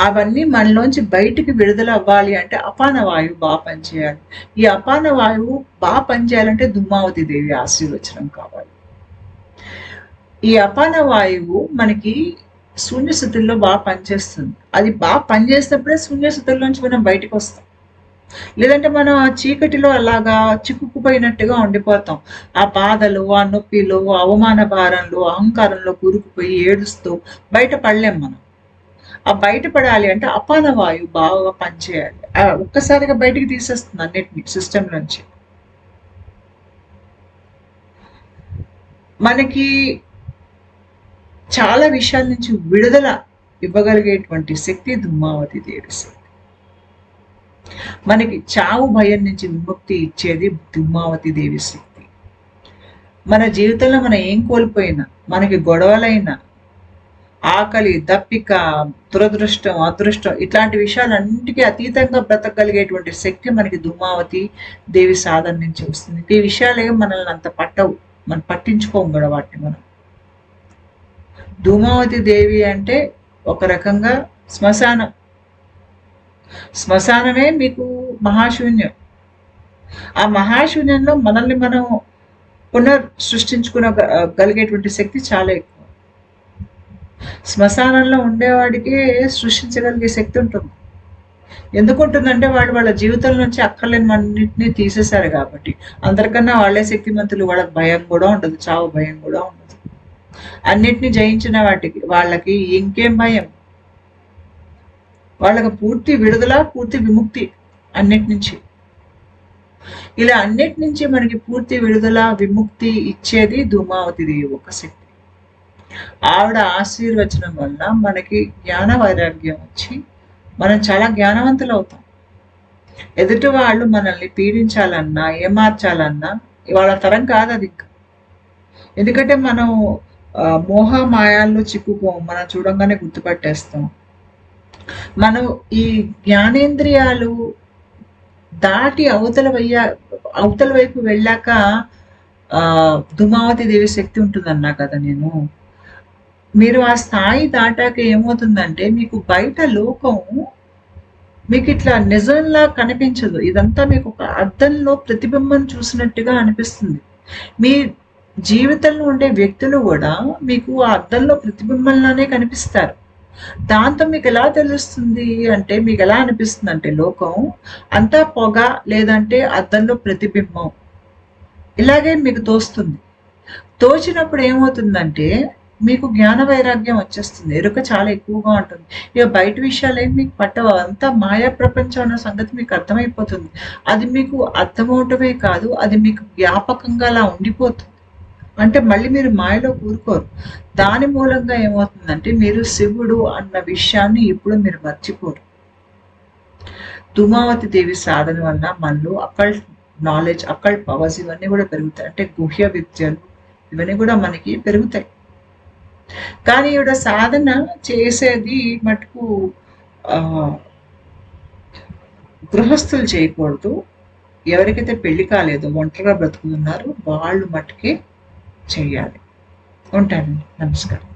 అవన్నీ మనలోంచి బయటికి విడుదల అవ్వాలి అంటే అపాన వాయువు బాగా పనిచేయాలి. ఈ అపాన వాయువు బాగా పనిచేయాలంటే దుమ్మావతి దేవి ఆశీర్వచనం కావాలి. ఈ అపాన వాయువు మనకి శూన్యస్థితుల్లో బాగా పనిచేస్తుంది. అది బాగా పనిచేసినప్పుడే శూన్యస్థితుల్లోంచి మనం బయటకు వస్తాం. లేదంటే మనం ఆ చీకటిలో అలాగా చిక్కుకుపోయినట్టుగా ఉండిపోతాం. ఆ బాధలు, ఆ నొప్పిలో, అవమాన భారంలో, అహంకారంలో కూరుకుపోయి ఏడుస్తూ బయటపడలేం మనం. ఆ బయటపడాలి అంటే అపాన వాయువు బాగా పనిచేయాలి. ఒక్కసారిగా బయటికి తీసేస్తుంది అన్నిటిని సిస్టమ్ నుంచి. మనకి చాలా విషయాల నుంచి విడుదల ఇవ్వగలిగేటువంటి శక్తి దుమ్మావతి దేవి శక్తి. మనకి చావు భయం నుంచి విముక్తి ఇచ్చేది దుమ్మావతి దేవి శక్తి. మన జీవితంలో మనం ఏం కోల్పోయినా, మనకి గొడవలైనా, ఆకలి, దప్పిక, దురదృష్టం, అదృష్టం ఇట్లాంటి విషయాలన్నిటికీ అతీతంగా బ్రతకగలిగేటువంటి శక్తి మనకి దుమ్మావతి దేవి సాధన నుంచి వస్తుంది. ఈ విషయాలే మనల్ని అంత పట్టవు, మనం పట్టించుకోం కూడా వాటిని మనం. ధూమావతి దేవి అంటే ఒక రకంగా శ్మశానం. శ్మశానమే మీకు మహాశూన్యం. ఆ మహాశూన్యంలో మనల్ని మనం సృష్టించుకునగలిగేటువంటి శక్తి చాలా ఎక్కువ. శ్మశానంలో ఉండేవాడికి సృష్టించగలిగే శక్తి ఉంటుంది. ఎందుకు ఉంటుందంటే వాళ్ళ జీవితం నుంచి అక్కర్లేని అన్నింటినీ తీసేశారు కాబట్టి. అందరికన్నా వాళ్ళే శక్తిమంతులు. వాళ్ళకి భయం కూడా ఉండదు, చావు భయం కూడా ఉండదు. అన్నిటినీ జయించిన వాళ్ళకి ఇంకేం భయం? వాళ్ళకి పూర్తి విడుదల, పూర్తి విముక్తి అన్నిటి నుంచి. ఇలా అన్నిటి నుంచి మనకి పూర్తి విడుదల, విముక్తి ఇచ్చేది ధూమావతి దేవి ఒక శక్తి. ఆవిడ ఆశీర్వచనం వల్ల మనకి జ్ఞాన వైరాగ్యం వచ్చి మనం చాలా జ్ఞానవంతులు అవుతాం. ఎదుటి వాళ్ళు మనల్ని పీడించాలన్నా, ఏమార్చాలన్నా వాళ్ళ తరం కాదు అది. ఎందుకంటే మనం మోహ మాయాల్లో చిక్కుకోం. మనం చూడంగానే గుర్తుపట్టేస్తాం. మనం ఈ జ్ఞానేంద్రియాలు దాటి అవతల వైపు వెళ్ళాక ధూమావతి దేవి శక్తి ఉంటుందన్నా కదా నేను. మీరు ఆ స్థాయి దాటాక ఏమవుతుందంటే మీకు బయట లోకం మీకు ఇట్లా నిజంలా కనిపించదు. ఇదంతా మీకు ఒక అద్దంలో ప్రతిబింబం చూసినట్టుగా అనిపిస్తుంది. మీ జీవితంలో ఉండే వ్యక్తులు కూడా మీకు ఆ అద్దంలో ప్రతిబింబంలానే కనిపిస్తారు. దాంతో మీకు ఎలా తెలుస్తుంది అంటే, మీకు ఎలా అనిపిస్తుంది అంటే లోకం అంతా పొగ, లేదంటే అద్దంలో ప్రతిబింబం ఇలాగే మీకు తోస్తుంది. తోచినప్పుడు ఏమవుతుందంటే మీకు జ్ఞాన వైరాగ్యం వచ్చేస్తుంది. ఎరుక చాలా ఎక్కువగా ఉంటుంది. ఇక బయట విషయాలు ఏమి మీకు పట్టవు. అంతా మాయా ప్రపంచం అన్న సంగతి మీకు అర్థమైపోతుంది. అది మీకు అర్థమవటమే కాదు, అది మీకు జ్ఞాపకంగా అలా ఉండిపోతుంది. అంటే మళ్ళీ మీరు మాయలో కూరుకోరు. దాని మూలంగా ఏమవుతుందంటే మీరు శివుడు అన్న విషయాన్ని ఇప్పుడు మీరు మర్చిపోరు. ధూమావతి దేవి సాధన వల్ల మనలో అకల్ట్ నాలెడ్జ్, అకల్ట్ పవర్స్ ఇవన్నీ కూడా పెరుగుతాయి. అంటే గుహ్య విద్యలు ఇవన్నీ కూడా మనకి పెరుగుతాయి. కానీ ఈవిడ సాధన చేసేది మటుకు గృహస్థులు చేయకూడదు. ఎవరికైతే పెళ్లి కాలేదో, ఒంటరిగా బ్రతుకుతున్నారో వాళ్ళు మటుకే చెయ్యాలి. ఉంటానండి. నమస్కారం.